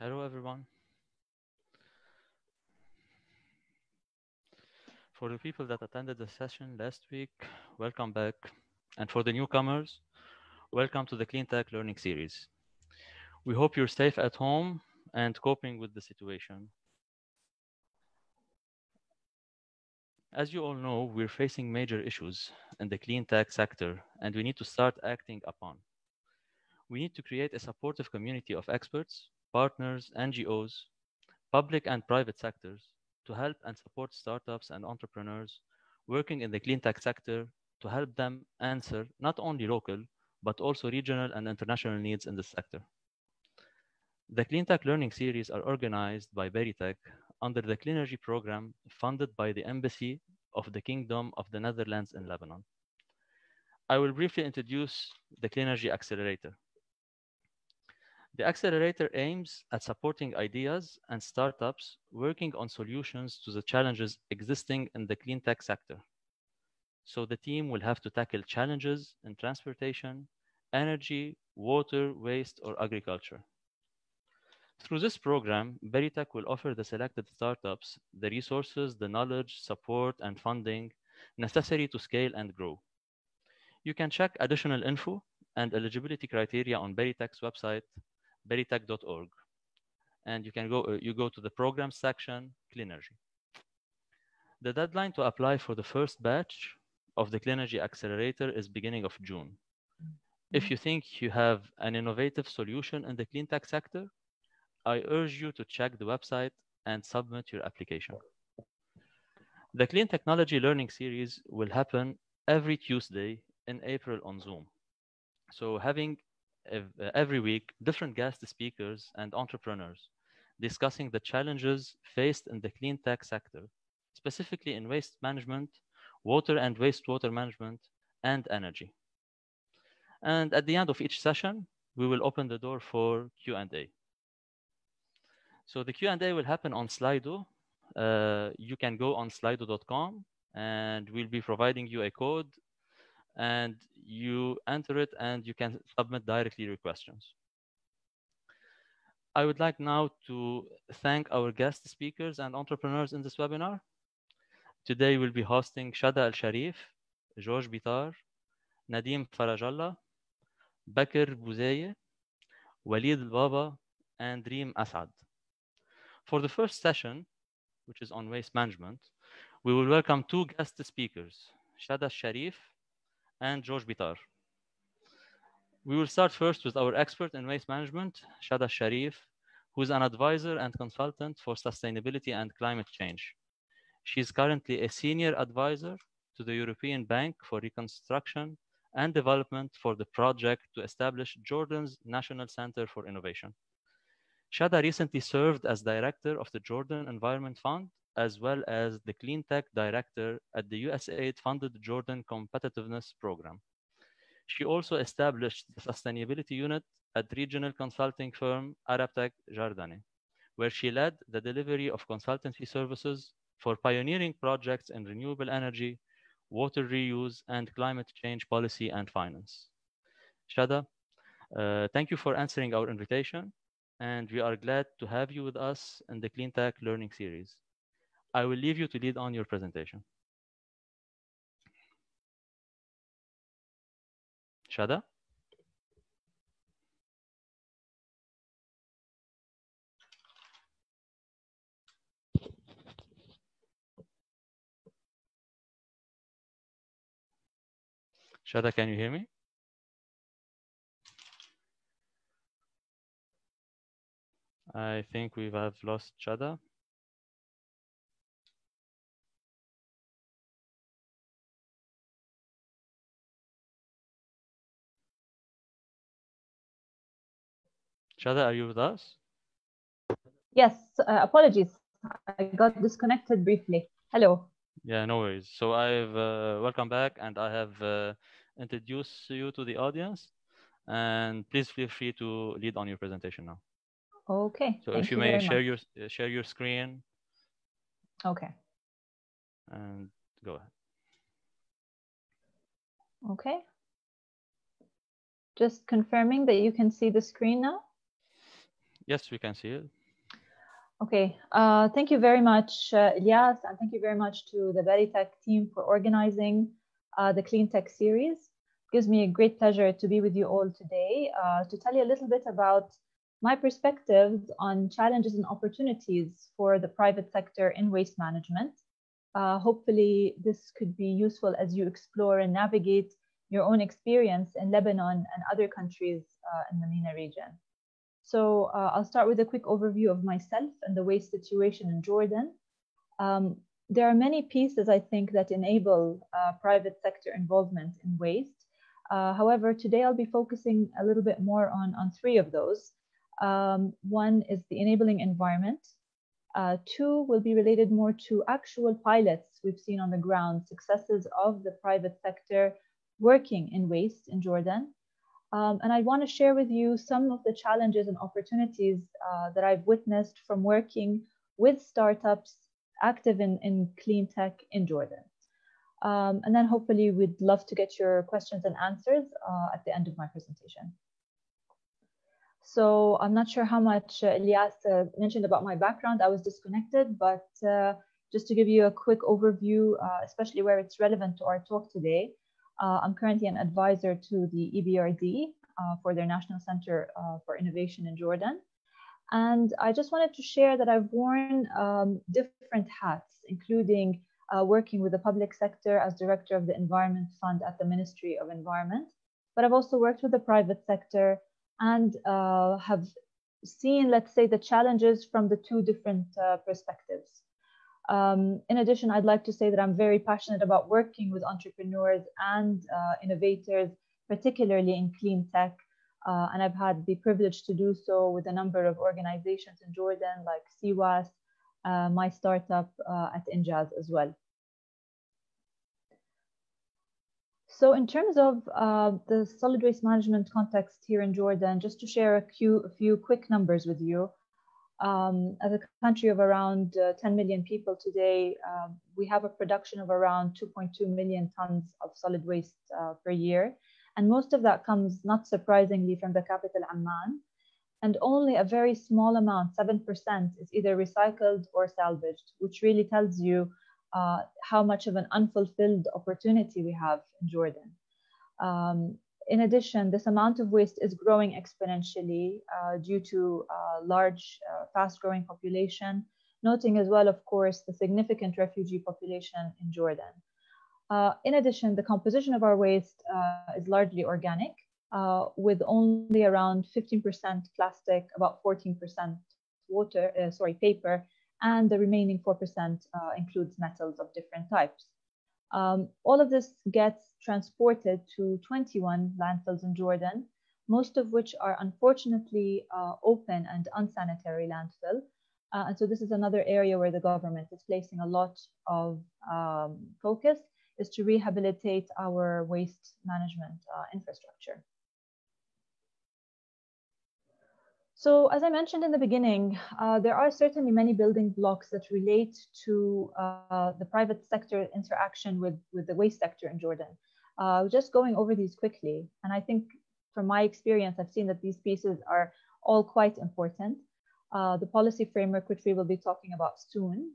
Hello, everyone. For the people that attended the session last week, welcome back. And for the newcomers, welcome to the Cleantech Learning Series. We hope you're safe at home and coping with the situation. As you all know, we're facing major issues in the cleantech sector, and we need to start acting upon. We need to create a supportive community of experts, partners, NGOs, public and private sectors to help and support startups and entrepreneurs working in the cleantech sector to help them answer not only local, but also regional and international needs in this sector. The Cleantech Learning Series are organized by Berytech under the Cleanergy program funded by the Embassy of the Kingdom of the Netherlands in Lebanon. I will briefly introduce the Cleanergy Accelerator. The accelerator aims at supporting ideas and startups working on solutions to the challenges existing in the cleantech sector. So the team will have to tackle challenges in transportation, energy, water, waste, or agriculture. Through this program, Berytech will offer the selected startups the resources, the knowledge, support, and funding necessary to scale and grow. You can check additional info and eligibility criteria on Berytech's website, berytech.org. And you can go to the program section, Cleanergy. The deadline to apply for the first batch of the Cleanergy Accelerator is beginning of June. If you think you have an innovative solution in the cleantech sector, I urge you to check the website and submit your application. The Clean Technology Learning Series will happen every Tuesday in April on Zoom. So having every week different guest speakers and entrepreneurs discussing the challenges faced in the clean tech sector, specifically in waste management, water and wastewater management, and energy. And at the end of each session, we will open the door for Q&A. So the Q&A will happen on Slido. You can go on slido.com and we'll be providing you a code and you enter it and you can submit directly your questions. I would like now to thank our guest speakers and entrepreneurs in this webinar. Today we'll be hosting Shada El-Sharif, Georges Bitar, Nadim Farajalla, Baker Bozeyeh, Walid Al-Baba, and Reem Asad. For the first session, which is on waste management, we will welcome two guest speakers, Shada El-Sharif and Georges Bitar. We will start first with our expert in waste management, Shada El-Sharif, who is an advisor and consultant for sustainability and climate change. She is currently a senior advisor to the European Bank for Reconstruction and Development for the project to establish Jordan's National Center for Innovation. Shada recently served as director of the Jordan Environment Fund, as well as the Cleantech director at the USAID-funded Jordan Competitiveness Program. She also established the sustainability unit at regional consulting firm Arabtech Jardane, where she led the delivery of consultancy services for pioneering projects in renewable energy, water reuse, and climate change policy and finance. Shada, thank you for answering our invitation, and we are glad to have you with us in the Cleantech Learning Series. I will leave you to lead on your presentation. Shada? Shada, can you hear me? I think we have lost Shada. Shada, are you with us? Yes, apologies. I got disconnected briefly. Hello. Yeah, no worries. So I've welcome back, and I have introduced you to the audience. And please feel free to lead on your presentation now. Okay. So if you may share your screen. Okay. And go ahead. Okay. Just confirming that you can see the screen now. Yes, we can see it. Okay, thank you very much, Ilyas, and thank you very much to the Berytech team for organizing the Cleantech series. It gives me a great pleasure to be with you all today to tell you a little bit about my perspectives on challenges and opportunities for the private sector in waste management. Hopefully, this could be useful as you explore and navigate your own experience in Lebanon and other countries in the MENA region. So I'll start with a quick overview of myself and the waste situation in Jordan. There are many pieces, I think, that enable private sector involvement in waste. However, today I'll be focusing a little bit more on three of those. One is the enabling environment. Two will be related more to actual pilots we've seen on the ground, successes of the private sector working in waste in Jordan. And I want to share with you some of the challenges and opportunities that I've witnessed from working with startups active in clean tech in Jordan. And then hopefully we'd love to get your questions and answers at the end of my presentation. So I'm not sure how much Ilyas mentioned about my background. I was disconnected, but just to give you a quick overview, especially where it's relevant to our talk today. I'm currently an advisor to the EBRD for their National Center for Innovation in Jordan. And I just wanted to share that I've worn different hats, including working with the public sector as director of the Environment Fund at the Ministry of Environment. But I've also worked with the private sector and have seen, let's say, the challenges from the two different perspectives. In addition, I'd like to say that I'm very passionate about working with entrepreneurs and innovators, particularly in clean tech. And I've had the privilege to do so with a number of organizations in Jordan, like CWAS, my startup at Injaz as well. So in terms of the solid waste management context here in Jordan, just to share a few quick numbers with you. As a country of around 10 million people today, we have a production of around 2.2 million tons of solid waste per year. And most of that comes, not surprisingly, from the capital Amman. And only a very small amount, 7%, is either recycled or salvaged, which really tells you how much of an unfulfilled opportunity we have in Jordan. In addition, this amount of waste is growing exponentially due to large, fast-growing population, noting as well, of course, the significant refugee population in Jordan. In addition, the composition of our waste is largely organic, with only around 15% plastic, about 14% paper, and the remaining 4% includes metals of different types. All of this gets transported to 21 landfills in Jordan, most of which are unfortunately open and unsanitary landfill. And so this is another area where the government is placing a lot of focus, is to rehabilitate our waste management infrastructure. So as I mentioned in the beginning, there are certainly many building blocks that relate to the private sector interaction with the waste sector in Jordan. Just going over these quickly, and I think from my experience, I've seen that these pieces are all quite important. The policy framework, which we will be talking about soon,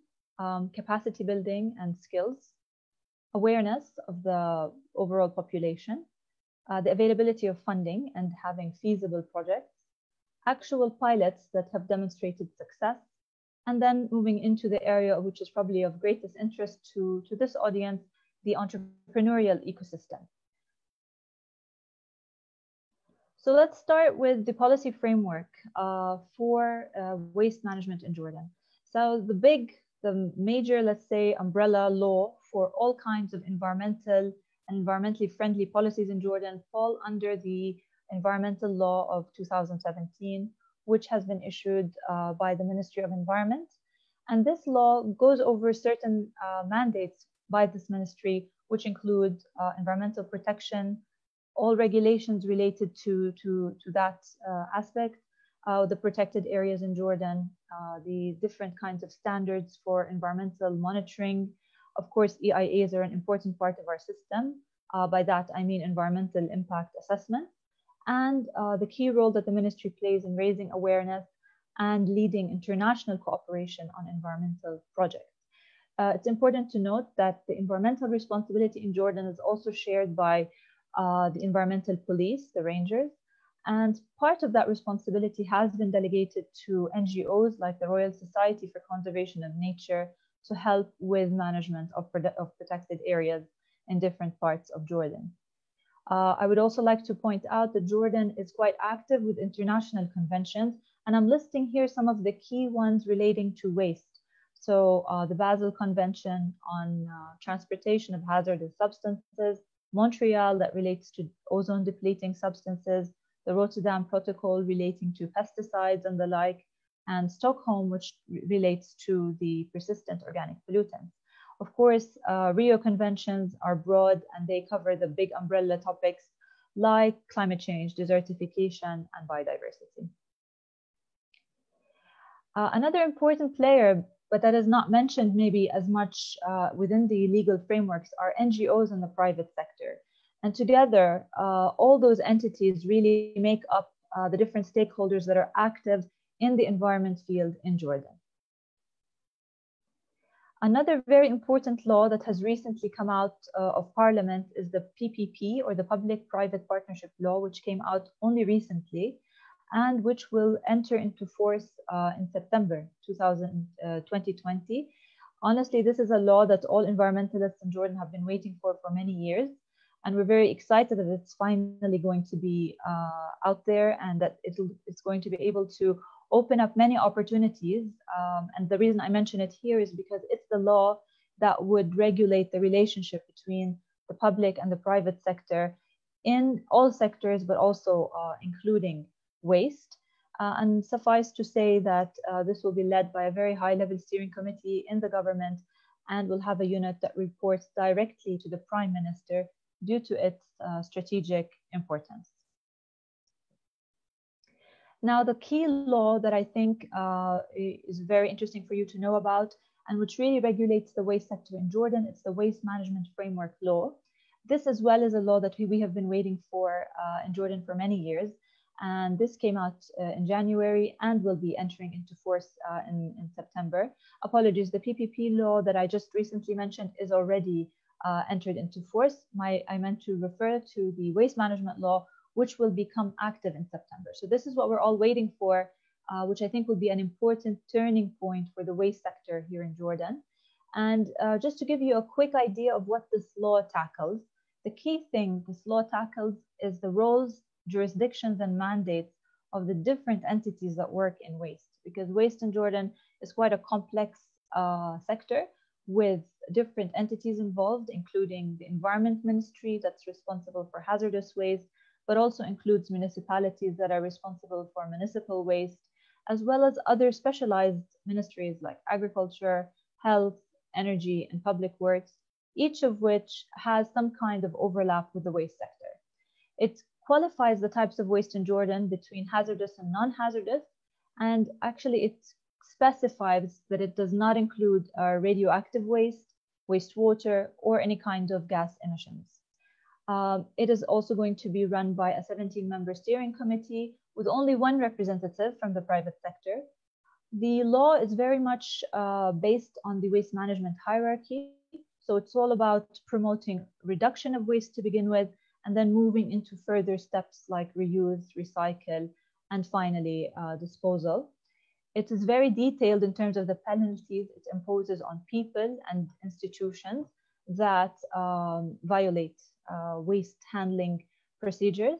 capacity building and skills, awareness of the overall population, the availability of funding and having feasible projects, actual pilots that have demonstrated success, and then moving into the area which is probably of greatest interest to this audience, the entrepreneurial ecosystem. So let's start with the policy framework for waste management in Jordan. So the major, let's say, umbrella law for all kinds of environmental and environmentally friendly policies in Jordan fall under the Environmental Law of 2017, which has been issued by the Ministry of Environment. And this law goes over certain mandates by this ministry, which include environmental protection, all regulations related to that aspect, the protected areas in Jordan, the different kinds of standards for environmental monitoring. Of course, EIAs are an important part of our system. By that, I mean environmental impact assessment. And the key role that the ministry plays in raising awareness and leading international cooperation on environmental projects. It's important to note that the environmental responsibility in Jordan is also shared by the environmental police, the rangers, and part of that responsibility has been delegated to NGOs like the Royal Society for Conservation of Nature to help with management of protected areas in different parts of Jordan. I would also like to point out that Jordan is quite active with international conventions, and I'm listing here some of the key ones relating to waste. So the Basel Convention on transportation of hazardous substances, Montreal that relates to ozone depleting substances, the Rotterdam Protocol relating to pesticides and the like, and Stockholm, which relates to the persistent organic pollutants. Of course, Rio conventions are broad and they cover the big umbrella topics like climate change, desertification, and biodiversity. Another important player, but that is not mentioned maybe as much within the legal frameworks, are NGOs in the private sector. And together, all those entities really make up the different stakeholders that are active in the environment field in Jordan. Another very important law that has recently come out of Parliament is the PPP, or the Public-Private Partnership Law, which came out only recently and which will enter into force in September 2020. Honestly, this is a law that all environmentalists in Jordan have been waiting for many years. And we're very excited that it's finally going to be out there and that it's going to be able to open up many opportunities. And the reason I mention it here is because it's the law that would regulate the relationship between the public and the private sector in all sectors, but also including waste. And suffice to say that this will be led by a very high-level steering committee in the government and will have a unit that reports directly to the Prime Minister due to its strategic importance. Now, the key law that I think is very interesting for you to know about and which really regulates the waste sector in Jordan, it's the Waste Management Framework Law. This as well is a law that we have been waiting for in Jordan for many years. And this came out in January and will be entering into force in September. Apologies, the PPP law that I just recently mentioned is already entered into force. I meant to refer to the Waste Management Law, which will become active in September. So this is what we're all waiting for, which I think will be an important turning point for the waste sector here in Jordan. And just to give you a quick idea of what this law tackles, the key thing this law tackles is the roles, jurisdictions, and mandates of the different entities that work in waste, because waste in Jordan is quite a complex sector with different entities involved, including the Environment Ministry that's responsible for hazardous waste, but also includes municipalities that are responsible for municipal waste, as well as other specialized ministries like agriculture, health, energy, and public works, each of which has some kind of overlap with the waste sector. It qualifies the types of waste in Jordan between hazardous and non-hazardous, and actually it specifies that it does not include radioactive waste, wastewater, or any kind of gas emissions. It is also going to be run by a 17-member steering committee with only one representative from the private sector. The law is very much based on the waste management hierarchy. So it's all about promoting reduction of waste to begin with, and then moving into further steps like reuse, recycle, and finally disposal. It is very detailed in terms of the penalties it imposes on people and institutions that violate waste handling procedures.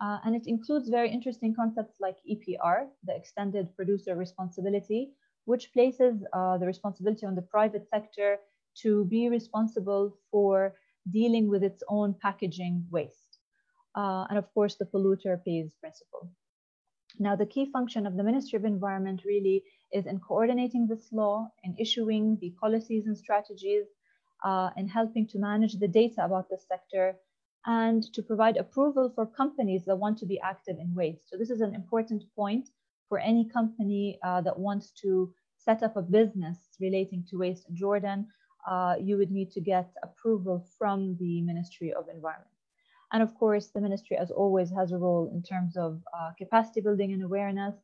And it includes very interesting concepts like EPR, the extended producer responsibility, which places the responsibility on the private sector to be responsible for dealing with its own packaging waste. And of course, the polluter pays principle. Now, the key function of the Ministry of Environment really is in coordinating this law, in issuing the policies and strategies, in helping to manage the data about the sector, and to provide approval for companies that want to be active in waste. So this is an important point for any company that wants to set up a business relating to waste in Jordan. You would need to get approval from the Ministry of Environment. And of course, the ministry, as always, has a role in terms of capacity building and awareness,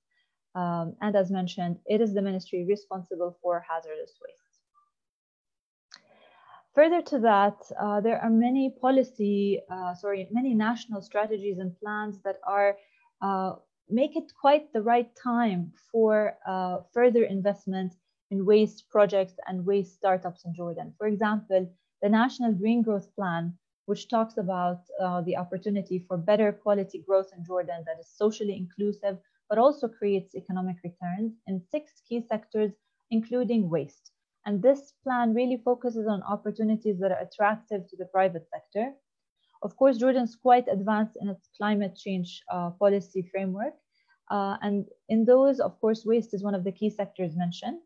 And as mentioned, it is the ministry responsible for hazardous waste. Further to that, there are many many national strategies and plans that are make it quite the right time for further investment in waste projects and waste startups in Jordan. For example, the National Green Growth Plan, which talks about the opportunity for better quality growth in Jordan that is socially inclusive, but also creates economic returns in 6 key sectors, including waste. And this plan really focuses on opportunities that are attractive to the private sector. Of course, Jordan is quite advanced in its climate change policy framework. And in those, of course, waste is one of the key sectors mentioned.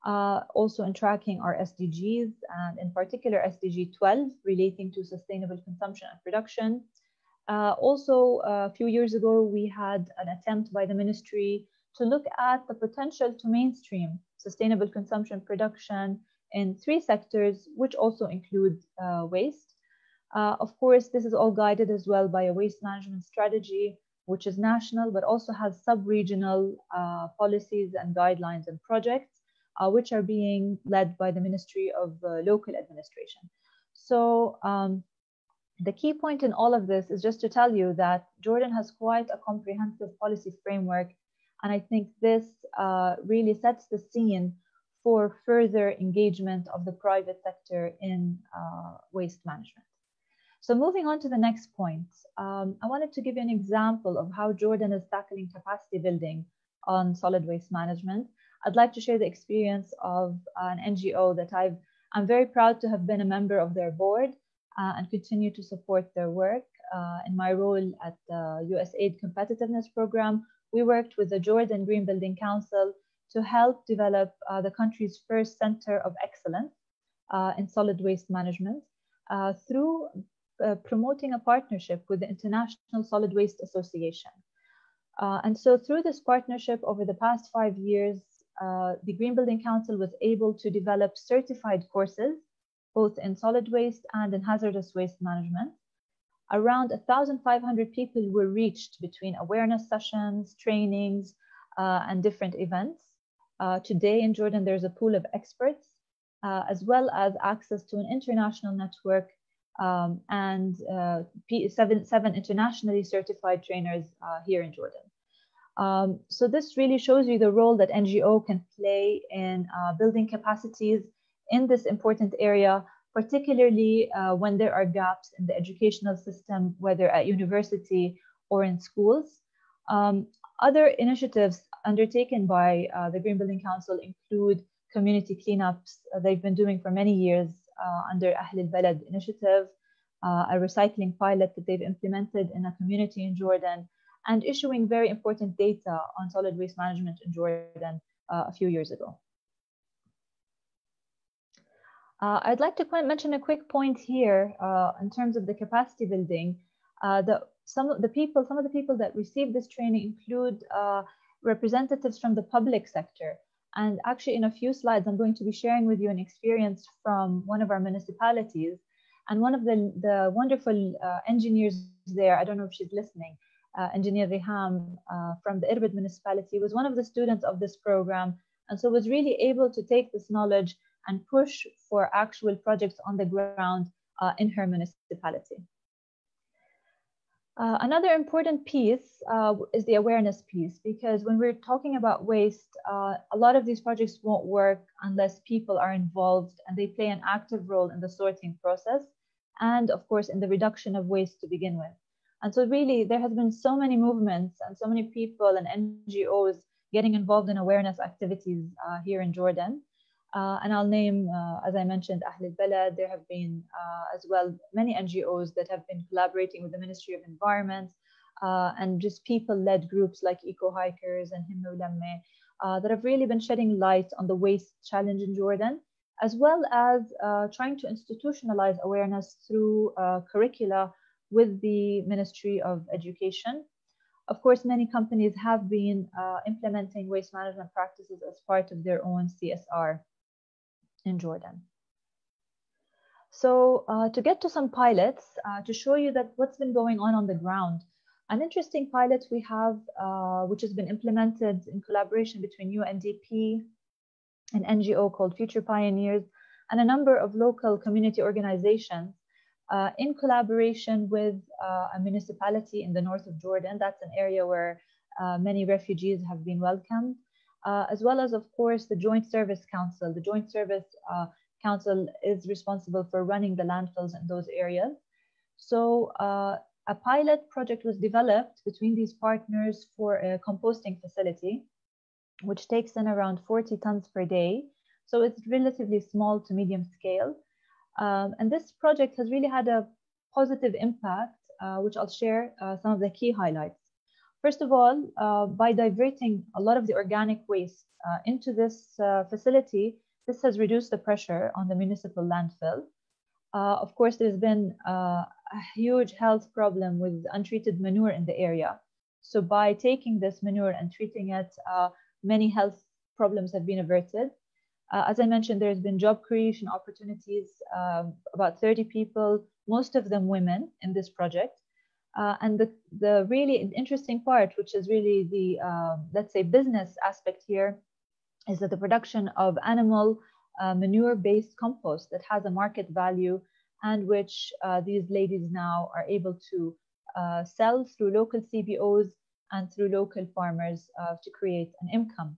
Also in tracking our SDGs, and in particular SDG 12 relating to sustainable consumption and production. Also, a few years ago, we had an attempt by the ministry to look at the potential to mainstream sustainable consumption production in 3 sectors, which also include waste. Of course, this is all guided as well by a waste management strategy, which is national, but also has sub-regional policies and guidelines and projects, which are being led by the Ministry of Local Administration. So the key point in all of this is just to tell you that Jordan has quite a comprehensive policy framework. And I think this really sets the scene for further engagement of the private sector in waste management. So moving on to the next point, I wanted to give you an example of how Jordan is tackling capacity building on solid waste management. I'd like to share the experience of an NGO that I'm very proud to have been a member of their board and continue to support their work. In my role at the USAID Competitiveness Program, we worked with the Jordan Green Building Council to help develop the country's first center of excellence in solid waste management through promoting a partnership with the International Solid Waste Association. And so through this partnership over the past 5 years, the Green Building Council was able to develop certified courses, both in solid waste and in hazardous waste management. Around 1,500 people were reached between awareness sessions, trainings, and different events. Today in Jordan, there's a pool of experts, as well as access to an international network and seven internationally certified trainers here in Jordan. So this really shows you the role that NGO can play in building capacities in this important area, particularly when there are gaps in the educational system, whether at university or in schools. Other initiatives undertaken by the Green Building Council include community cleanups they've been doing for many years under Ahl al-Balad initiative, a recycling pilot that they've implemented in a community in Jordan, and issuing very important data on solid waste management in Jordan a few years ago. I'd like to mention a quick point here in terms of the capacity building. Some of the people that received this training include representatives from the public sector. And actually, in a few slides, I'm going to be sharing with you an experience from one of our municipalities. And one of the wonderful engineers there, I don't know if she's listening, Engineer Riham from the Irbid municipality, was one of the students of this program. And so was really able to take this knowledge and push for actual projects on the ground in her municipality. Another important piece is the awareness piece, because when we're talking about waste, a lot of these projects won't work unless people are involved and they play an active role in the sorting process and, of course, in the reduction of waste to begin with. And so really, there has been so many movements and so many people and NGOs getting involved in awareness activities here in Jordan. And I'll name, as I mentioned, Ahl al-Balad. There have been as well many NGOs that have been collaborating with the Ministry of Environment and just people-led groups like Eco Hikers and Himma Ulamme that have really been shedding light on the waste challenge in Jordan, as well as trying to institutionalize awareness through curricula with the Ministry of Education. Of course, many companies have been implementing waste management practices as part of their own CSR in Jordan. So to get to some pilots, to show you that what's been going on the ground. An interesting pilot we have, which has been implemented in collaboration between UNDP, an NGO called Future Pioneers, and a number of local community organizations in collaboration with a municipality in the north of Jordan. That's an area where many refugees have been welcomed, as well as, of course, the Joint Service Council. The Joint Service Council is responsible for running the landfills in those areas. So a pilot project was developed between these partners for a composting facility, which takes in around 40 tons per day. So it's relatively small to medium scale. And this project has really had a positive impact, which I'll share some of the key highlights. First of all, by diverting a lot of the organic waste into this facility, this has reduced the pressure on the municipal landfill. Of course, there's been a huge health problem with untreated manure in the area. So by taking this manure and treating it, many health problems have been averted. As I mentioned, there's been job creation opportunities, about 30 people, most of them women in this project. And the really interesting part, which is really the, let's say, business aspect here, is that the production of animal manure-based compost that has a market value and which these ladies now are able to sell through local CBOs and through local farmers to create an income.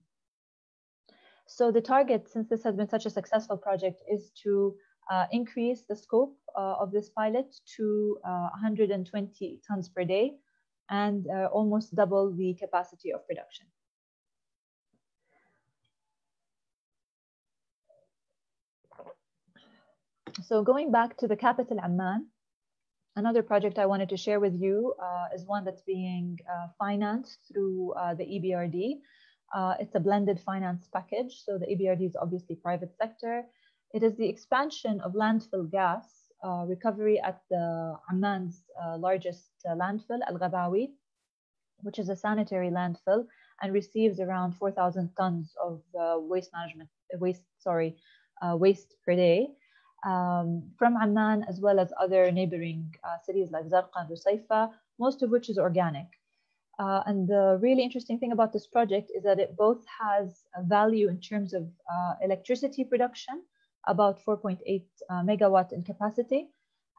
So the target, since this has been such a successful project, is to increase the scope of this pilot to 120 tons per day and almost double the capacity of production. So going back to the capital Amman, another project I wanted to share with you is one that's being financed through the EBRD. It's a blended finance package. So the EBRD is obviously private sector. It is the expansion of landfill gas recovery at the Amman's largest landfill, Al-Ghabawi, which is a sanitary landfill and receives around 4,000 tons of waste per day from Amman, as well as other neighboring cities like Zarqa and Rusayfa, most of which is organic. And the really interesting thing about this project is that it both has a value in terms of electricity production, about 4.8 megawatt in capacity,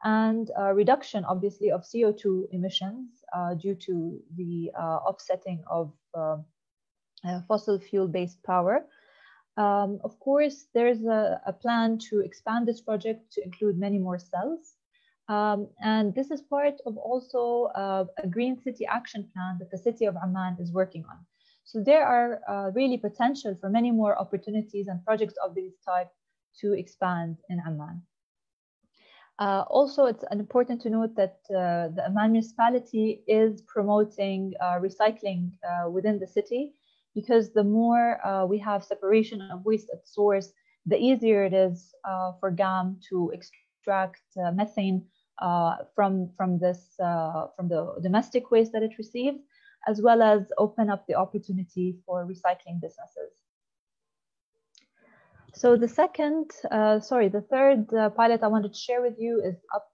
and reduction, obviously, of CO2 emissions due to the offsetting of fossil fuel-based power. Of course, there's a plan to expand this project to include many more cells. And this is part of also a Green City Action Plan that the city of Amman is working on. So there are really potential for many more opportunities and projects of this type to expand in Amman. Also, it's important to note that the Amman municipality is promoting recycling within the city, because the more we have separation of waste at source, the easier it is for GAM to extract methane from the domestic waste that it receives, as well as open up the opportunity for recycling businesses. So the third pilot I wanted to share with you is up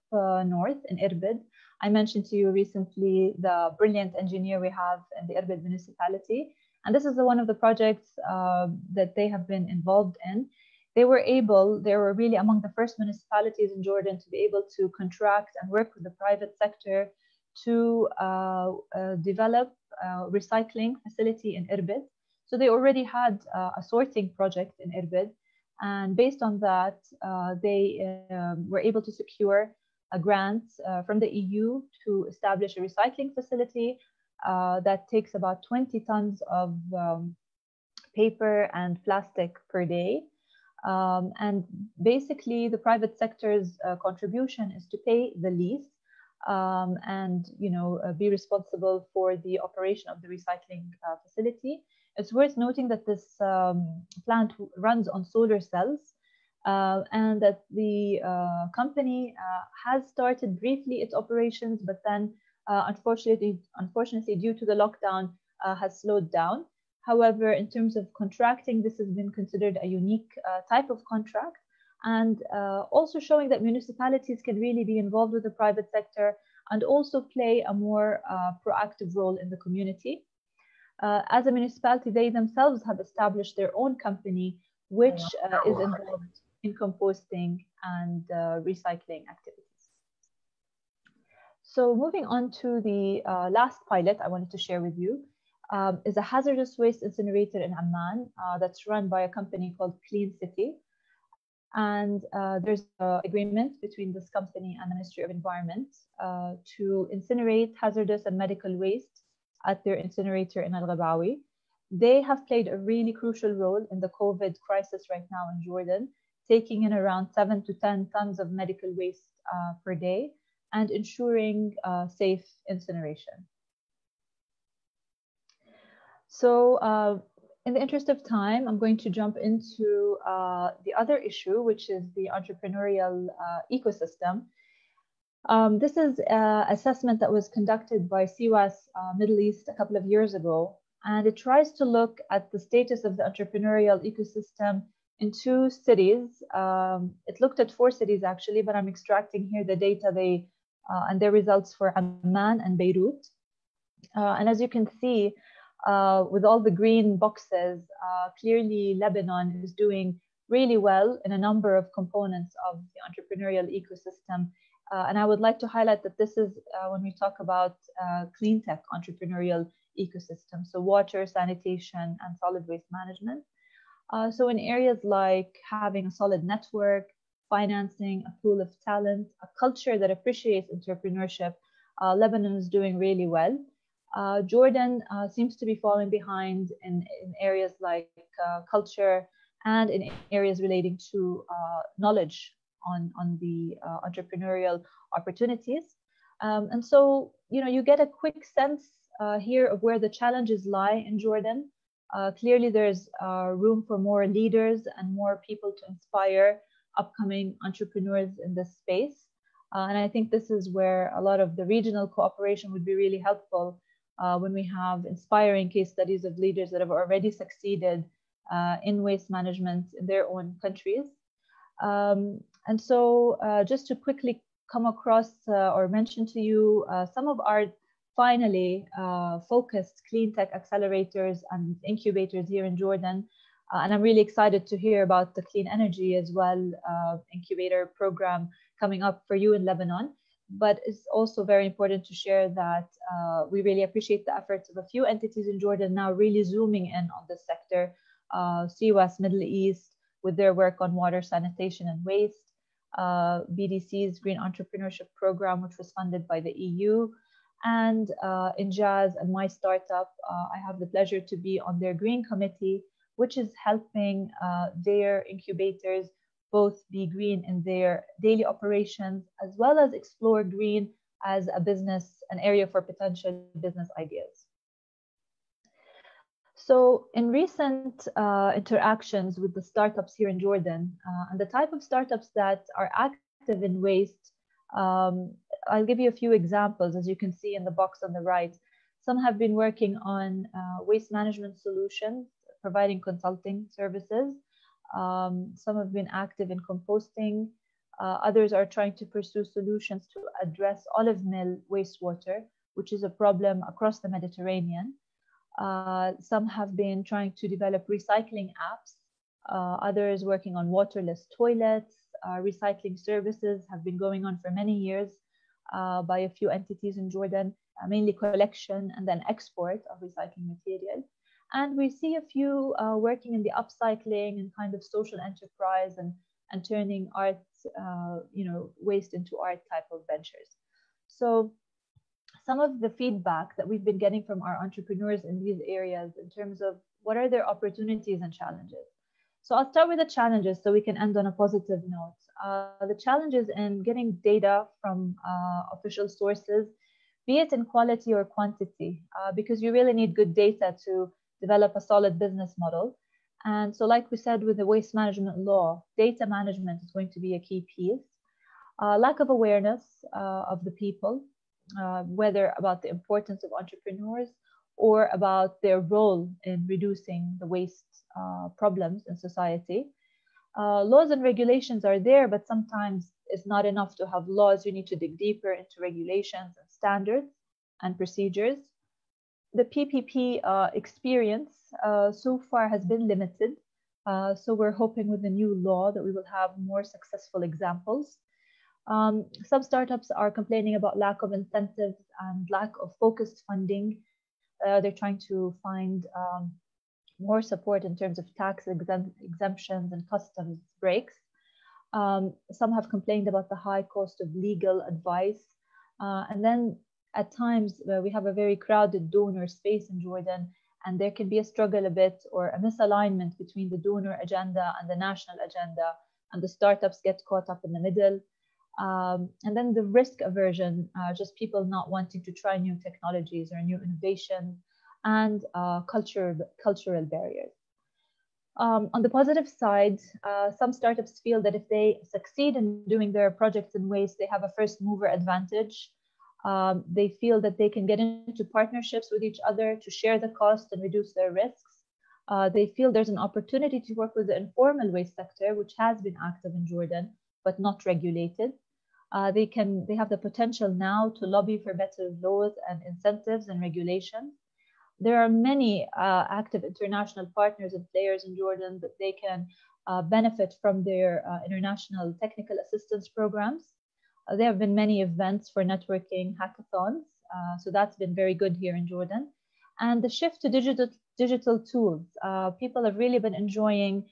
north in Irbid. I mentioned to you recently the brilliant engineer we have in the Irbid municipality, and this is one of the projects that they have been involved in. They were really among the first municipalities in Jordan to be able to contract and work with the private sector to develop a recycling facility in Irbid. So they already had a sorting project in Irbid. And based on that, they were able to secure a grant from the EU to establish a recycling facility that takes about 20 tons of paper and plastic per day. And basically, the private sector's contribution is to pay the lease and be responsible for the operation of the recycling facility. It's worth noting that this plant runs on solar cells and that the company has started briefly its operations, but then unfortunately, due to the lockdown, has slowed down. However, in terms of contracting, this has been considered a unique type of contract, and also showing that municipalities can really be involved with the private sector and also play a more proactive role in the community. As a municipality, they themselves have established their own company, which is involved in composting and recycling activities. So moving on to the last pilot I wanted to share with you is a hazardous waste incinerator in Amman that's run by a company called Clean City. And there's an agreement between this company and the Ministry of Environment to incinerate hazardous and medical waste at their incinerator in Al-Ghabawi. They have played a really crucial role in the COVID crisis right now in Jordan, taking in around 7 to 10 tons of medical waste per day and ensuring safe incineration. So in the interest of time, I'm going to jump into the other issue, which is the entrepreneurial ecosystem. This is an assessment that was conducted by CWAS Middle East a couple of years ago, and it tries to look at the status of the entrepreneurial ecosystem in 2 cities. It looked at 4 cities actually, but I'm extracting here the data and their results for Amman and Beirut. And as you can see, with all the green boxes, clearly Lebanon is doing really well in a number of components of the entrepreneurial ecosystem. And I would like to highlight that this is when we talk about Cleantech entrepreneurial ecosystem, so water, sanitation, and solid waste management. So in areas like having a solid network, financing, a pool of talent, a culture that appreciates entrepreneurship, Lebanon is doing really well. Jordan seems to be falling behind in areas like culture and in areas relating to knowledge on the entrepreneurial opportunities. And so, you get a quick sense here of where the challenges lie in Jordan. Clearly, there's room for more leaders and more people to inspire upcoming entrepreneurs in this space. And I think this is where a lot of the regional cooperation would be really helpful when we have inspiring case studies of leaders that have already succeeded in waste management in their own countries. And so just to quickly come across or mention to you some of our finally focused clean tech accelerators and incubators here in Jordan. And I'm really excited to hear about the clean energy as well incubator program coming up for you in Lebanon. But it's also very important to share that we really appreciate the efforts of a few entities in Jordan now really zooming in on this sector. CWAS Middle East with their work on water, sanitation, and waste. BDC's Green Entrepreneurship Program, which was funded by the EU. And Injaz and my startup, I have the pleasure to be on their Green Committee, which is helping their incubators both be green in their daily operations, as well as explore green as a business, an area for potential business ideas. So in recent interactions with the startups here in Jordan, and the type of startups that are active in waste, I'll give you a few examples, as you can see in the box on the right. Some have been working on waste management solutions, providing consulting services. Some have been active in composting. Others are trying to pursue solutions to address olive mill wastewater, which is a problem across the Mediterranean. Some have been trying to develop recycling apps. Others working on waterless toilets. Recycling services have been going on for many years by a few entities in Jordan, mainly collection and then export of recycling material. And we see a few working in the upcycling and kind of social enterprise and turning art, waste into art type of ventures. So some of the feedback that we've been getting from our entrepreneurs in these areas in terms of what are their opportunities and challenges. So I'll start with the challenges so we can end on a positive note. The challenges in getting data from official sources, be it in quality or quantity, because you really need good data to develop a solid business model. And so like we said with the waste management law, data management is going to be a key piece. Lack of awareness of the people, whether about the importance of entrepreneurs or about their role in reducing the waste problems in society. Laws and regulations are there, but sometimes it's not enough to have laws. You need to dig deeper into regulations and standards and procedures. The PPP experience so far has been limited. So we're hoping with the new law that we will have more successful examples. Some startups are complaining about lack of incentives and lack of focused funding. They're trying to find more support in terms of tax exemptions and customs breaks. Some have complained about the high cost of legal advice. And then at times we have a very crowded donor space in Jordan, and there can be a struggle a bit or a misalignment between the donor agenda and the national agenda, and the startups get caught up in the middle. And then the risk aversion, just people not wanting to try new technologies or new innovations, and cultural barriers. On the positive side, some startups feel that if they succeed in doing their projects in waste, they have a first mover advantage. They feel that they can get into partnerships with each other to share the cost and reduce their risks. They feel there's an opportunity to work with the informal waste sector, which has been active in Jordan, but not regulated. They have the potential now to lobby for better laws and incentives and regulations. There are many active international partners and players in Jordan that they can benefit from their international technical assistance programs. There have been many events for networking, hackathons, so that's been very good here in Jordan. And the shift to digital tools, people have really been enjoying,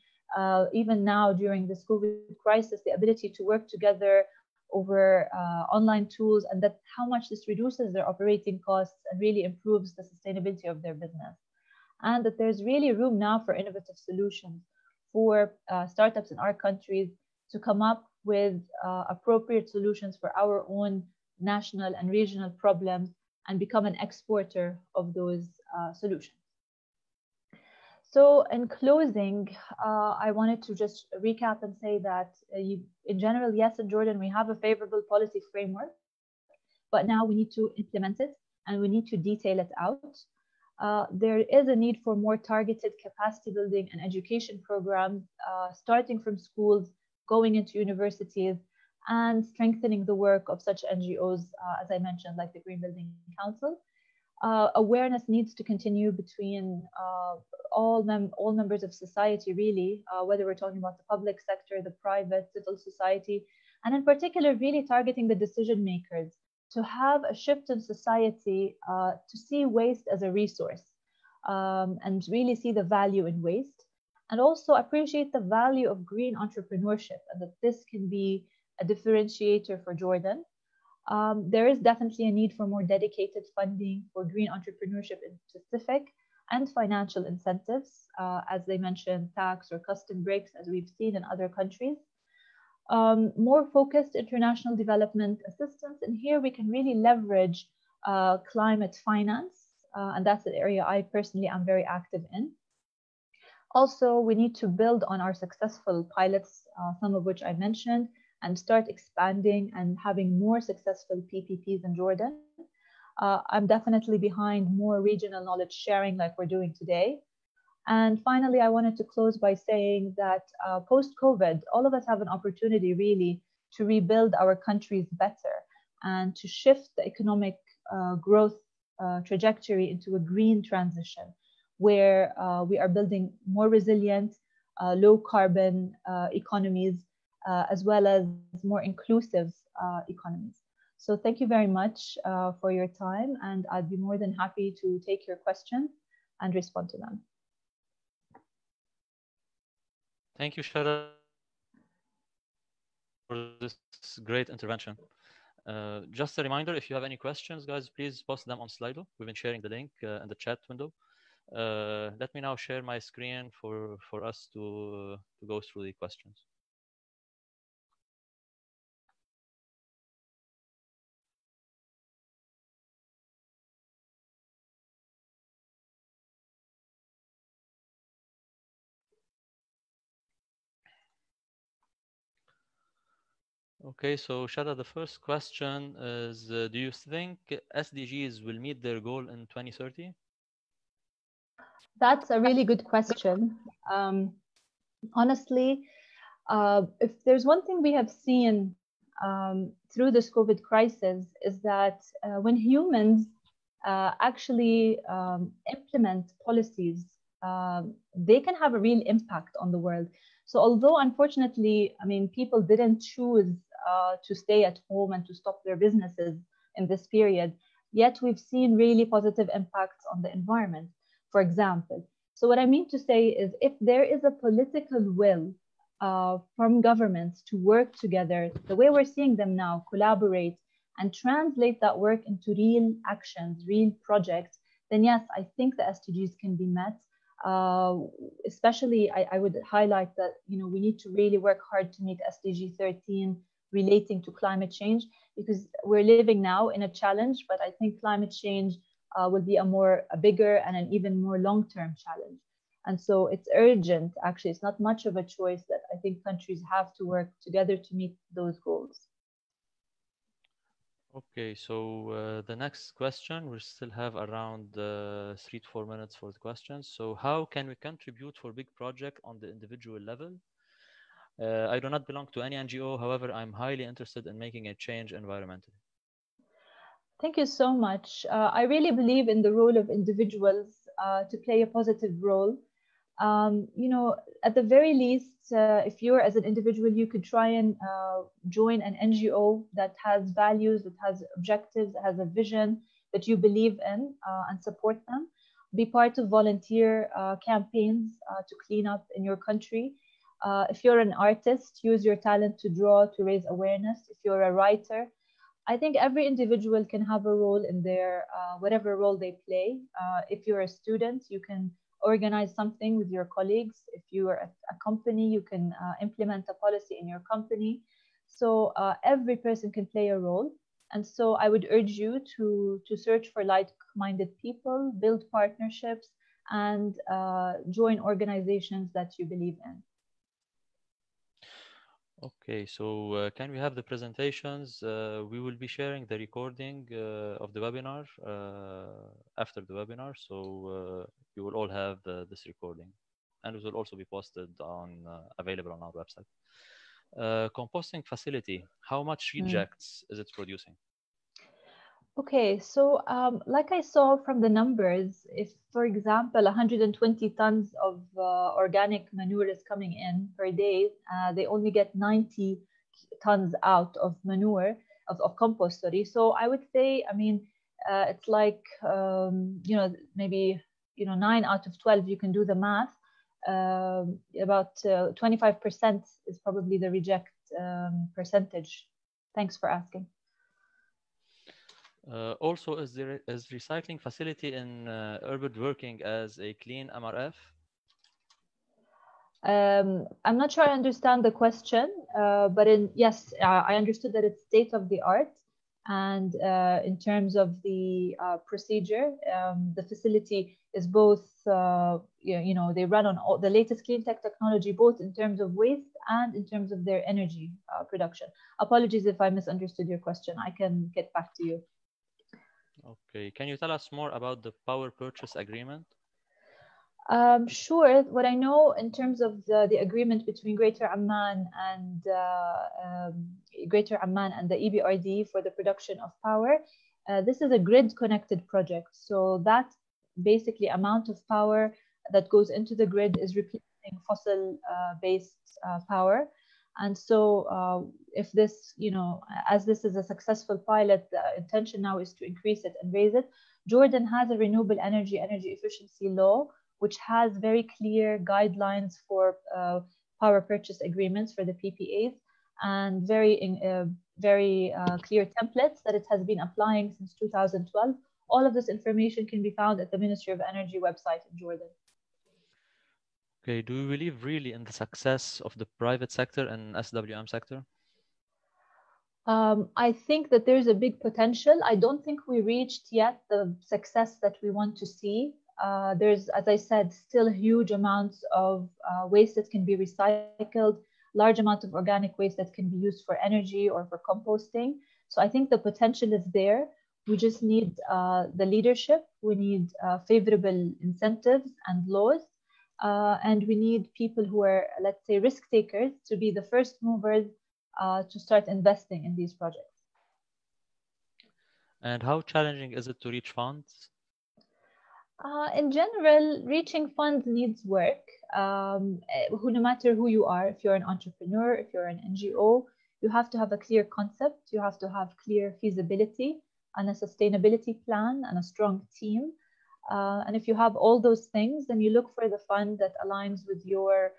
even now during this COVID crisis, the ability to work together over online tools, and that how much this reduces their operating costs and really improves the sustainability of their business. And that there's really room now for innovative solutions for startups in our countries to come up with appropriate solutions for our own national and regional problems and become an exporter of those solutions. So in closing, I wanted to just recap and say that in general, yes, in Jordan, we have a favorable policy framework, but now we need to implement it and we need to detail it out. There is a need for more targeted capacity building and education programs, starting from schools, going into universities, and strengthening the work of such NGOs, as I mentioned, like the Green Building Council. Awareness needs to continue between all members of society, really, whether we're talking about the public sector, the private, civil society, and in particular, really targeting the decision makers to have a shift in society to see waste as a resource and really see the value in waste, and also appreciate the value of green entrepreneurship, and that this can be a differentiator for Jordan. There is definitely a need for more dedicated funding for green entrepreneurship in specific and financial incentives, as they mentioned, tax or custom breaks, as we've seen in other countries. More focused international development assistance, and here we can really leverage climate finance, and that's an area I personally am very active in. Also, we need to build on our successful pilots, some of which I mentioned, and start expanding and having more successful PPPs in Jordan. I'm definitely behind more regional knowledge sharing like we're doing today. And finally, I wanted to close by saying that post-COVID, all of us have an opportunity really to rebuild our countries better and to shift the economic growth trajectory into a green transition, where we are building more resilient, low carbon economies, as well as more inclusive economies. So thank you very much for your time, and I'd be more than happy to take your questions and respond to them. Thank you, Shada, for this great intervention. Just a reminder, if you have any questions, guys, please post them on Slido. We've been sharing the link in the chat window. Let me now share my screen for us to go through the questions. Okay, so Shada, the first question is, do you think SDGs will meet their goal in 2030? That's a really good question. Honestly, if there's one thing we have seen through this COVID crisis is that when humans actually implement policies, they can have a real impact on the world. So although unfortunately, I mean, people didn't choose to stay at home and to stop their businesses in this period, yet we've seen really positive impacts on the environment, for example. So what I mean to say is if there is a political will from governments to work together, the way we're seeing them now, collaborate and translate that work into real actions, real projects, then yes, I think the SDGs can be met. Especially, I would highlight that we need to really work hard to meet SDG 13 relating to climate change, because we're living now in a challenge, but I think climate change will be a bigger and an even more long-term challenge. And so it's urgent, actually, it's not much of a choice that I think countries have to work together to meet those goals. Okay, so the next question, we still have around 3 to 4 minutes for the questions. So how can we contribute for big project on the individual level? I do not belong to any NGO, however, I'm highly interested in making a change environmentally. Thank you so much. I really believe in the role of individuals to play a positive role. At the very least, if you're as an individual, you could try and join an NGO that has values, that has objectives, that has a vision that you believe in and support them. Be part of volunteer campaigns to clean up in your country. If you're an artist, use your talent to draw, to raise awareness. If you're a writer, I think every individual can have a role in their whatever role they play. If you're a student, you can organize something with your colleagues. If you are a company, you can implement a policy in your company. So every person can play a role. And so I would urge you to search for like-minded people, build partnerships, and join organizations that you believe in. Okay, so can we have the presentations? We will be sharing the recording of the webinar after the webinar, so you will all have this recording, and it will also be posted on available on our website. Composting facility, how much rejects is it producing? Okay, so like I saw from the numbers, if, for example, 120 tons of organic manure is coming in per day, they only get 90 tons out of manure, of compost, sorry. So I would say, I mean, it's like, maybe, 9 out of 12, you can do the math. About 25% is probably the reject percentage. Thanks for asking. Also, is recycling facility in urban working as a clean MRF? I'm not sure I understand the question, but yes, I understood that it's state of the art. And in terms of the procedure, the facility is both, they run on all the latest clean tech technology, both in terms of waste and in terms of their energy production. Apologies if I misunderstood your question. I can get back to you. Okay, can you tell us more about the power purchase agreement? Sure. What I know in terms of the agreement between Greater Amman and the EBRD for the production of power, this is a grid-connected project. So that basically amount of power that goes into the grid is replacing fossil-based power. And so if this, as this is a successful pilot, the intention now is to increase it and raise it. Jordan has a renewable energy efficiency law, which has very clear guidelines for power purchase agreements for the PPAs and very clear templates that it has been applying since 2012. All of this information can be found at the Ministry of Energy website in Jordan. Okay, do you believe really in the success of the private sector and SWM sector? I think that there's a big potential. I don't think we reached yet the success that we want to see. There's, as I said, still huge amounts of waste that can be recycled, large amount of organic waste that can be used for energy or for composting. So I think the potential is there. We just need the leadership. We need favorable incentives and laws. And we need people who are, let's say, risk takers to be the first movers to start investing in these projects. And how challenging is it to reach funds? In general, reaching funds needs work. No matter who you are, if you're an entrepreneur, if you're an NGO, you have to have a clear concept, you have to have clear feasibility and a sustainability plan and a strong team. And if you have all those things, then you look for the fund that aligns with your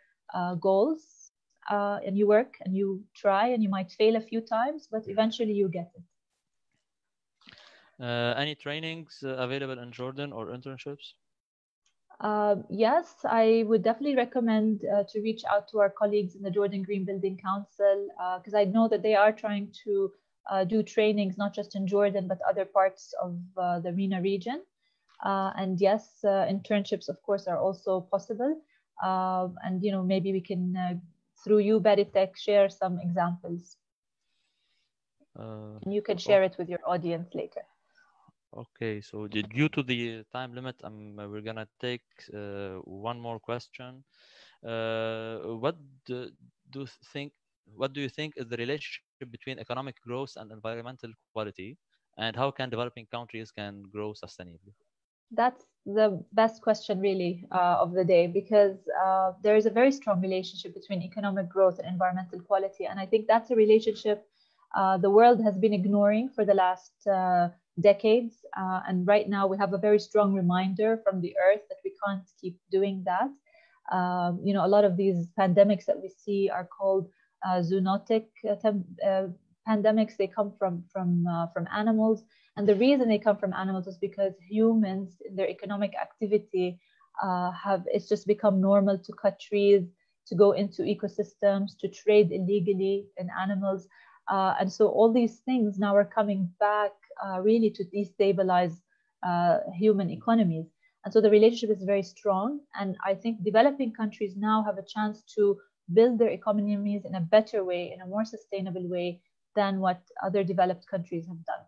goals, and you work and you try, and you might fail a few times, but eventually you get it. Any trainings available in Jordan or internships? Yes, I would definitely recommend to reach out to our colleagues in the Jordan Green Building Council, because I know that they are trying to do trainings, not just in Jordan, but other parts of the MENA region. And yes, internships, of course, are also possible. And, maybe we can, through you, Berytech, share some examples. And you can share it with your audience later. Okay, so due to the time limit, we're gonna take one more question. What do you think is the relationship between economic growth and environmental quality, and how can developing countries can grow sustainably? That's the best question, really, of the day, because there is a very strong relationship between economic growth and environmental quality, and I think that's a relationship the world has been ignoring for the last decades, and right now we have a very strong reminder from the earth that we can't keep doing that. A lot of these pandemics that we see are called zoonotic pandemics. They come from animals, and the reason they come from animals is because humans, in their economic activity, it's just become normal to cut trees, to go into ecosystems, to trade illegally in animals. And so all these things now are coming back really to destabilize human economies. And so the relationship is very strong. And I think developing countries now have a chance to build their economies in a better way, in a more sustainable way than what other developed countries have done.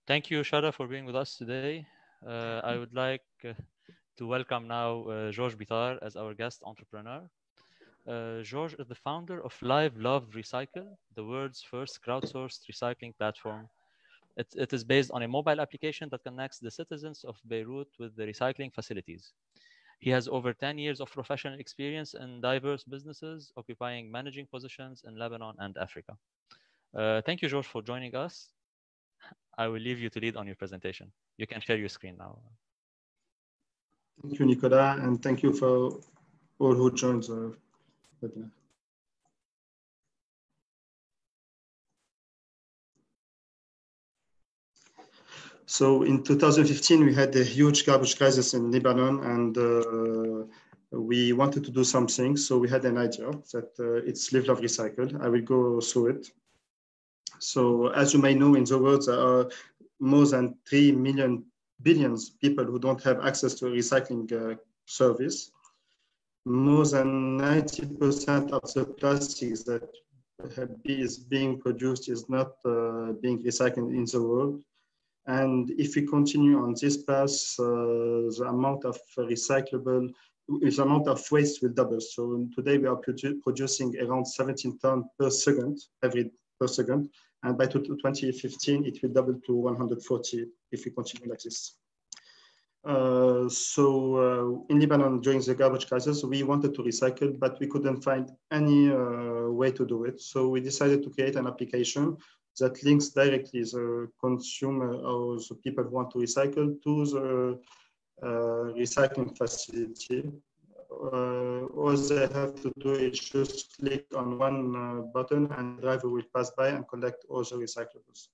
Thank you, Shada, for being with us today. I would like to welcome now Georges Bitar as our guest entrepreneur. Georges is the founder of Live Love Recycle, the world's first crowdsourced recycling platform. It is based on a mobile application that connects the citizens of Beirut with the recycling facilities. He has over 10 years of professional experience in diverse businesses, occupying managing positions in Lebanon and Africa. Thank you, Georges, for joining us. I will leave you to lead on your presentation. You can share your screen now. Thank you, Nicola, and thank you for all who joined the webinar. So in 2015, we had a huge garbage crisis in Lebanon, and we wanted to do something. So we had an idea that it's Live Love Recycle. I will go through it. So as you may know, in the world, there are more than 3 billion people who don't have access to a recycling service. More than 90% of the plastics that is being produced is not being recycled in the world. And if we continue on this path, the amount of the amount of waste will double. So today we are producing around 17 tons per second, per second. And by 2015, it will double to 140 if we continue like this. So in Lebanon, during the garbage crisis, we wanted to recycle, but we couldn't find any way to do it. So we decided to create an application that links directly the consumer or the people who want to recycle to the recycling facility. All they have to do is just click on one button and the driver will pass by and collect all the recyclables.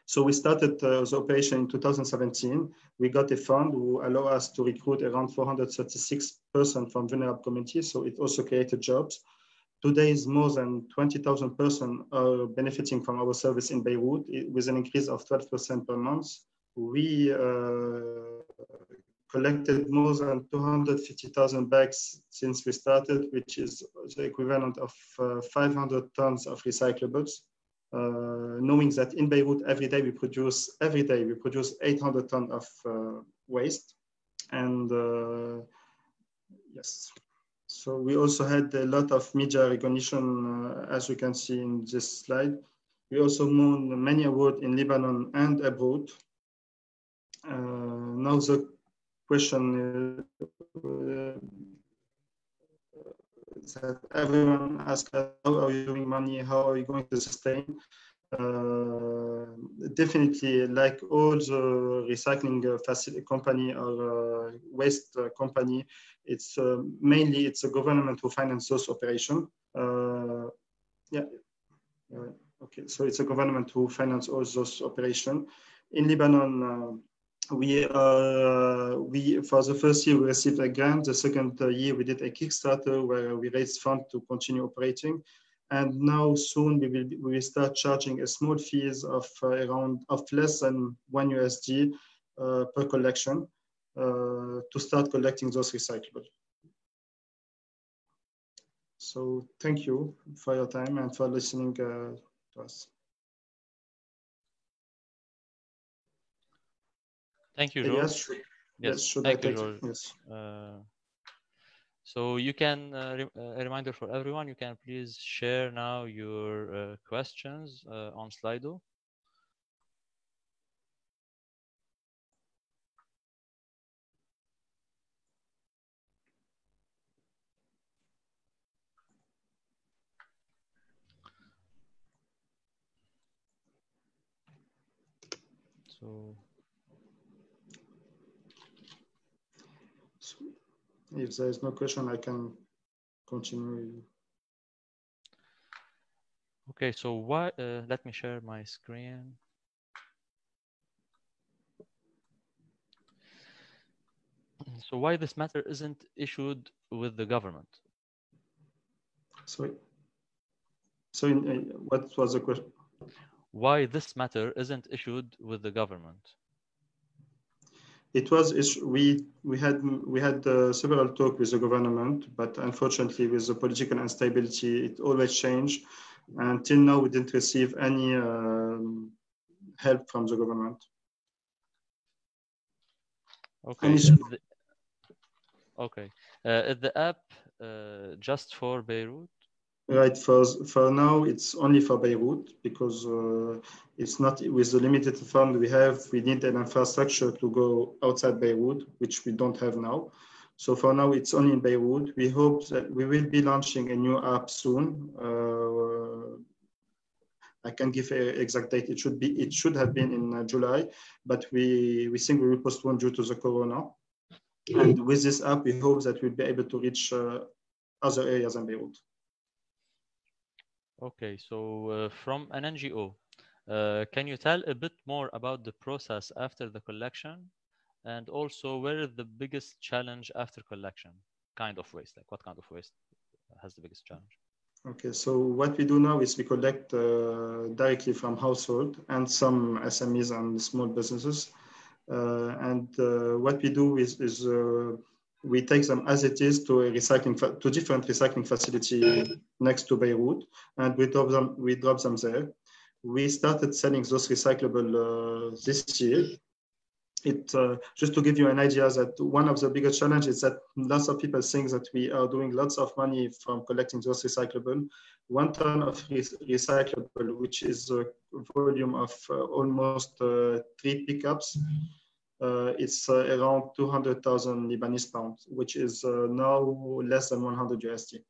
So we started the operation in 2017. We got a fund who allowed us to recruit around 436 persons from vulnerable communities. So it also created jobs. Today, more than 20,000 persons are benefiting from our service in Beirut with an increase of 12% per month. We collected more than 250,000 bags since we started, which is the equivalent of 500 tons of recyclables. Knowing that in Beirut, every day we produce 800 tons of waste. And yes. So we also had a lot of media recognition, as you can see in this slide. We also won many awards in Lebanon and abroad. Now the question that everyone asks us, how are you doing money? How are you going to sustain? Definitely, like all the recycling facility company or waste company, it's mainly it's a government who finances those operations. Okay, so it's a government who finances all those operations. In Lebanon, we for the first year we received a grant. The second year we did a Kickstarter where we raised funds to continue operating, and now soon we will start charging a small fees of less than $1 per collection to start collecting those recyclables. So thank you for your time and for listening to us. Thank you, Georges. Yes, should thank I you, take Georges. Yes. So you can, a reminder for everyone, you can please share now your questions on Slido. So if there is no question, I can continue. Okay, so why? Let me share my screen. So why this matter isn't issued with the government? Sorry. So what was the question? Why this matter isn't issued with the government? It was we had several talks with the government, but unfortunately, with the political instability, it always changed. Until now, we didn't receive any help from the government. Okay. Is the app just for Beirut? Right. For now, it's only for Beirut because it's not with the limited fund we have. We need an infrastructure to go outside Beirut, which we don't have now. So for now, it's only in Beirut. We hope that we will be launching a new app soon. I can't give an exact date. It should have been in July, but we think we will postpone due to the corona. And with this app, we hope that we'll be able to reach other areas in Beirut. Okay, so from an NGO, can you tell a bit more about the process after the collection, and also where is the biggest challenge after collection? Kind of waste, like what kind of waste has the biggest challenge? Okay, so what we do now is we collect directly from household and some SMEs and small businesses. What we do is we take them as it is to different recycling facility next to Beirut, and we drop them there. We started selling those recyclables this year. Just to give you an idea that one of the biggest challenges is that lots of people think that we are doing lots of money from collecting those recyclables. 1 ton of recyclable, which is a volume of almost 3 pickups, it's around 200,000 Lebanese pounds, which is now less than $100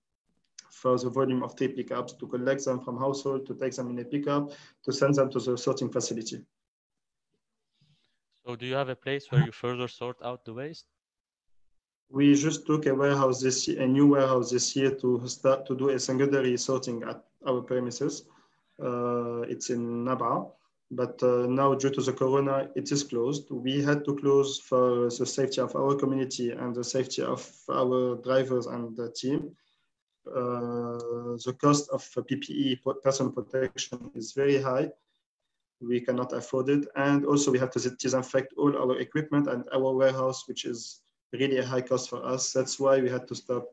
for the volume of 3 pickups, to collect them from household, to take them in a pickup, to send them to the sorting facility. So do you have a place where you further sort out the waste? We just took a new warehouse this year to start to do a secondary sorting at our premises. It's in Naba, but now due to the corona, it is closed. We had to close for the safety of our community and the safety of our drivers and the team. The cost of PPE, personal protection, is very high. We cannot afford it. And also we have to disinfect all our equipment and our warehouse, which is really a high cost for us. That's why we had to stop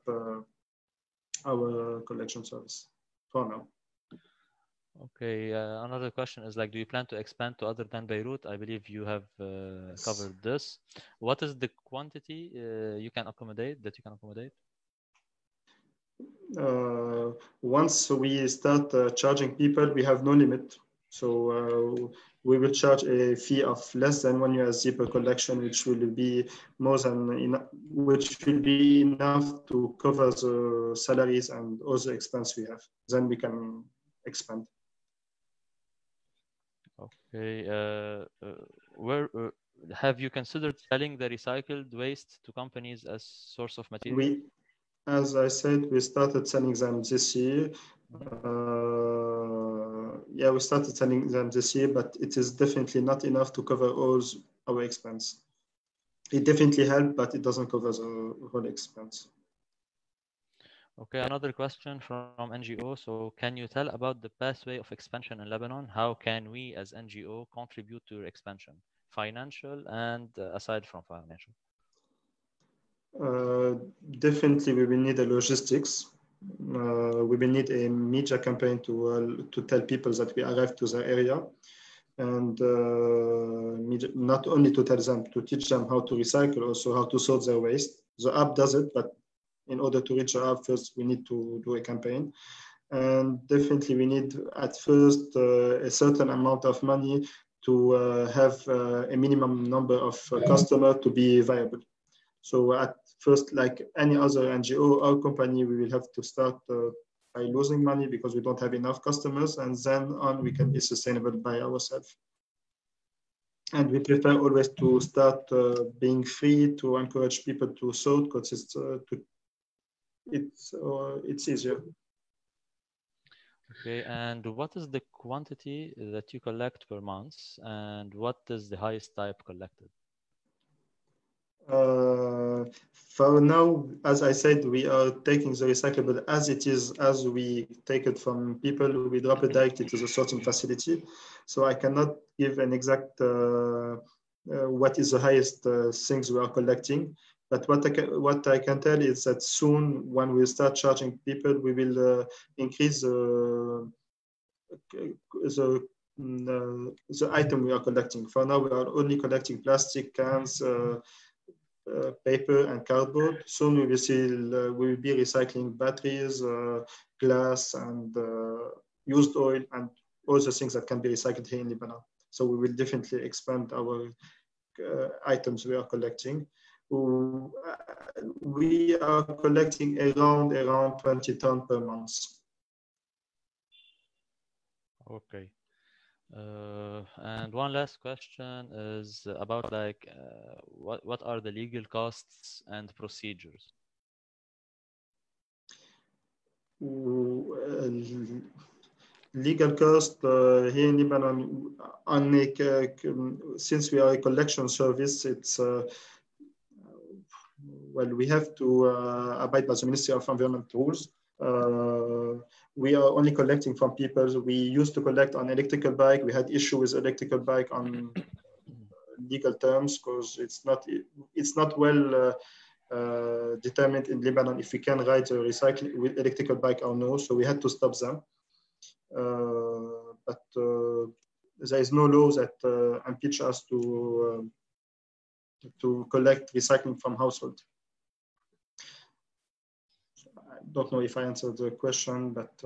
our collection service for now. Okay, another question is like, do you plan to expand to other than Beirut? I believe you have covered this. What is the quantity you can accommodate? once we start charging people, we have no limit. So we will charge a fee of less than $1 per collection, which will be more than enough, which will be enough to cover the salaries and all the expense we have. Then we can expand. Okay. Where have you considered selling the recycled waste to companies as source of material? As I said, we started selling them this year. Yeah, we started selling them this year, but it is definitely not enough to cover all our expense. It definitely helped, but it doesn't cover the whole expense. Okay, another question from NGO. So can you tell about the pathway of expansion in Lebanon? How can we as NGO contribute to your expansion, financial and aside from financial? Definitely, we will need a logistics. We will need a media campaign to tell people that we arrived to the area, and not only to tell them, to teach them how to recycle, also how to sort their waste. The app does it, but in order to reach the app, first we need to do a campaign. And definitely we need at first a certain amount of money to have a minimum number of customers to be viable. So at first, like any other NGO or company, we will have to start by losing money because we don't have enough customers, and then on we can be sustainable by ourselves. And we prefer always to start being free to encourage people to sort because it's easier. Okay, and what is the quantity that you collect per month, and what is the highest type collected? For now, as I said, we are taking the recyclable as it is, as we take it from people. We drop it directly to the sorting facility. So I cannot give an exact what is the highest things we are collecting. But what I can tell is that soon, when we start charging people, we will increase the item we are collecting. For now, we are only collecting plastic cans, paper and cardboard. Soon we will see we will be recycling batteries, glass, and used oil, and all the things that can be recycled here in Lebanon. So we will definitely expand our items we are collecting. We are collecting around 20 tons per month. Okay. And one last question is about what are the legal costs and procedures? Legal cost here in Lebanon, since we are a collection service, it's well, we have to abide by the Ministry of Environment rules. We are only collecting from people. We used to collect on electrical bike. We had issue with electrical bike on legal terms because it's not well determined in Lebanon if we can ride a recycling with electrical bike or no. So we had to stop them. But there is no law that impedes us to collect recycling from household. I don't know if I answered the question, but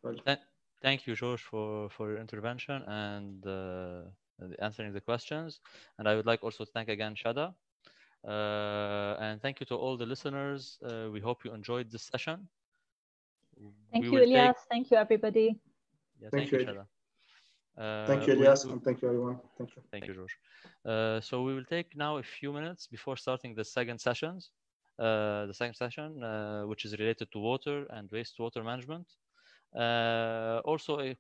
well. Thank you, Georges, for your intervention and answering the questions. And I would like also to thank again Shada. And thank you to all the listeners. We hope you enjoyed this session. Thank you, Ilyas. Thank you, everybody. Yeah, thank you, Shada. Thank you, Ilyas, and thank you, everyone. Thank you. Thank you, Georges. So we will take now a few minutes before starting the second session, which is related to water and wastewater management. Also, a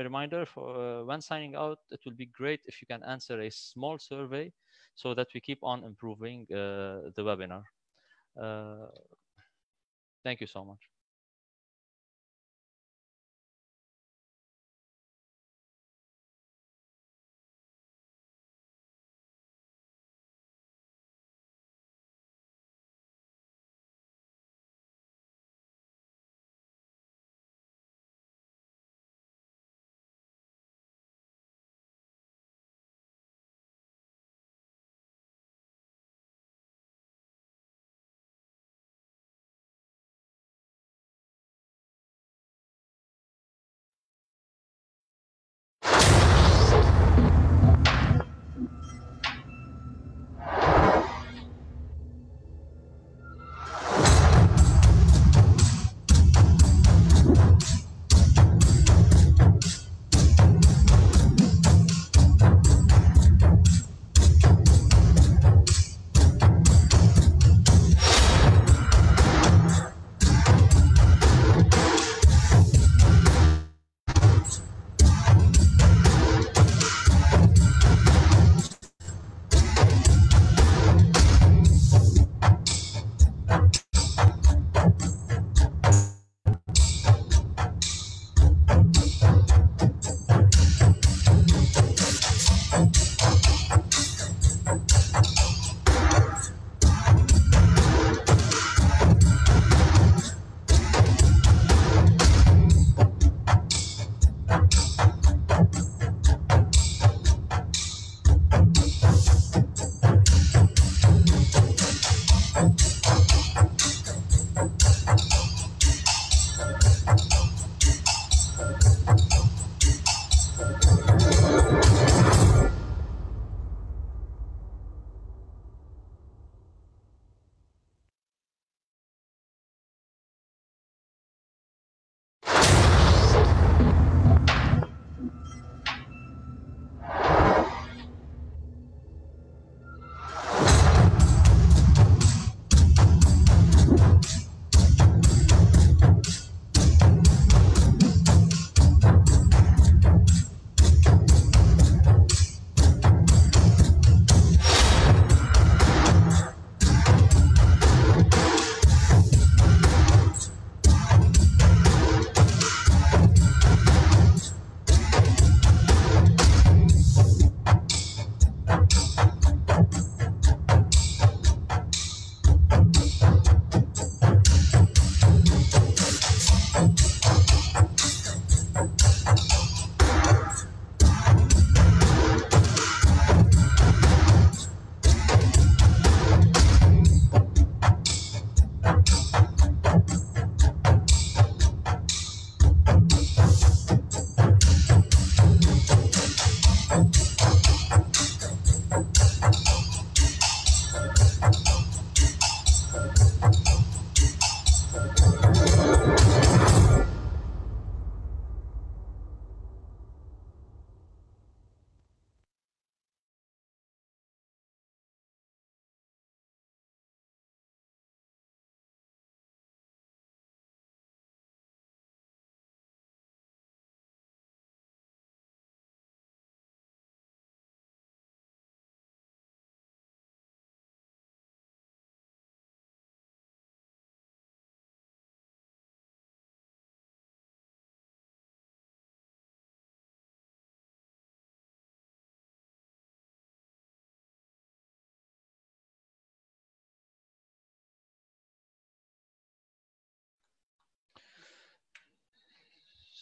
reminder for when signing out, it will be great if you can answer a small survey so that we keep on improving the webinar. Thank you so much.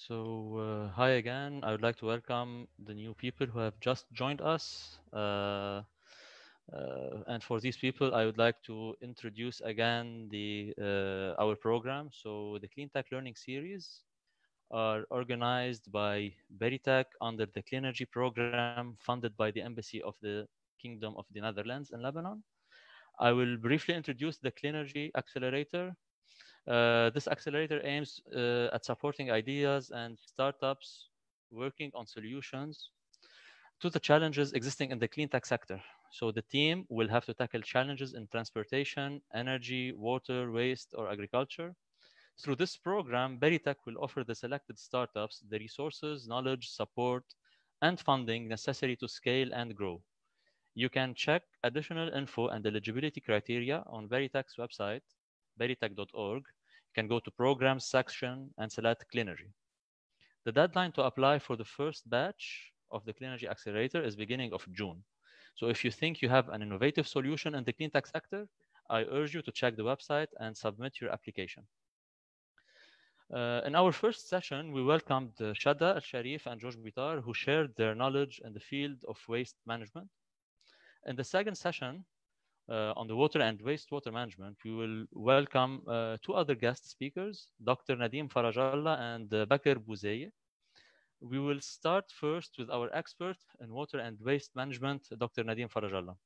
Hi again. I would like to welcome the new people who have just joined us. And for these people, I would like to introduce again our program. So the Cleantech Learning Series are organized by Berytech under the Clean Energy Program funded by the Embassy of the Kingdom of the Netherlands in Lebanon. I will briefly introduce the Clean Energy Accelerator. This accelerator aims at supporting ideas and startups working on solutions to the challenges existing in the clean tech sector. So the team will have to tackle challenges in transportation, energy, water, waste, or agriculture. Through this program, Berytech will offer the selected startups the resources, knowledge, support, and funding necessary to scale and grow. You can check additional info and eligibility criteria on Berytech's website, berytech.org. You can go to Programs section and select Clean Energy. The deadline to apply for the first batch of the Clean Energy Accelerator is beginning of June. So if you think you have an innovative solution in the clean tech sector, I urge you to check the website and submit your application. In our first session, we welcomed Shada El-Sharif and Georges Bitar, who shared their knowledge in the field of waste management. In the second session, on the water and wastewater management, we will welcome two other guest speakers, Dr. Nadim Farajalla and Baker Bozeyeh. We will start first with our expert in water and waste management, Dr. Nadim Farajalla.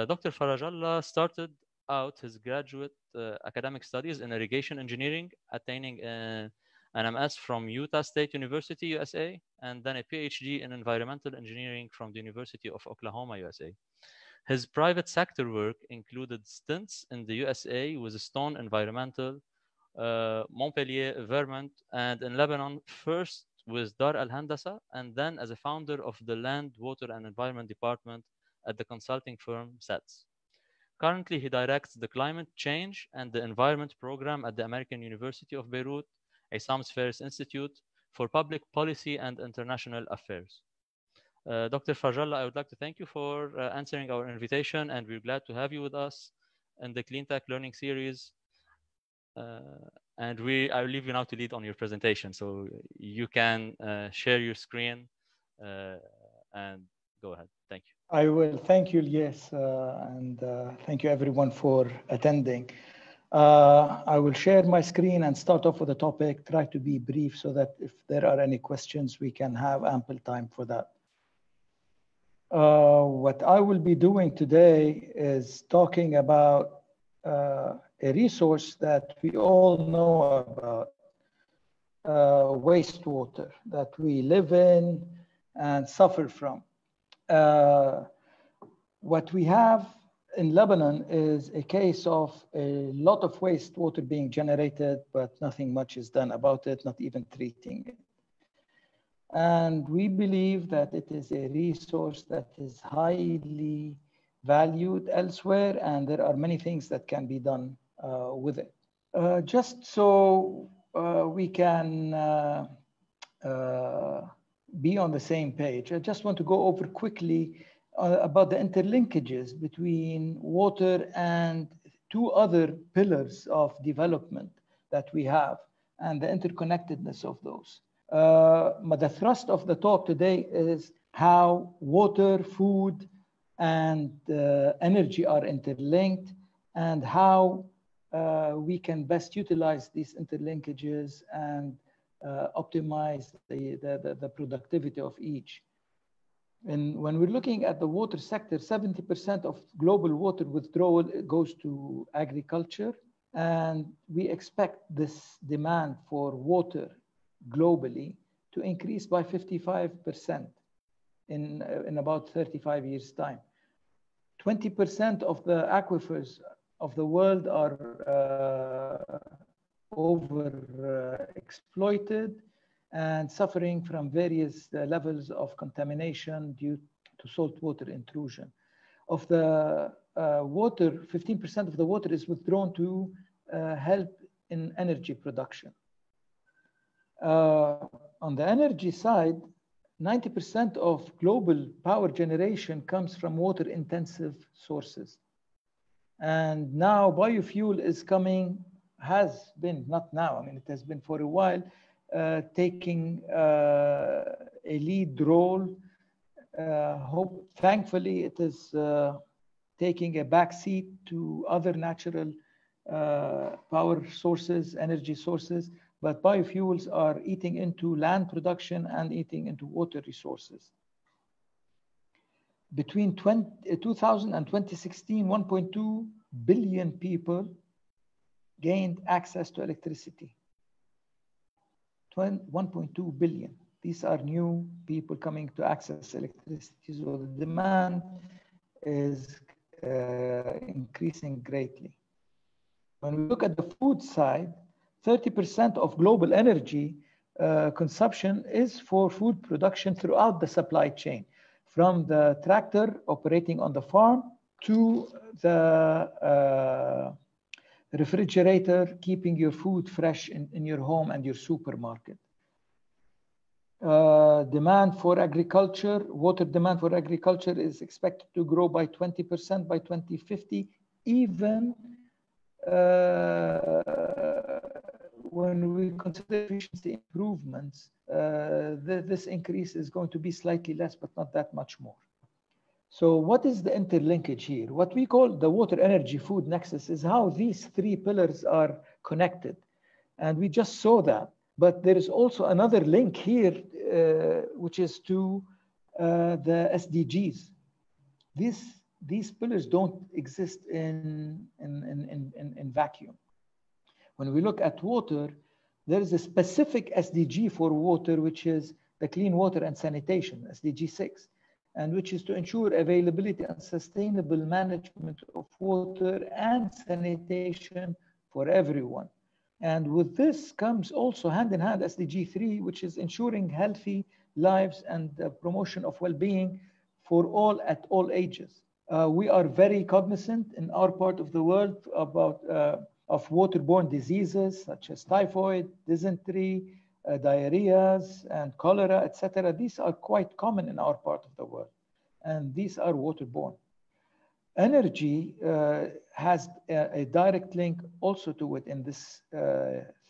Dr. Farajalla started out his graduate academic studies in irrigation engineering, attaining an MS from Utah State University, USA, and then a PhD in environmental engineering from the University of Oklahoma, USA. His private sector work included stints in the USA with Stone Environmental, Montpellier Vermont, and in Lebanon, first with Dar al-Handasa, and then as a founder of the Land, Water, and Environment Department at the consulting firm SETS. Currently, he directs the Climate Change and the Environment Program at the American University of Beirut, Issam Ferris Institute for Public Policy and International Affairs. Dr. Farajalla, I would like to thank you for answering our invitation, and we're glad to have you with us in the Cleantech Learning Series. And I will leave you now to lead on your presentation, so you can share your screen and go ahead. Thank you. I will. Thank you, Ilyas, and thank you everyone for attending. I will share my screen and start off with the topic, try to be brief so that if there are any questions, we can have ample time for that. What I will be doing today is talking about a resource that we all know about, wastewater, that we live in and suffer from. What we have in Lebanon is a case of a lot of wastewater being generated, but nothing much is done about it, not even treating it. And we believe that it is a resource that is highly valued elsewhere, and there are many things that can be done with it. Just so we can be on the same page, I just want to go over quickly about the interlinkages between water and two other pillars of development that we have and the interconnectedness of those. But the thrust of the talk today is how water, food, and energy are interlinked, and how we can best utilize these interlinkages and optimize the productivity of each. And when we're looking at the water sector, 70% of global water withdrawal goes to agriculture, and we expect this demand for water globally to increase by 55% in about 35 years' time. 20% of the aquifers of the world are overexploited and suffering from various levels of contamination due to saltwater intrusion. Of the water, 15% of the water is withdrawn to help in energy production. On the energy side, 90% of global power generation comes from water-intensive sources. And now biofuel is coming, has been, not now, I mean, it has been for a while, taking a lead role. Thankfully, it is taking a backseat to other natural power sources, energy sources, but biofuels are eating into land production and eating into water resources. Between 2000 and 2016, 1.2 billion people gained access to electricity. 1.2 billion. These are new people coming to access electricity. So the demand is increasing greatly. When we look at the food side, 30% of global energy consumption is for food production throughout the supply chain, from the tractor operating on the farm to the refrigerator, keeping your food fresh in your home and your supermarket. Demand for agriculture, water demand for agriculture is expected to grow by 20% by 2050, even when we consider efficiency improvements, this increase is going to be slightly less, but not that much more. So what is the interlinkage here? What we call the water, energy, food nexus is how these three pillars are connected. And we just saw that. But there is also another link here, which is to the SDGs. These pillars don't exist in vacuum. When we look at water, there is a specific SDG for water, which is the clean water and sanitation, SDG 6, and which is to ensure availability and sustainable management of water and sanitation for everyone. And with this comes also hand in hand SDG 3, which is ensuring healthy lives and the promotion of well-being for all at all ages. We are very cognizant in our part of the world about of waterborne diseases such as typhoid, dysentery, diarrheas, and cholera, etc. These are quite common in our part of the world, and these are waterborne. Energy has a direct link also to it in this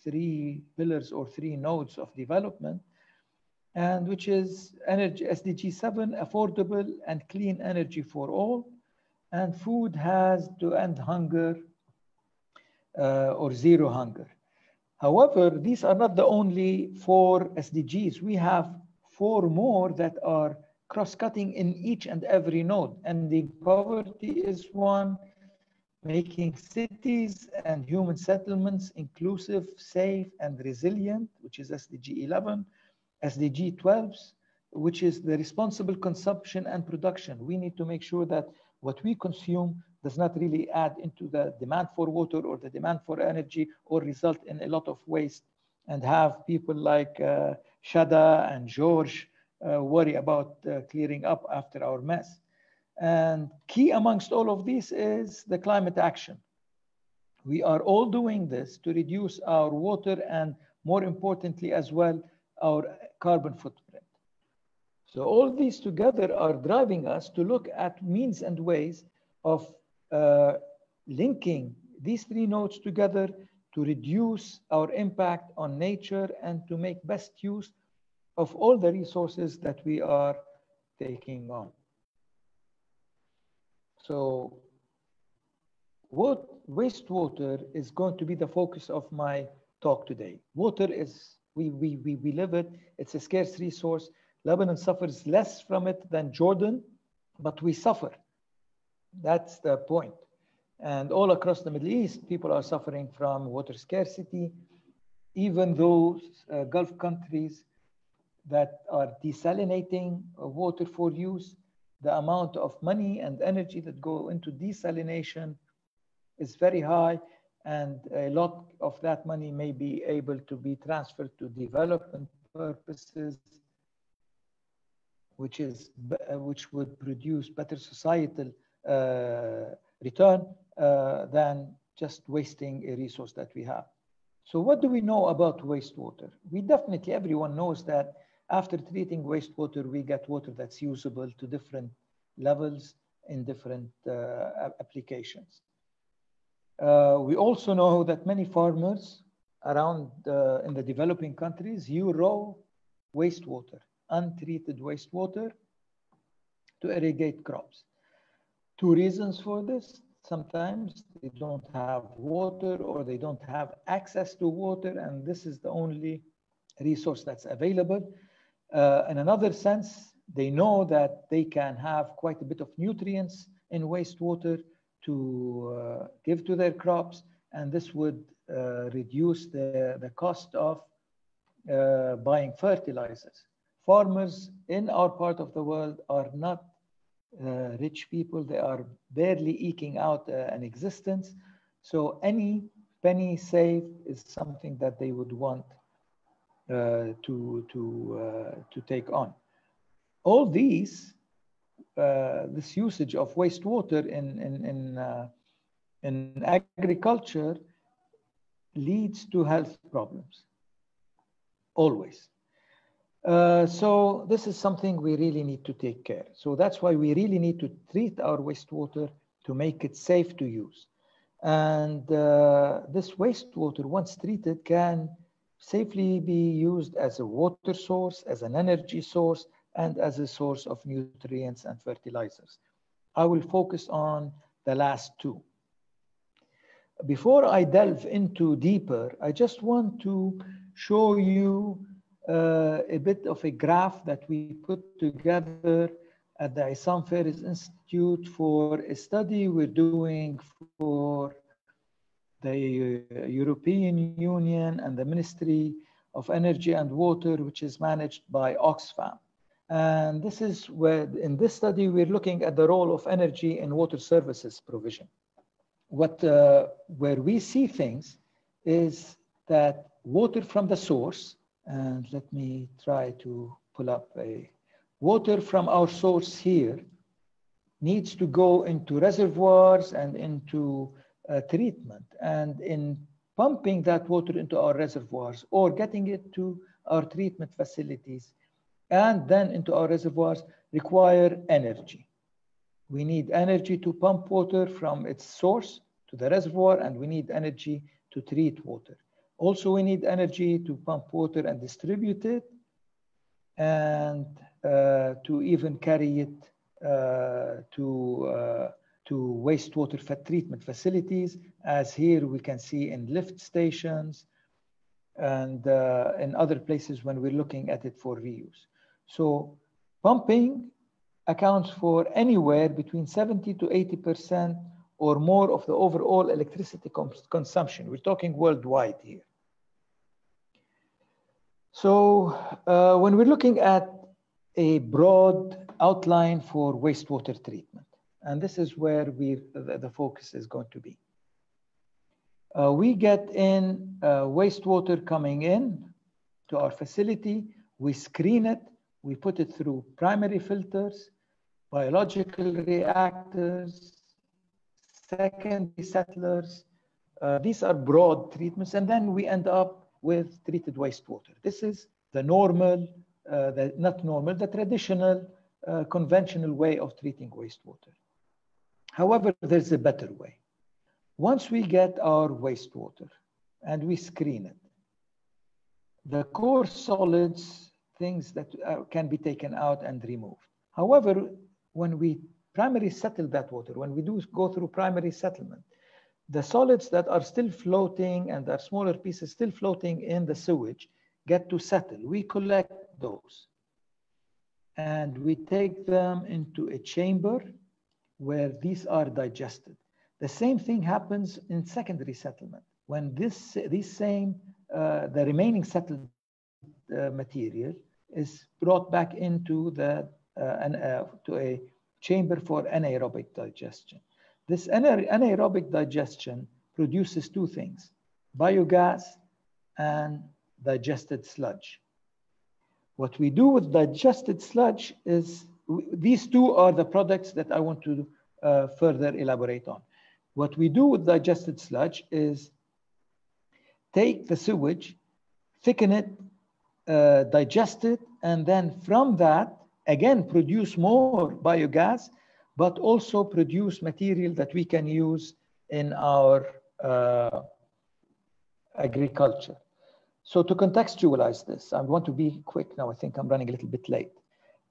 three pillars or three nodes of development, and which is energy, SDG 7, affordable and clean energy for all, and food has to end hunger or zero hunger. However, these are not the only four SDGs. We have four more that are cross-cutting in each and every node. Ending poverty is one, making cities and human settlements inclusive, safe, and resilient, which is SDG 11, SDG 12, which is the responsible consumption and production. We need to make sure that what we consume does not really add into the demand for water or the demand for energy or result in a lot of waste and have people like Shada and Georges worry about clearing up after our mess. And key amongst all of these is the climate action. We are all doing this to reduce our water and, more importantly as well, our carbon footprint. So all these together are driving us to look at means and ways of linking these three nodes together to reduce our impact on nature and to make best use of all the resources that we are taking on. So wastewater is going to be the focus of my talk today. Water is, we live it, it's a scarce resource. Lebanon suffers less from it than Jordan, but we suffer. That's the point. And all across the Middle East, people are suffering from water scarcity. Even those Gulf countries that are desalinating water for use, the amount of money and energy that go into desalination is very high, and a lot of that money may be able to be transferred to development purposes, which would produce better societal return than just wasting a resource that we have. So what do we know about wastewater? We definitely, everyone knows that after treating wastewater, we get water that's usable to different levels in different applications. We also know that many farmers around in the developing countries use raw wastewater, untreated wastewater to irrigate crops. Two reasons for this. Sometimes they don't have water or they don't have access to water, and this is the only resource that's available. In another sense, they know that they can have quite a bit of nutrients in wastewater to give to their crops, and this would reduce the cost of buying fertilizers. Farmers in our part of the world are not rich people. They are barely eking out an existence. So any penny saved is something that they would want to take on. All these, this usage of wastewater in agriculture leads to health problems, always. So this is something we really need to take care. So that's why we really need to treat our wastewater to make it safe to use. And this wastewater, once treated, can safely be used as a water source, as an energy source, and as a source of nutrients and fertilizers. I will focus on the last two. Before I delve into deeper, I just want to show you a bit of a graph that we put together at the Issam Ferris Institute for a study we're doing for the European Union and the Ministry of Energy and Water, which is managed by Oxfam. And this is where, in this study, we're looking at the role of energy in water services provision. Where we see things is that water from the source, and let me try to pull up a water from our source here, needs to go into reservoirs and into treatment. And in pumping that water into our reservoirs or getting it to our treatment facilities and then into our reservoirs require energy. We need energy to pump water from its source to the reservoir, and we need energy to treat water. Also, we need energy to pump water and distribute it, and to even carry it to wastewater treatment facilities, as here we can see in lift stations and in other places when we're looking at it for reuse. So pumping accounts for anywhere between 70 to 80% or more of the overall electricity consumption. We're talking worldwide here. So when we're looking at a broad outline for wastewater treatment, and this is where the focus is going to be. We get in wastewater coming in to our facility, we screen it, we put it through primary filters, biological reactors, secondary settlers. These are broad treatments, and then we end up with treated wastewater. This is the normal, the traditional, conventional way of treating wastewater. However, there's a better way. Once we get our wastewater and we screen it, the core solids, things that can be taken out and removed. However, when we primary settle that water, when we do go through primary settlement, the solids that are still floating and are smaller pieces still floating in the sewage get to settle. We collect those and we take them into a chamber where these are digested. The same thing happens in secondary settlement. When the remaining settled material is brought back into to a chamber for anaerobic digestion. This anaerobic digestion produces two things: biogas and digested sludge. What we do with digested sludge is, these two are the products that I want to further elaborate on. What we do with digested sludge is take the sewage, thicken it, digest it, and then from that, again, produce more biogas, but also produce material that we can use in our agriculture. So to contextualize this, I want to be quick now. I think I'm running a little bit late.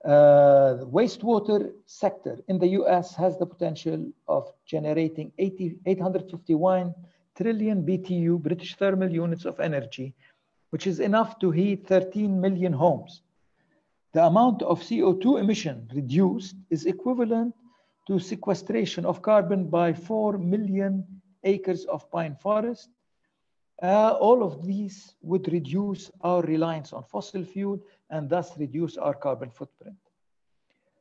The wastewater sector in the US has the potential of generating 851 trillion BTU, British thermal units of energy, which is enough to heat 13 million homes. The amount of CO2 emission reduced is equivalent to sequestration of carbon by 4 million acres of pine forest. All of these would reduce our reliance on fossil fuel and thus reduce our carbon footprint.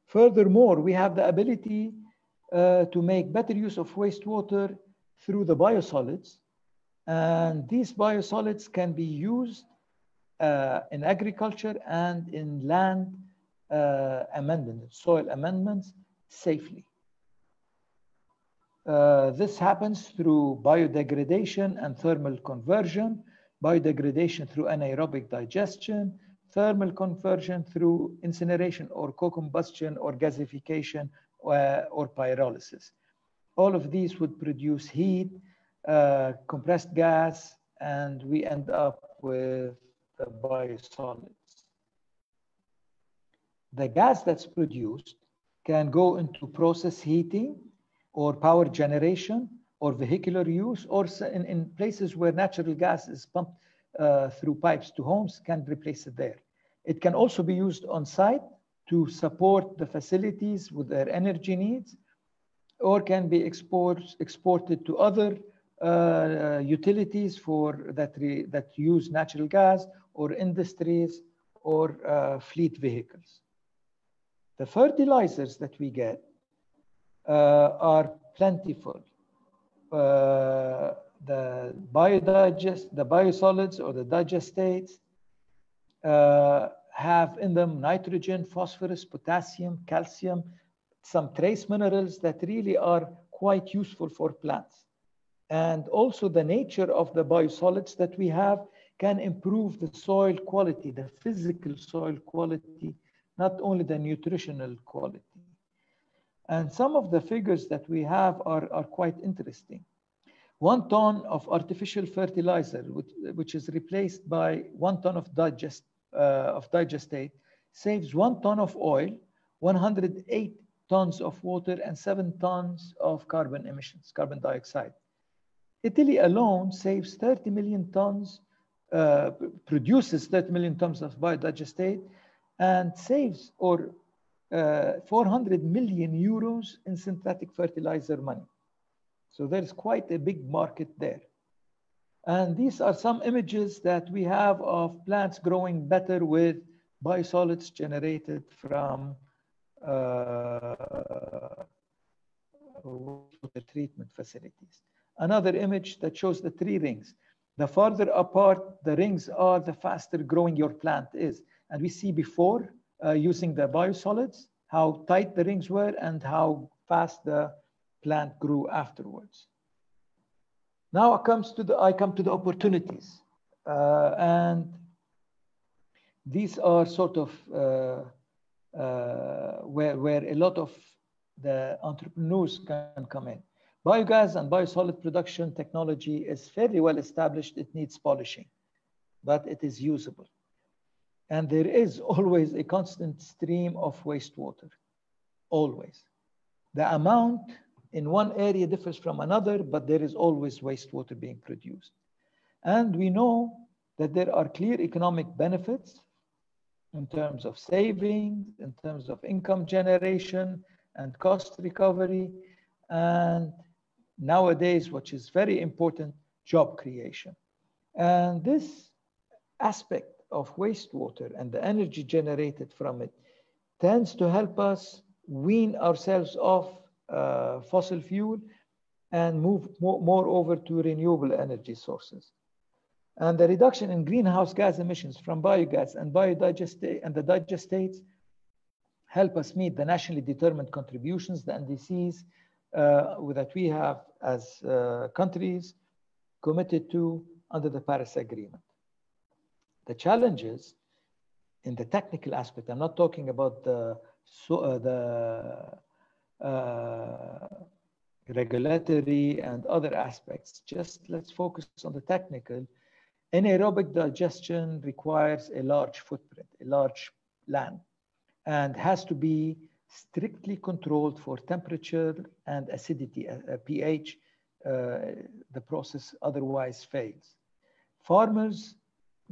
Furthermore, we have the ability to make better use of wastewater through the biosolids. And these biosolids can be used in agriculture and in land amendments, soil amendments safely. This happens through biodegradation and thermal conversion, biodegradation through anaerobic digestion, thermal conversion through incineration or co-combustion or gasification or pyrolysis. All of these would produce heat, compressed gas, and we end up with the biosolids. The gas that's produced can go into process heating or power generation or vehicular use, or in places where natural gas is pumped through pipes to homes, can replace it there. It can also be used on site to support the facilities with their energy needs, or can be exported to other utilities that use natural gas, or industries, or fleet vehicles. The fertilizers that we get are plentiful. The biosolids or the digestates have in them nitrogen, phosphorus, potassium, calcium, some trace minerals that really are quite useful for plants. And also the nature of the biosolids that we have can improve the soil quality, the physical soil quality, not only the nutritional quality. And some of the figures that we have are quite interesting. 1 ton of artificial fertilizer, which is replaced by 1 ton of digestate, saves 1 ton of oil, 108 tons of water, and 7 tons of carbon emissions, carbon dioxide. Italy alone saves 30 million tons, produces 30 million tons of biodigestate, and saves 400 million euros in synthetic fertilizer money. So there's quite a big market there. And these are some images that we have of plants growing better with biosolids generated from water treatment facilities. Another image that shows the 3 rings. The farther apart the rings are, the faster growing your plant is. And we see before using the biosolids, how tight the rings were and how fast the plant grew afterwards. Now I come to the opportunities. And these are sort of where a lot of the entrepreneurs can come in. Biogas and biosolid production technology is fairly well established. It needs polishing, but it is usable. And there is always a constant stream of wastewater, always. The amount in one area differs from another, but there is always wastewater being produced. And we know that there are clear economic benefits in terms of savings, in terms of income generation and cost recovery, and nowadays, which is very important, job creation. And this aspect of wastewater and the energy generated from it tends to help us wean ourselves off fossil fuel and move more over to renewable energy sources. And the reduction in greenhouse gas emissions from biogas and the digestates help us meet the nationally determined contributions, the NDCs, that we have as countries committed to under the Paris Agreement. The challenges in the technical aspect, I'm not talking about the regulatory and other aspects, just let's focus on the technical, Anaerobic digestion requires a large footprint, a large land, and has to be strictly controlled for temperature and acidity, pH. The process otherwise fails. Farmers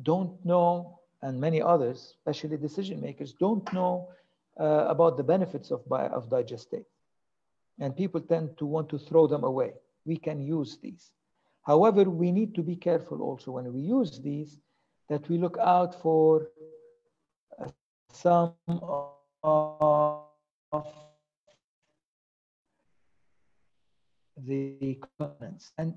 don't know, and many others, especially decision makers, don't know about the benefits of digestate. And people tend to want to throw them away. We can use these. However, we need to be careful also when we use these, that we look out for some of the contaminants and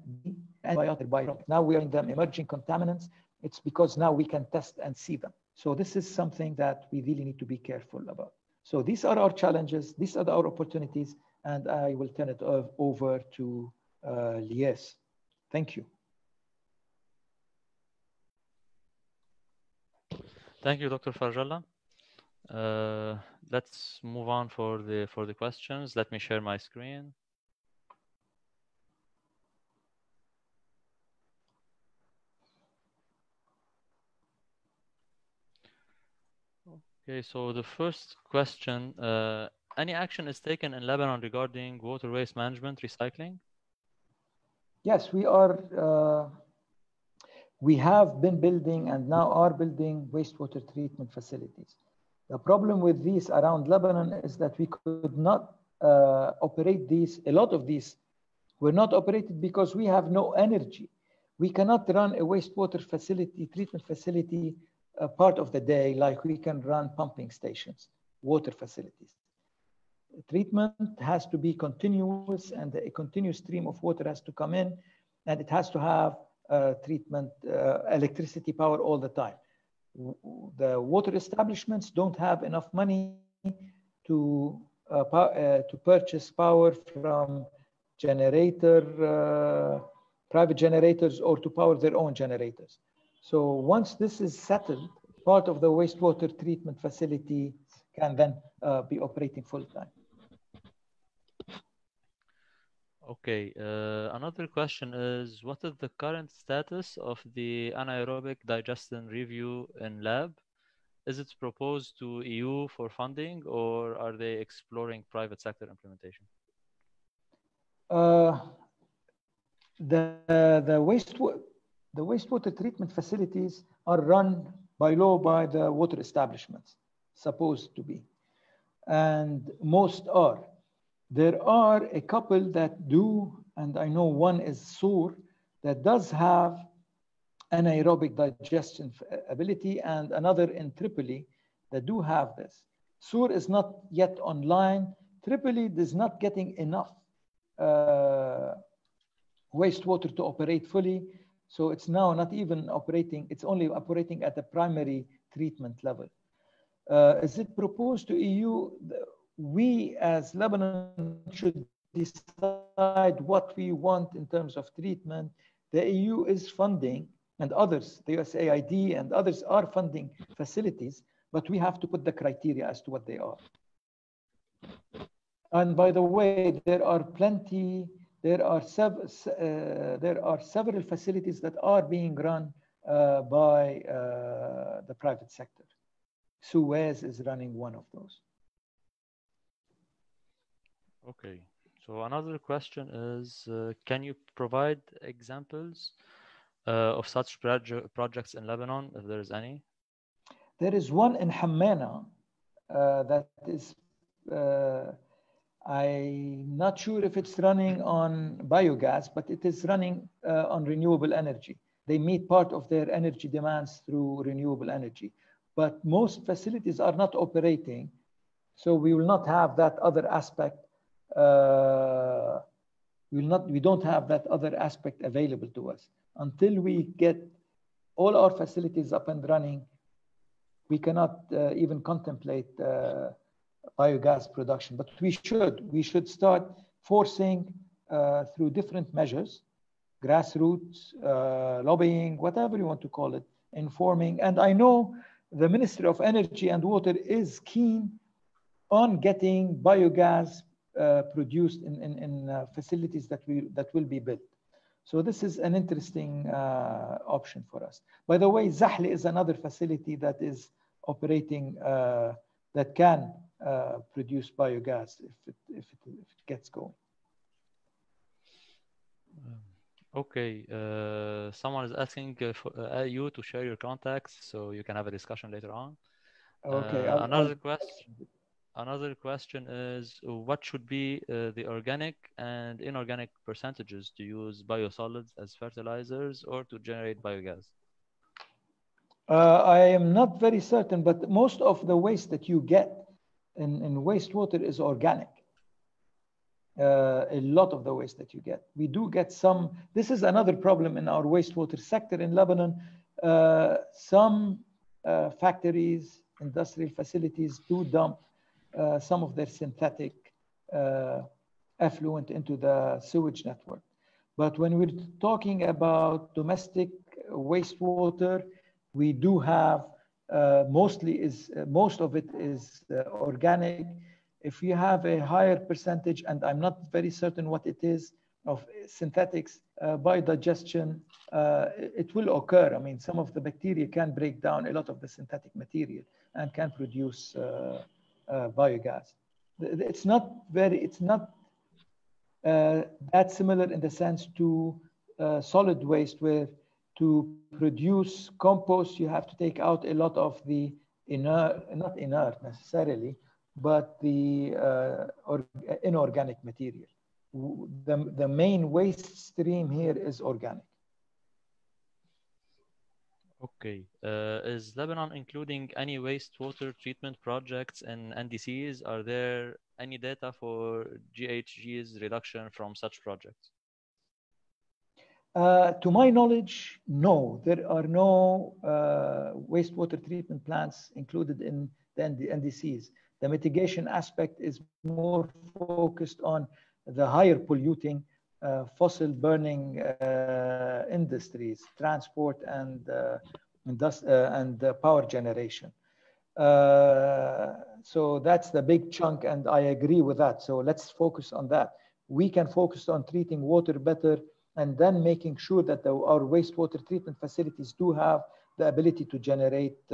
antibiotic. Now we are in them emerging contaminants. It's because now we can test and see them. So this is something that we really need to be careful about. So these are our challenges. These are our opportunities. And I will turn it over to Lies. Thank you. Thank you, Dr. Farajalla. Let's move on for the questions. Let me share my screen. Okay, so the first question, any action is taken in Lebanon regarding water waste management recycling? Yes, we have been building and now are building wastewater treatment facilities. The problem with these around Lebanon is that we could not operate these. A lot of these were not operated because we have no energy. We cannot run a wastewater facility, treatment facility, part of the day like we can run pumping stations, water facilities. Treatment has to be continuous, and a continuous stream of water has to come in, and it has to have treatment, electricity power all the time. The water establishments don't have enough money to purchase power from private generators or to power their own generators. So once this is settled, part of the wastewater treatment facility can then be operating full time. Okay, another question is, what is the current status of the anaerobic digestion review in lab? Is it proposed to EU for funding, or are they exploring private sector implementation? The wastewater treatment facilities are run by law by the water establishments, supposed to be, and most are. There are a couple that do, and I know one is Sur, that does have anaerobic digestion ability, and another in Tripoli that do have this. Sur is not yet online. Tripoli is not getting enough wastewater to operate fully. So it's now not even operating, it's only operating at the primary treatment level. Is it proposed to EU? We as Lebanon should decide what we want in terms of treatment. The EU is funding, and others, the USAID and others are funding facilities, but we have to put the criteria as to what they are. And by the way, there are several facilities that are being run by the private sector. Suez is running one of those. Okay, so another question is, can you provide examples of such projects in Lebanon, if there is any? There is one in Hammana that is, I'm not sure if it's running on biogas, but it is running on renewable energy. They meet part of their energy demands through renewable energy. But most facilities are not operating, so we will not have that other aspect. We don't have that other aspect available to us. Until we get all our facilities up and running, we cannot even contemplate biogas production. But we should start forcing through different measures, grassroots, lobbying, whatever you want to call it, informing. And I know the Ministry of Energy and Water is keen on getting biogas produced in facilities that will be built. So this is an interesting option for us. By the way, Zahli is another facility that is operating that can produce biogas if it gets going. Okay, someone is asking for you to share your contacts so you can have a discussion later on. Okay. Another question is, what should be the organic and inorganic percentages to use biosolids as fertilizers or to generate biogas? I am not very certain, but most of the waste that you get in wastewater is organic. A lot of the waste that you get. We do get some. This is another problem in our wastewater sector in Lebanon. Some factories, industrial facilities do dump some of their synthetic effluent into the sewage network. But when we're talking about domestic wastewater, we do have most of it is organic. If you have a higher percentage, and I'm not very certain what it is, of synthetics by digestion, it will occur. I mean, some of the bacteria can break down a lot of the synthetic material and can produce biogas. It's not that similar in the sense to solid waste, where to produce compost, you have to take out a lot of the not inert necessarily, but the inorganic material. The main waste stream here is organic. Okay. Is Lebanon including any wastewater treatment projects in NDCs? Are there any data for GHG's reduction from such projects? To my knowledge, no. There are no wastewater treatment plants included in the NDCs. The mitigation aspect is more focused on the higher polluting fossil burning industries, transport and power generation. So that's the big chunk, and I agree with that. So let's focus on that. We can focus on treating water better and then making sure that our wastewater treatment facilities do have the ability to generate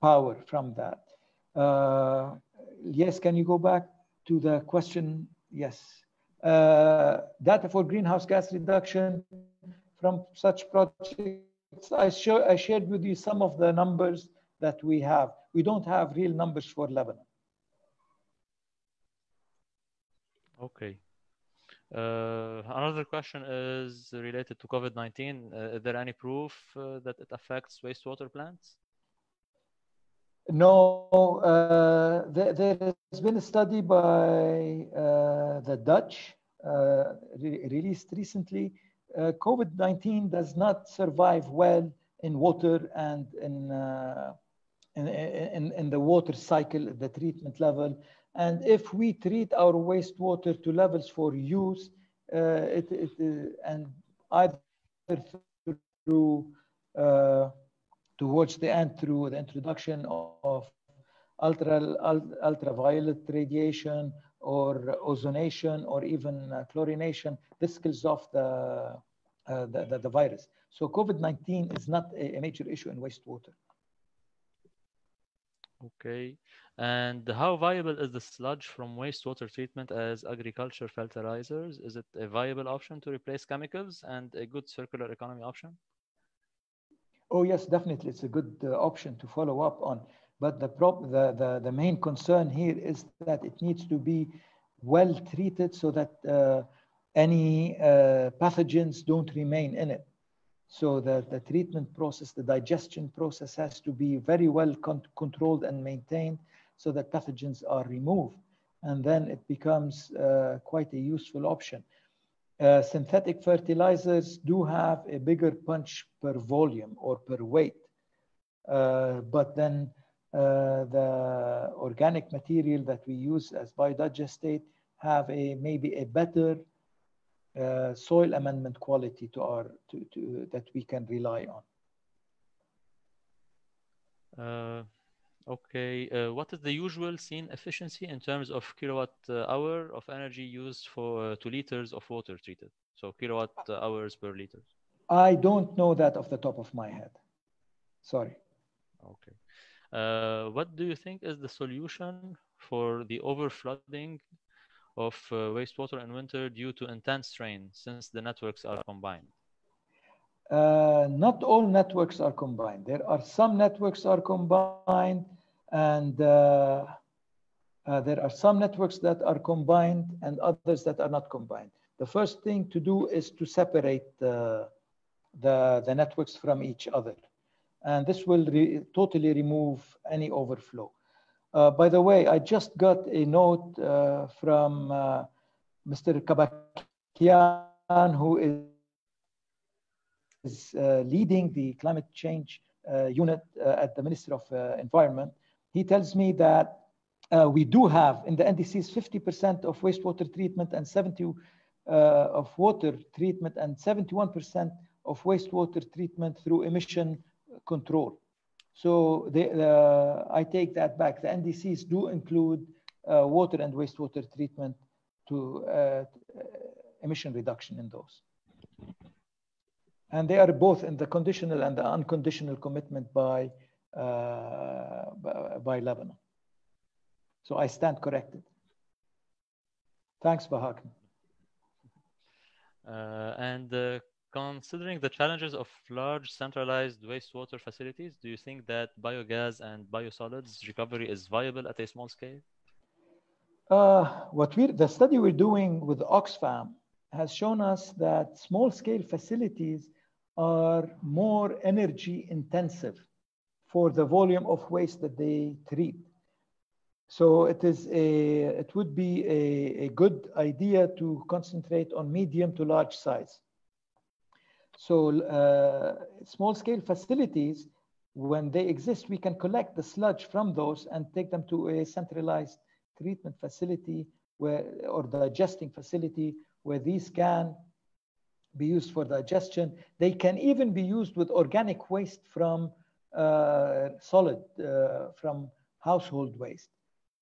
power from that. Yes, can you go back to the question? Yes. Data for greenhouse gas reduction from such projects. I shared with you some of the numbers that we have. We don't have real numbers for Lebanon. Okay. Another question is related to COVID-19. Is there any proof that it affects wastewater plants? No, there has been a study by the Dutch released recently. COVID-19 does not survive well in water and in the water cycle at the treatment level. And if we treat our wastewater to levels for use, and either through towards the end through the introduction of ultraviolet radiation or ozonation or even chlorination, this kills off the virus. So COVID-19 is not a major issue in wastewater. Okay. And how viable is the sludge from wastewater treatment as agriculture fertilizers? Is it a viable option to replace chemicals and a good circular economy option? Oh, yes, definitely. It's a good option to follow up on. But the main concern here is that it needs to be well treated so that any pathogens don't remain in it. So that the treatment process, the digestion process has to be very well controlled and maintained so that pathogens are removed. And then it becomes quite a useful option. Synthetic fertilizers do have a bigger punch per volume or per weight. But then the organic material that we use as biodigestate have maybe a better soil amendment quality that we can rely on. Okay, what is the usual scene efficiency in terms of kilowatt hour of energy used for 2 liters of water treated? So kilowatt hours per liter. I don't know that off the top of my head. Sorry. Okay. What do you think is the solution for the overflooding of wastewater in winter due to intense rain, since the networks are combined? Not all networks are combined. There are some networks are combined, and there are some networks that are combined and others that are not combined. The first thing to do is to separate the networks from each other. And this will totally remove any overflow. By the way, I just got a note from Mr. Kabakian, who is leading the climate change unit at the Ministry of Environment. He tells me that we do have in the NDCs 50% of wastewater treatment and 70% of water treatment and 71% of wastewater treatment through emission control. So I take that back. The NDCs do include water and wastewater treatment to emission reduction in those. And they are both in the conditional and the unconditional commitment by Lebanon. So I stand corrected. Thanks, Bahak. Considering the challenges of large centralized wastewater facilities, do you think that biogas and biosolids recovery is viable at a small scale? The study we're doing with Oxfam has shown us that small-scale facilities are more energy intensive for the volume of waste that they treat. So it would be a good idea to concentrate on medium to large size. So small-scale facilities, when they exist, we can collect the sludge from those and take them to a centralized treatment facility or digesting facility where these can be used for digestion. They can even be used with organic waste from from household waste.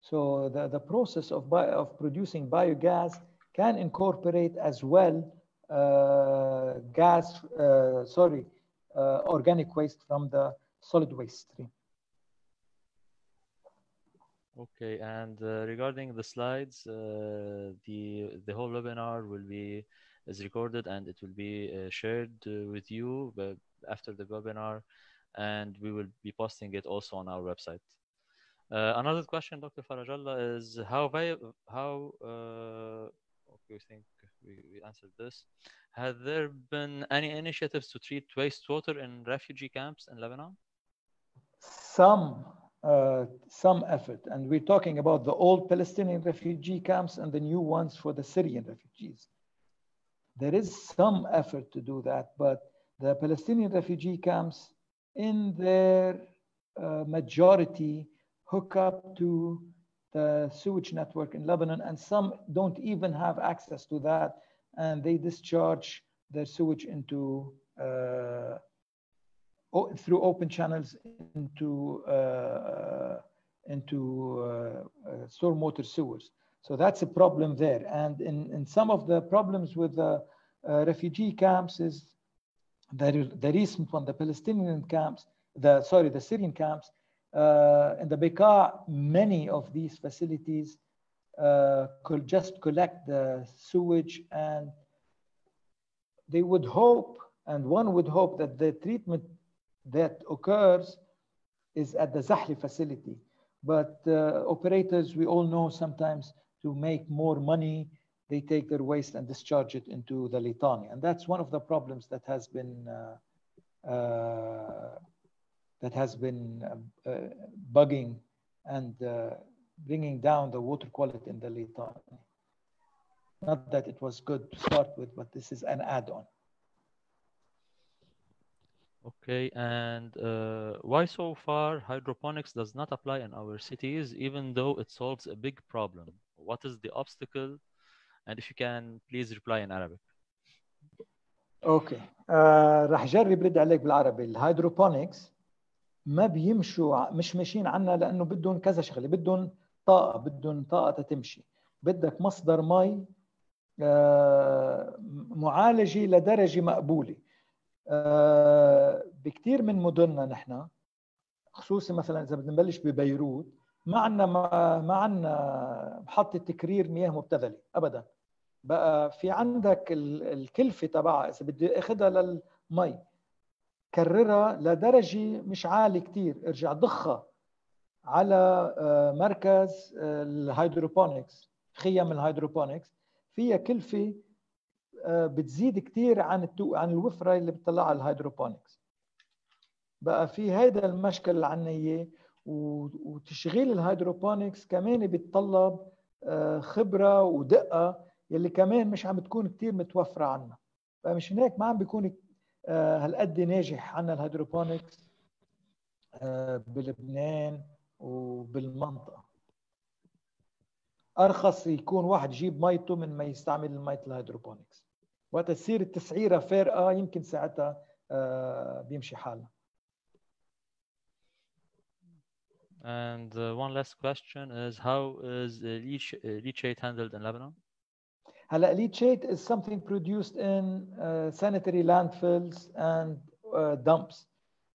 So the process of producing biogas can incorporate as well organic waste from the solid waste stream. Okay, and regarding the slides, the whole webinar is recorded and it will be shared with you after the webinar, and we will be posting it also on our website. Another question, Dr. Farajalla, is okay, we think we answered this. Have there been any initiatives to treat wastewater in refugee camps in Lebanon? Some effort, and we're talking about the old Palestinian refugee camps and the new ones for the Syrian refugees. There is some effort to do that, but the Palestinian refugee camps, in their majority, hook up to the sewage network in Lebanon, and some don't even have access to that, and they discharge their sewage into through open channels into stormwater sewers. So that's a problem there. And in some of the problems with the refugee camps is the recent one, the Palestinian camps, the Syrian camps. In the Bekaa, many of these facilities could just collect the sewage, and they would hope, and one would hope, that the treatment that occurs is at the Zahli facility. But operators, we all know, sometimes to make more money, they take their waste and discharge it into the Litani. And that's one of the problems that has been bugging and bringing down the water quality in the Litani. Not that it was good to start with, but this is an add-on. Okay, and why so far hydroponics does not apply in our cities, even though it solves a big problem? What is the obstacle? And if you can, please reply in Arabic. Okay. راح أجرب رد عليك بالعربي. الهيدروبونكس ما بيمشوا، مش ماشيين عنا لأنه بدهم كذا شغلة، بدهم طاقة تمشي، بدك مصدر مي معالجة لدرجة مقبولة. بكثير من مدننا نحن، خصوصي مثلا إذا بدنا نبلش ببيروت، ما عندنا محطة تكرير مياه مبتذلة أبدا. بقى في عندك الكلفة تبعها إذا بدي أخذها للمي كررها لدرجة مش عالية كتير، ارجع ضخها على مركز الهيدروبونكس، خيم الهيدروبونكس، فيها كلفة بتزيد كتير عن الوفرة اللي بتطلعها الهيدروبونكس. بقى في هيدا المشكل اللي عنا اياه، وتشغيل الهيدروبونكس كمان بيتطلب خبرة ودقة يلي كمان مش عم تكون كتير متوفرة عنا. فمش هيك ما عم بيكون هالقد ناجح عنا الهيدروبونكس بلبنان وبالمنطقة. أرخص يكون واحد يجيب ميته من ما يستعمل المية الهيدروبونكس. وقت تصير التسعيرة فارقة يمكن ساعتها بيمشي حالها. And one last question is, how is leachate handled in Lebanon? هلا leachate is something produced in sanitary landfills and dumps.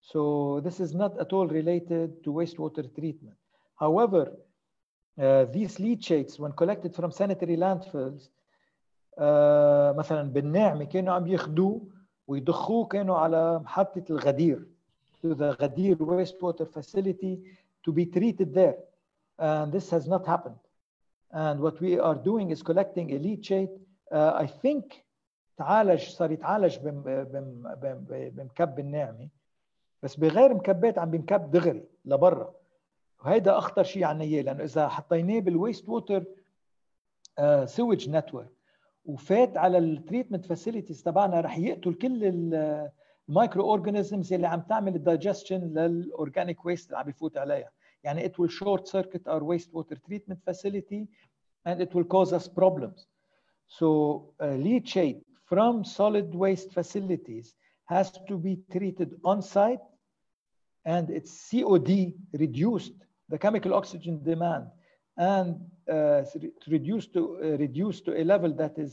So this is not at all related to wastewater treatment. However, these leachates when collected from sanitary landfills مثلا بالناعمة كانوا عم ياخدوه ويضخوه كانوا على محطة الغدير, to the Ghadir wastewater facility to be treated there. And this has not happened. And what we are doing is collecting a leachate. I think صار يتعالج بمكب الناعمة, بس بغير مكبات عم بنكب دغري لبرا. وهيدا أخطر شيء عنا إياه, لأنه إذا حطيناه بالويست ووتر سويج نتورك وفات على التريتمنت فاسيلتيز تبعنا, رح يقتل كل المايكرو اورجانيزمز اللي عم تعمل الدايجستشن للاورجانيك ويست اللي عم بيفوت عليها. يعني it will short circuit our wastewater treatment facility and it will cause us problems. So leachate from solid waste facilities has to be treated on site and its COD reduced, the chemical oxygen demand, and reduced to a level that is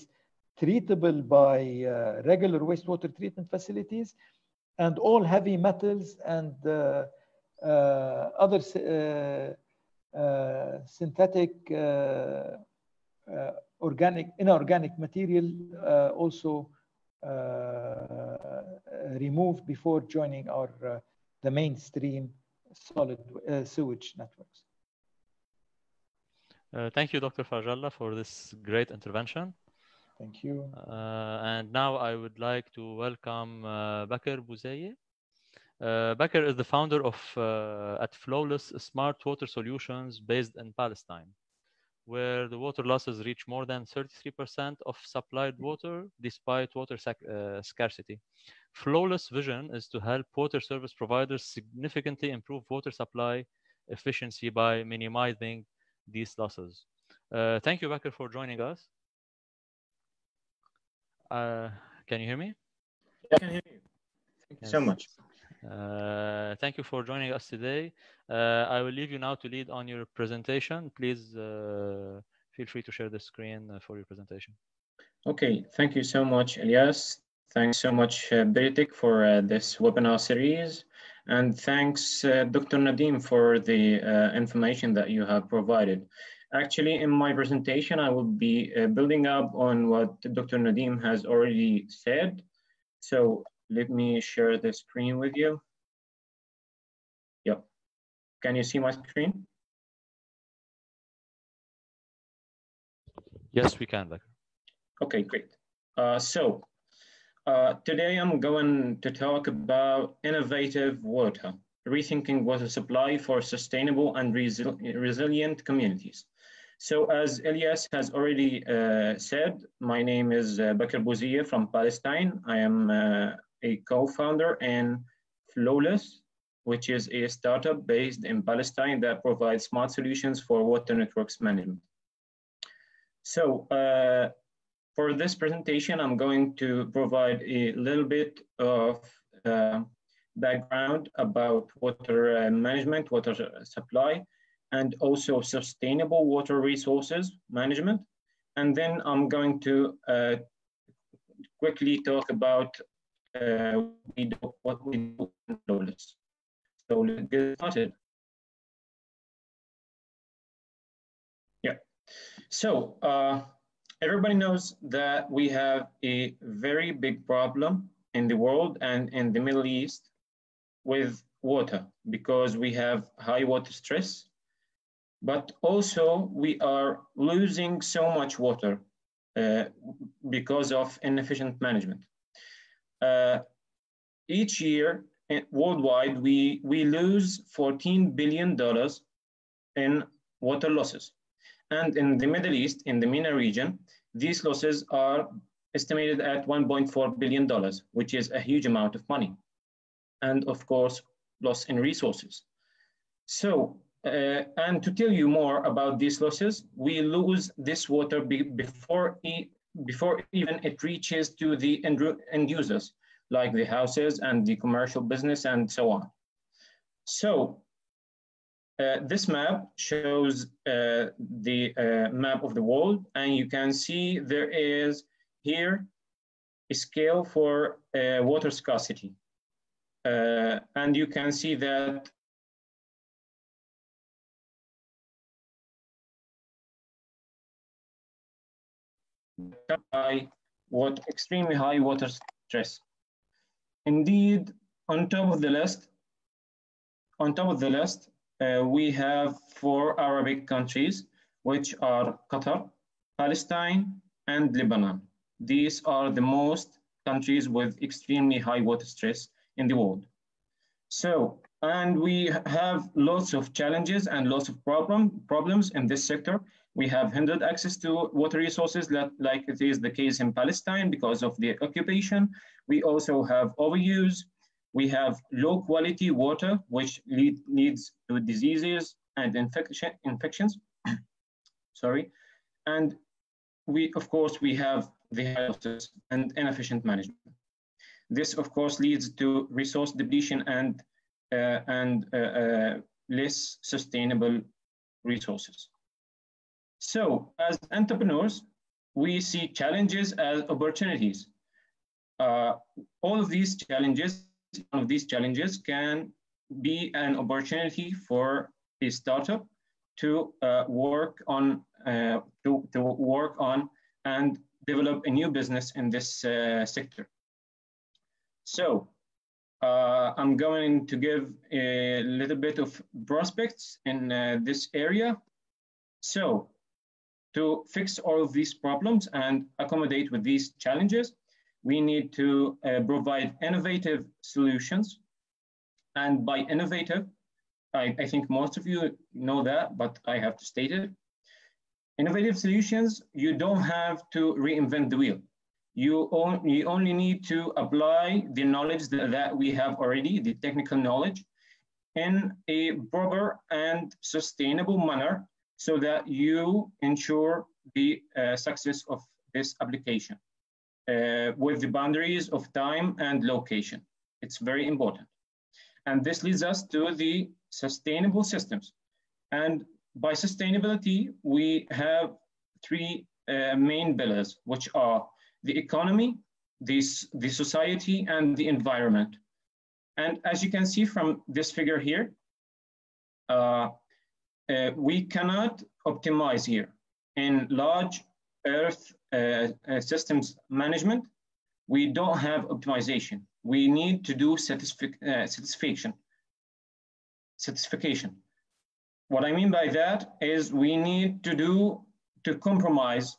treatable by regular wastewater treatment facilities, and all heavy metals and other synthetic inorganic material also removed before joining our the mainstream solid sewage networks. Thank you, Dr. Farajalla, for this great intervention. Thank you. And now I would like to welcome Baker Bozeyeh. Baker is the founder of at FlowLess Smart Water Solutions based in Palestine, where the water losses reach more than 33% of supplied water despite water scarcity. FlowLess vision is to help water service providers significantly improve water supply efficiency by minimizing these losses. Thank you, Baker, for joining us. Can you hear me? Yeah, I can hear you. Thank you so much. Thank you for joining us today. I will leave you now to lead on your presentation. Please feel free to share the screen for your presentation. Okay, thank you so much, Elias. Thanks so much, Berytech, for this webinar series. And thanks, Dr. Nadim, for the information that you have provided. Actually, in my presentation, I will be building up on what Dr. Nadim has already said. So let me share the screen with you. Yep. Can you see my screen? Yes, we can, Becker. Okay, great. Today I'm going to talk about innovative water, rethinking water supply for sustainable and resilient communities. So as Elias has already said, my name is Baker Bozeyeh from Palestine. I am a co-founder in FlowLess, which is a startup based in Palestine that provides smart solutions for water networks management. So for this presentation, I'm going to provide a little bit of background about water management, water supply, and also sustainable water resources management. And then I'm going to quickly talk about what we do in FlowLess. So let's get started. Yeah. So everybody knows that we have a very big problem in the world and in the Middle East with water, because we have high water stress, but also we are losing so much water because of inefficient management. Each year worldwide, we lose $14 billion in water losses. And in the Middle East, in the MENA region, these losses are estimated at $1.4 billion, which is a huge amount of money. And of course, loss in resources. So, and to tell you more about these losses, we lose this water before even it reaches to the end users, like the houses and the commercial business and so on. So, this map shows the map of the world, and you can see there is here a scale for water scarcity. And you can see that by extremely high water stress. Indeed, on top of the list, we have 4 Arabic countries, which are Qatar, Palestine, and Lebanon. These are the most countries with extremely high water stress in the world. So, and we have lots of challenges and lots of problems in this sector. We have hindered access to water resources, like it is the case in Palestine because of the occupation. We also have overuse. We have low quality water, which leads to diseases and infections. Sorry. And of course, we have the high losses and inefficient management. This, of course, leads to resource depletion and less sustainable resources. So, as entrepreneurs, we see challenges as opportunities. All of these challenges can be an opportunity for a startup to work on and develop a new business in this sector. So I'm going to give a little bit of prospects in this area. So to fix all of these problems and accommodate with these challenges, we need to provide innovative solutions. And by innovative, I think most of you know that, but I have to state it. Innovative solutions, you don't have to reinvent the wheel. You only need to apply the knowledge that we have already, the technical knowledge, in a proper and sustainable manner so that you ensure the success of this application with the boundaries of time and location. It's very important. And this leads us to the sustainable systems. And by sustainability, we have 3 main pillars, which are the economy, the society, and the environment. And as you can see from this figure here, we cannot optimize here. In large earth systems management, we don't have optimization. We need to do certification. What I mean by that is we need to compromise,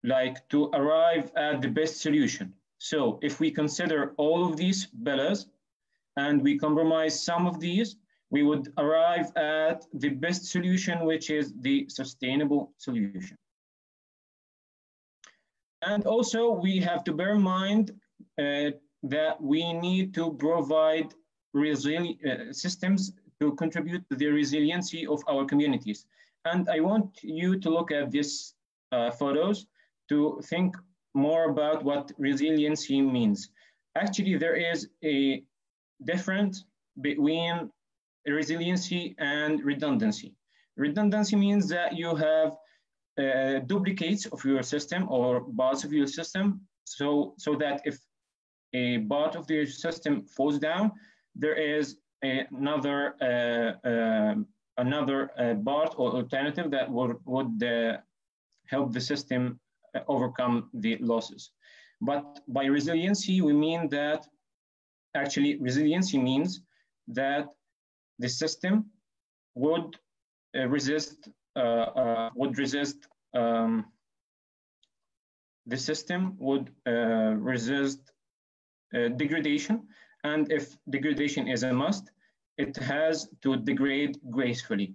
like to arrive at the best solution. So if we consider all of these pillars and we compromise some of these, we would arrive at the best solution, which is the sustainable solution. And also we have to bear in mind that we need to provide systems to contribute to the resiliency of our communities. And I want you to look at these photos to think more about what resiliency means. Actually, there is a different between resiliency and redundancy. Redundancy means that you have duplicates of your system or parts of your system, so that if a part of your system falls down, there is another part or alternative that would help the system overcome the losses. But by resiliency, we mean that actually resiliency means that the system would resist the system would resist degradation, and if degradation is a must, it has to degrade gracefully.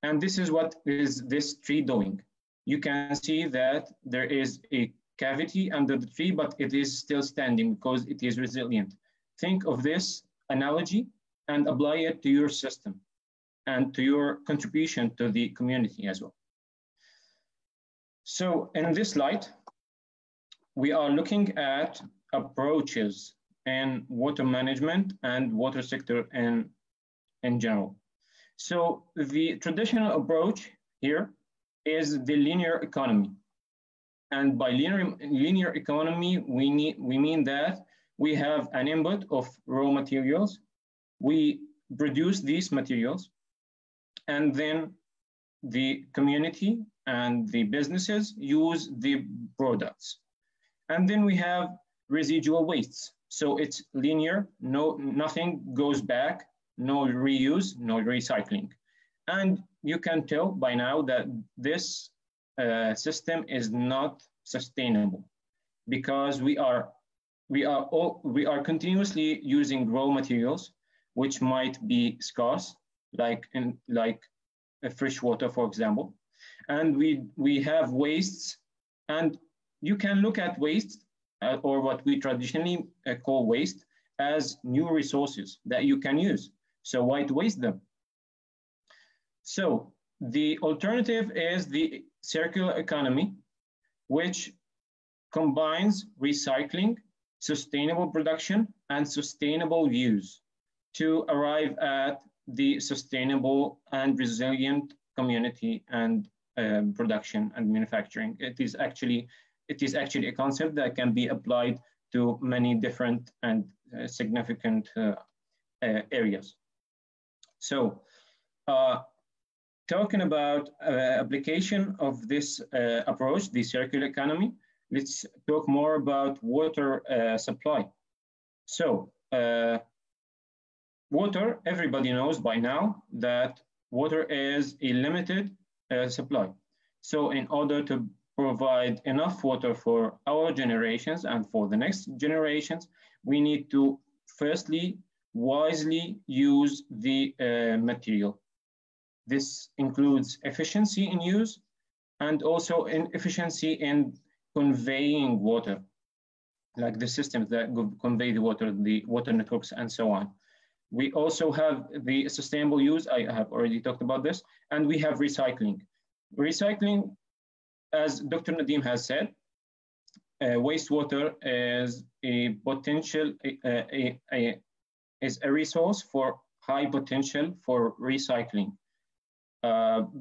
And this is what is this tree doing. You can see that there is a cavity under the tree, but it is still standing because it is resilient. Think of this analogy and apply it to your system and to your contribution to the community as well. So in this slide, we are looking at approaches in water management and water sector in general. So the traditional approach here is the linear economy. And by linear economy, we mean that we have an input of raw materials. We produce these materials, and then the community and the businesses use the products. And then we have residual wastes. So it's linear, nothing goes back, no reuse, no recycling. And you can tell by now that this system is not sustainable because we are continuously using raw materials which might be scarce, like fresh water, for example. And we have wastes, and you can look at waste or what we traditionally call waste as new resources that you can use. So why to waste them? So the alternative is the circular economy, which combines recycling, sustainable production, and sustainable use to arrive at the sustainable and resilient community and production and manufacturing. It is actually a concept that can be applied to many different and significant areas. So talking about application of this approach, the circular economy, let's talk more about water supply. So water, everybody knows by now that water is a limited supply. So in order to provide enough water for our generations and for the next generations, we need to firstly wisely use the material. This includes efficiency in use and also efficiency in conveying water, like the systems that convey the water networks and so on. We also have the sustainable use, I have already talked about this, and we have recycling. Recycling, as Dr. Nadim has said, wastewater is a potential, is a resource for high potential for recycling.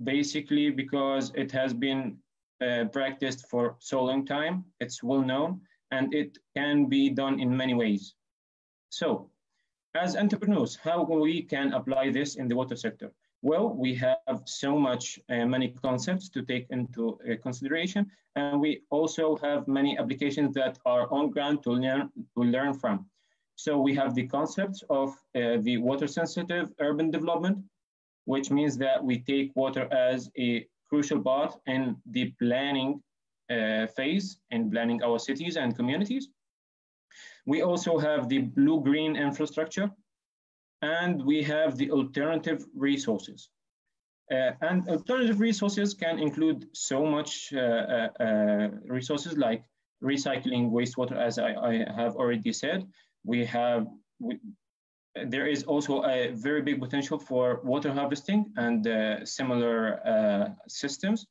Basically because it has been practiced for so long time, it's well known, and it can be done in many ways. So, as entrepreneurs, how we can apply this in the water sector? Well, we have so much, many concepts to take into consideration, and we also have many applications that are on ground to learn from. So we have the concepts of the water-sensitive urban development, which means that we take water as a crucial part in the planning phase in planning our cities and communities. We also have the blue-green infrastructure, and we have the alternative resources. And alternative resources can include so much resources like recycling wastewater, as I have already said. There is also a very big potential for water harvesting and similar systems,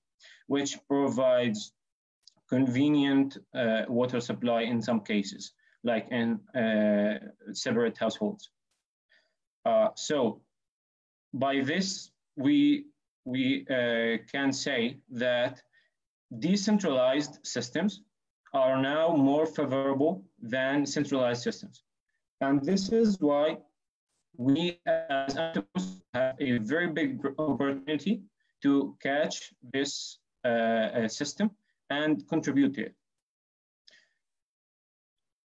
which provides convenient water supply in some cases, like in separate households. So by this, we can say that decentralized systems are now more favorable than centralized systems. And this is why we as entrepreneurs have a very big opportunity to catch this system and contribute to it.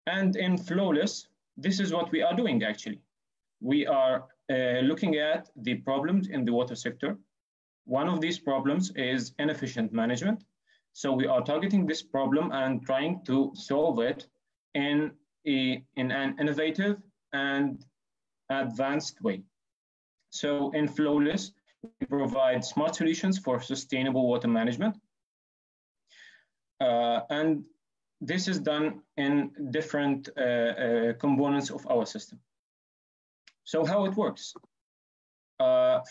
And in FlowLess, this is what we are doing actually. We are looking at the problems in the water sector. One of these problems is inefficient management. So we are targeting this problem and trying to solve it in an innovative and advanced way. So in FlowLess, we provide smart solutions for sustainable water management. And this is done in different components of our system. So how it works?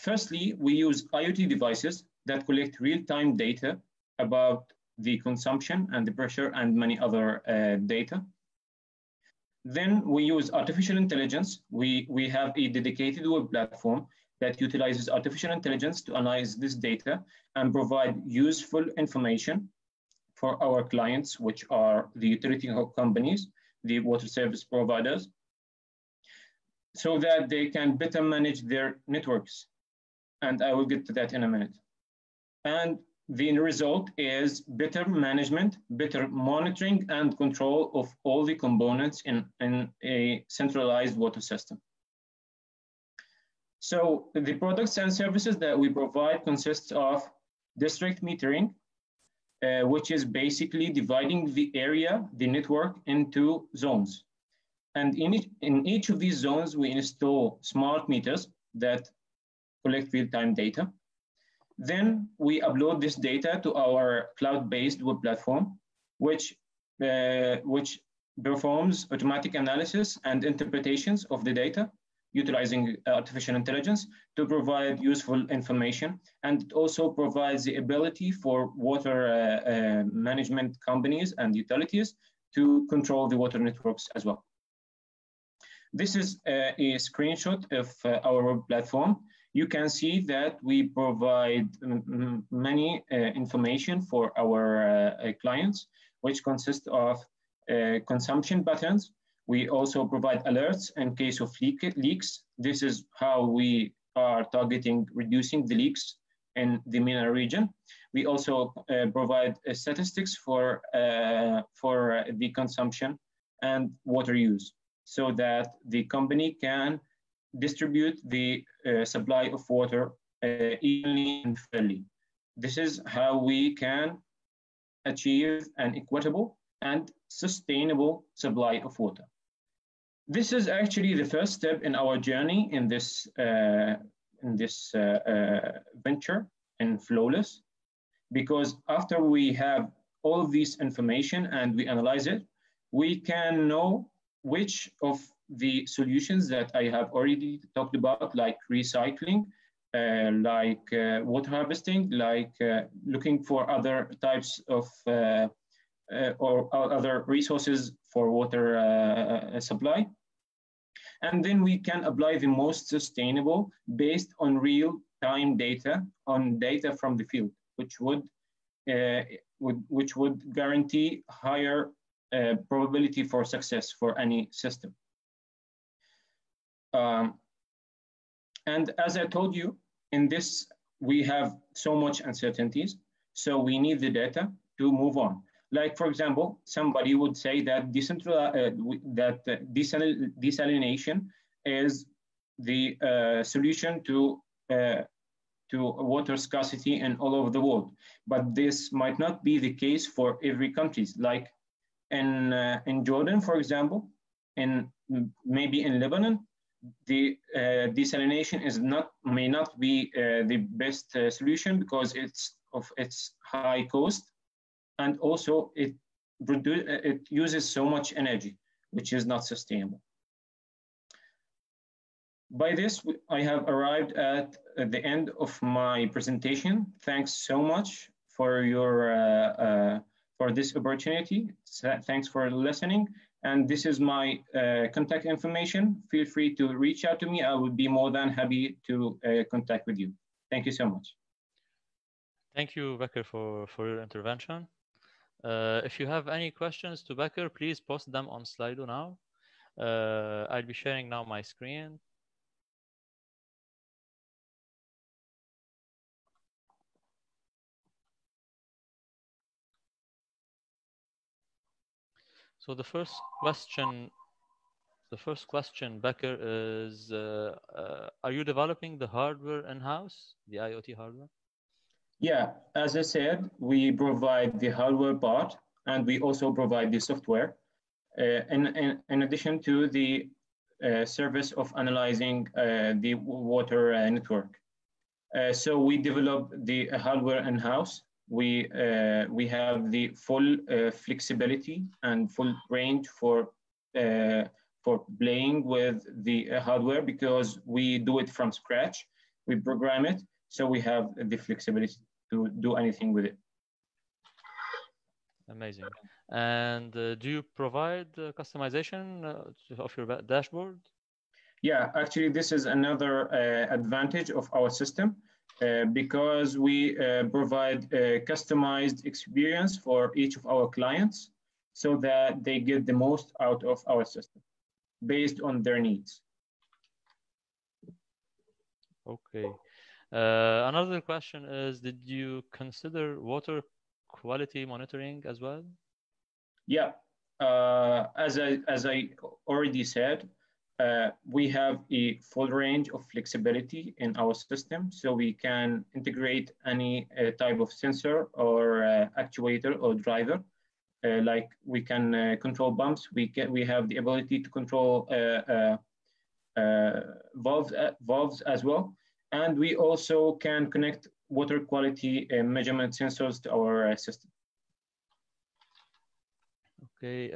Firstly, we use IoT devices that collect real-time data about the consumption and the pressure and many other data. Then we use artificial intelligence. We have a dedicated web platform that utilizes artificial intelligence to analyze this data and provide useful information for our clients, which are the utility companies, the water service providers, so that they can better manage their networks. And I will get to that in a minute. And the result is better management, better monitoring and control of all the components in a centralized water system. So the products and services that we provide consists of district metering, which is basically dividing the area, the network, into zones. And in each of these zones, we install smart meters that collect real-time data. Then we upload this data to our cloud-based web platform, which performs automatic analysis and interpretations of the data, utilizing artificial intelligence to provide useful information. And it also provides the ability for water management companies and utilities to control the water networks as well. This is a screenshot of our web platform. You can see that we provide many information for our clients, which consist of consumption patterns. We also provide alerts in case of leaks. This is how we are targeting reducing the leaks in the MENA region. We also provide statistics for the consumption and water use, so that the company can distribute the supply of water evenly and fairly. This is how we can achieve an equitable and sustainable supply of water. This is actually the first step in our journey in this venture in FlowLess, because after we have all of this information and we analyze it, we can know which of the solutions that I have already talked about, like recycling, like water harvesting, like looking for other types of or other resources for water supply. And then we can apply the most sustainable based on real-time data, on data from the field, which would guarantee higher probability for success for any system. And as I told you, in this, we have so much uncertainties, so we need the data to move on. Like, for example, somebody would say that desalination is the solution to water scarcity in all over the world. But this might not be the case for every country. Like in Jordan, for example, maybe in Lebanon, the desalination may not be the best solution because of its high cost, and also it uses so much energy, which is not sustainable. By this, I have arrived at the end of my presentation. Thanks so much for your for this opportunity. Thanks for listening, And this is my contact information. Feel free to reach out to me. I would be more than happy to contact with you. Thank you so much. Thank you, Becker, for your intervention. If you have any questions to Becker, please post them on Slido now. I'll be sharing now my screen. So the first question, Becker, is, are you developing the hardware in-house, the IoT hardware? Yeah, as I said, we provide the hardware part, and we also provide the software, in addition to the service of analyzing the water network. So we develop the hardware in-house. We have the full flexibility and full range for playing with the hardware, because we do it from scratch. We program it, so we have the flexibility to do anything with it. Amazing. And do you provide customization of your dashboard? Yeah, actually, this is another advantage of our system, because we provide a customized experience for each of our clients so that they get the most out of our system based on their needs. Okay. Another question is, did you consider water quality monitoring as well? Yeah, as I already said, we have a full range of flexibility in our system, so we can integrate any type of sensor or actuator or driver. Like we can control pumps. We have the ability to control valves as well, and we also can connect water quality measurement sensors to our system. Okay,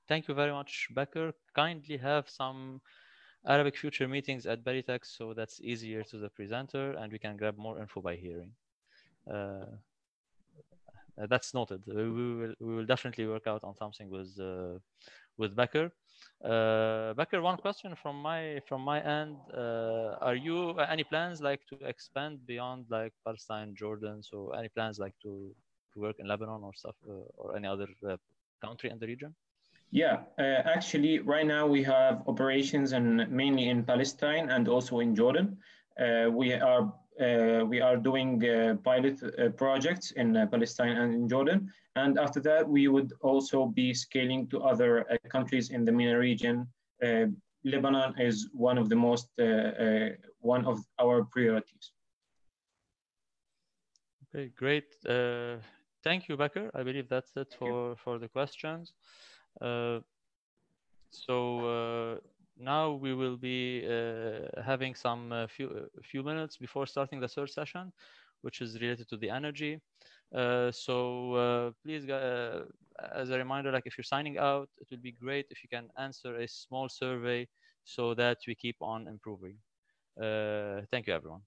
thank you very much, Becker. Kindly have some Arabic future meetings at Berytech, so that's easier to the presenter, and we can grab more info by hearing. That's noted. We will definitely work out on something with Becker. Becker, one question from my end. Are you any plans like to expand beyond like Palestine, Jordan? So any plans like to work in Lebanon or stuff, or any other country in the region? Yeah, actually, right now we have operations mainly in Palestine and also in Jordan. We are doing pilot projects in Palestine and in Jordan, and after that we would also be scaling to other countries in the MENA region. Lebanon is one of the most one of our priorities. Okay, great. Thank you, Becker. I believe that's it for the questions. Now we will be having some few minutes before starting the third session, which is related to the energy. Please, as a reminder, like if you're signing out, it would be great if you can answer a small survey so that we keep on improving. Thank you, everyone.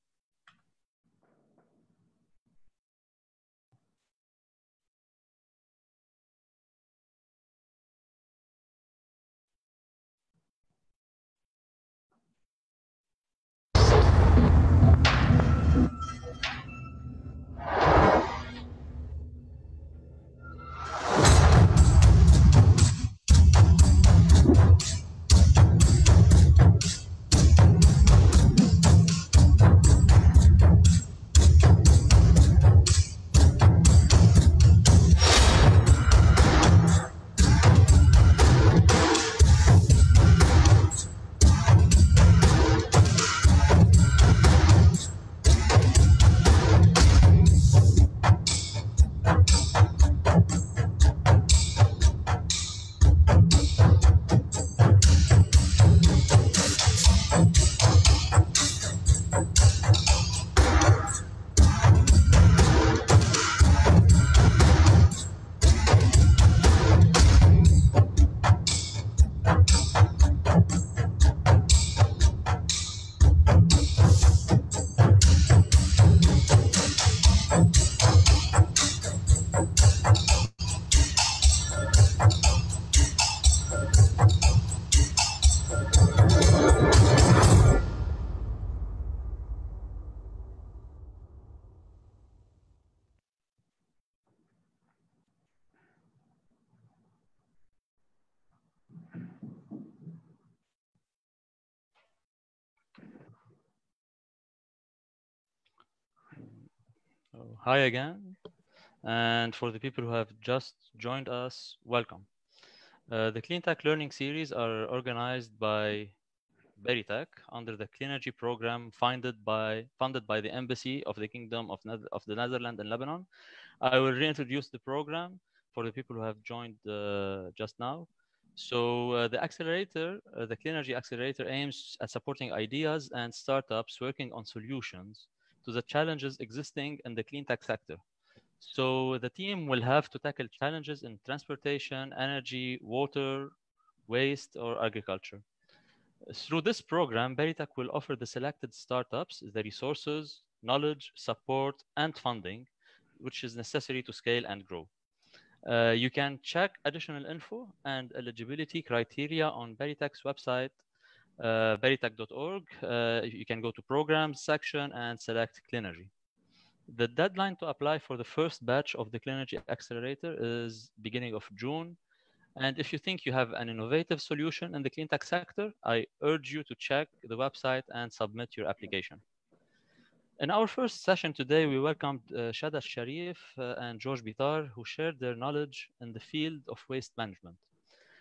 Hi again. And for the people who have just joined us, welcome. The Cleantech Learning Series are organized by Berytech under the Clean Energy Program funded by the Embassy of the Kingdom of the Netherlands and Lebanon. I will reintroduce the program for the people who have joined just now. So the accelerator, the Clean Energy Accelerator, aims at supporting ideas and startups working on solutions to the challenges existing in the clean tech sector. So the team will have to tackle challenges in transportation, energy, water, waste, or agriculture. Through this program, Berytech will offer the selected startups the resources, knowledge, support, and funding, which is necessary to scale and grow. You can check additional info and eligibility criteria on Berytech's website, berytech.org. You can go to programs section and select Clean Energy. The deadline to apply for the first batch of the Clean Energy Accelerator is beginning of June. And if you think you have an innovative solution in the clean tech sector, I urge you to check the website and submit your application. In our first session today, we welcomed Shada El-Sharif and Georges Bitar, who shared their knowledge in the field of waste management.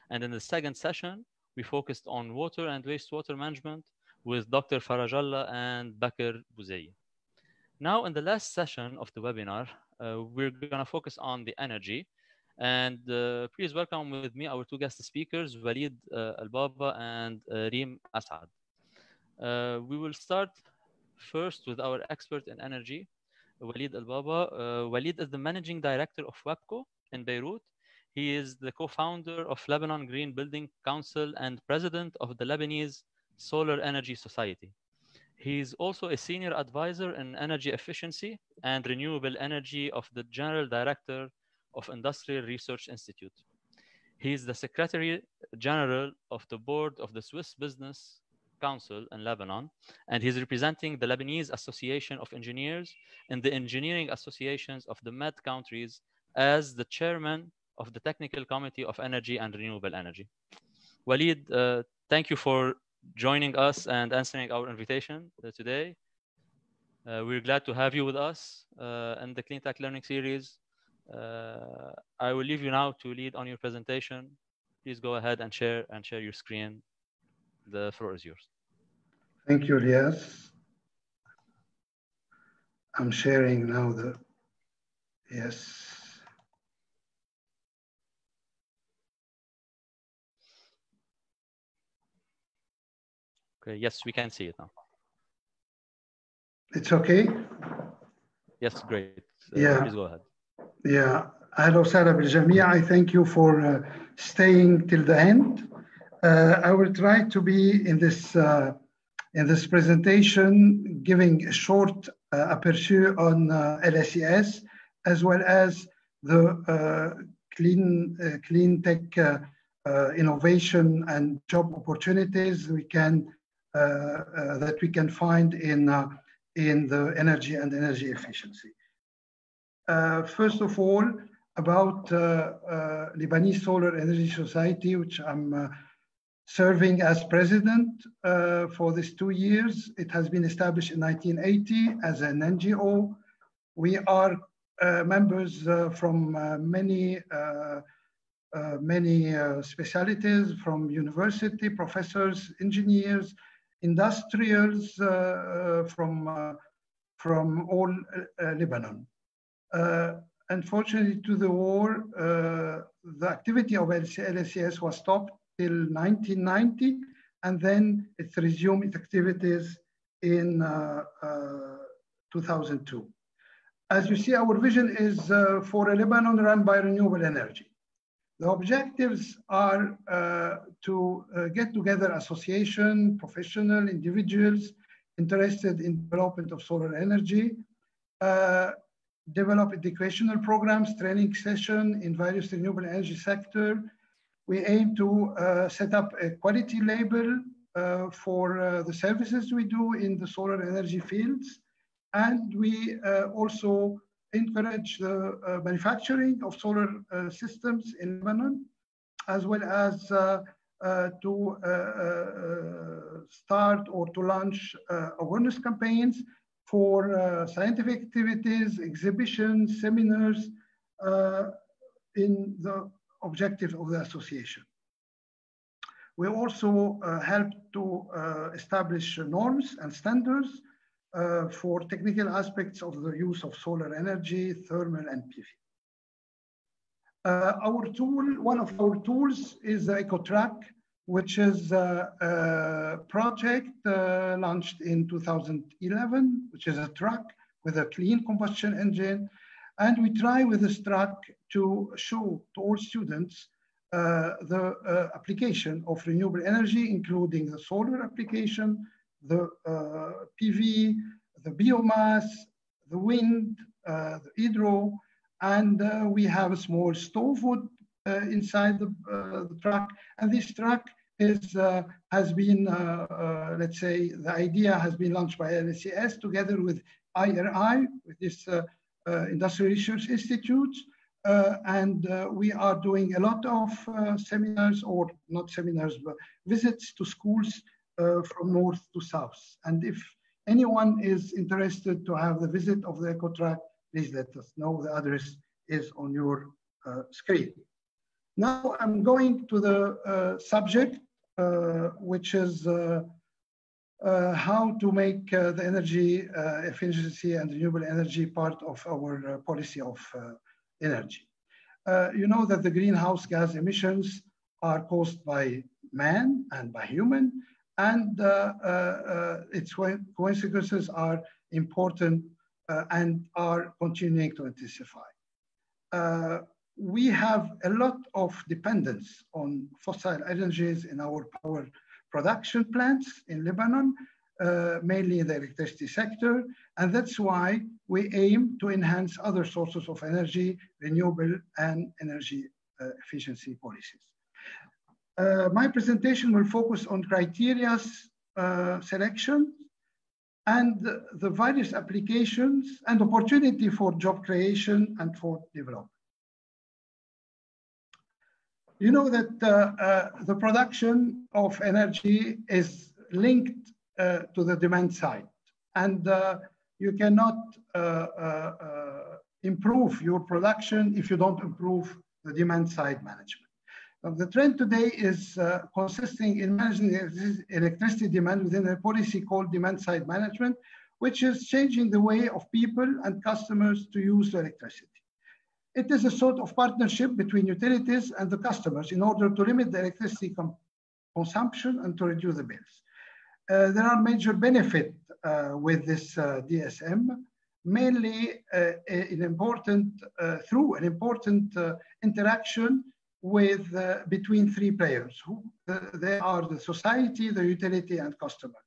And in the second session, we focused on water and wastewater management with Dr. Farajalla and Baker Bozeyeh. Now, in the last session of the webinar, we're going to focus on the energy. And please welcome with me our two guest speakers, Walid Al-Baba and Reem Asad. We will start first with our expert in energy, Walid Al-Baba. Walid is the managing director of WEPCO in Beirut. He is the co-founder of Lebanon Green Building Council and president of the Lebanese Solar Energy Society. He is also a senior advisor in energy efficiency and renewable energy of the General Director of Industrial Research Institute. He is the Secretary General of the Board of the Swiss Business Council in Lebanon, and he's representing the Lebanese Association of Engineers and the engineering associations of the Med countries as the chairman of the Technical Committee of Energy and Renewable Energy. Walid, thank you for joining us and answering our invitation today. We're glad to have you with us in the Cleantech Learning Series. I will leave you now to lead on your presentation. Please go ahead and share your screen. The floor is yours. Thank you, Elias. I'm sharing now the, yes. Okay, yes, we can see it now. It's okay? Yes, great. Yeah. Please go ahead. Yeah. أهلا وسهلا بالجميع. I thank you for staying till the end. I will try to be in this presentation giving a short aperture on LSES as well as the clean tech innovation and job opportunities that we can find in the energy and energy efficiency. First of all, about Lebanese Solar Energy Society, which I'm serving as president for these 2 years. It has been established in 1980 as an NGO. We are members from many specialties, from university, professors, engineers, industrials from all Lebanon. Unfortunately, to the war, the activity of LSES was stopped till 1990, and then it resumed its activities in 2002. As you see, our vision is for a Lebanon run by renewable energy. The objectives are to get together association, professional, individuals interested in development of solar energy, develop educational programs, training session in various renewable energy sector. We aim to set up a quality label for the services we do in the solar energy fields. And we also encourage the manufacturing of solar systems in Lebanon, as well as to start or to launch awareness campaigns for scientific activities, exhibitions, seminars, in the objective of the association. We also help to establish norms and standards for technical aspects of the use of solar energy, thermal, and PV. One of our tools is the EcoTrack, which is a project launched in 2011, which is a truck with a clean combustion engine. And we try with this truck to show to all students the application of renewable energy, including the solar application, the PV, the biomass, the wind, the hydro, and we have a small stove wood inside the truck. And this truck has been, let's say, the idea has been launched by LSES together with IRI, with this Industrial Research Institute. And we are doing a lot of seminars, or not seminars, but visits to schools from north to south. And if anyone is interested to have the visit of the EcoTrack, please let us know. The address is on your screen. Now I'm going to the subject, which is how to make the energy efficiency and renewable energy part of our policy of energy. You know that the greenhouse gas emissions are caused by man and by human, and its consequences are important and are continuing to intensify. We have a lot of dependence on fossil energies in our power production plants in Lebanon, mainly in the electricity sector, and that's why we aim to enhance other sources of energy, renewable and energy efficiency policies. My presentation will focus on criteria selection and the various applications and opportunity for job creation and for development. You know that the production of energy is linked to the demand side, and you cannot improve your production if you don't improve the demand side management. The trend today is consisting in managing electricity demand within a policy called demand side management, which is changing the way of people and customers to use electricity. It is a sort of partnership between utilities and the customers in order to limit the electricity consumption and to reduce the bills. There are major benefits with this DSM, mainly through an important interaction with between three players. They are the society, the utility, and customer.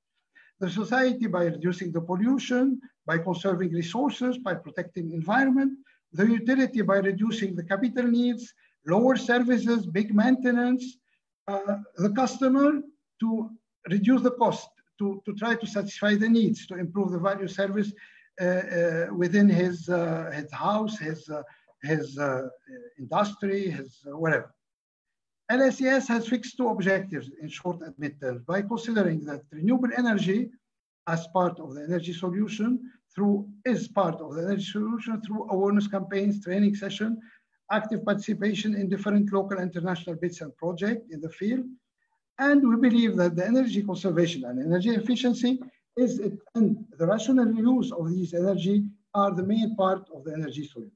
The society by reducing the pollution, by conserving resources, by protecting the environment. The utility by reducing the capital needs, lower services, big maintenance. The customer to reduce the cost, to try to satisfy the needs, to improve the value service within his house, his industry, his whatever. LSES has fixed two objectives in short and mid-term by considering that renewable energy as part of the energy solution through awareness campaigns, training session, active participation in different local international bids and projects in the field. And we believe that the energy conservation and energy efficiency and the rational use of these energy are the main part of the energy solution.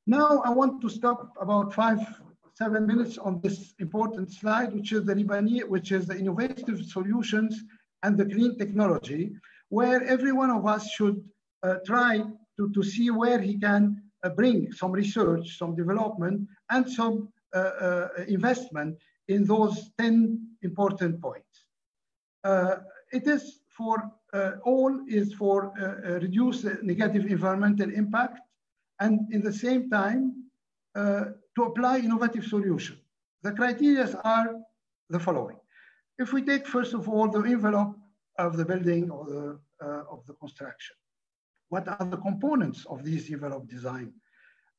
Now I want to stop about 5-7 minutes on this important slide, which is the innovative solutions and the clean technology, where every one of us should try to see where he can bring some research, some development, and some investment in those 10 important points. It is for reduce the negative environmental impact, and in the same time to apply innovative solutions. The criteria are the following. If we take first of all the envelope of the building or of the construction, what are the components of this envelope design?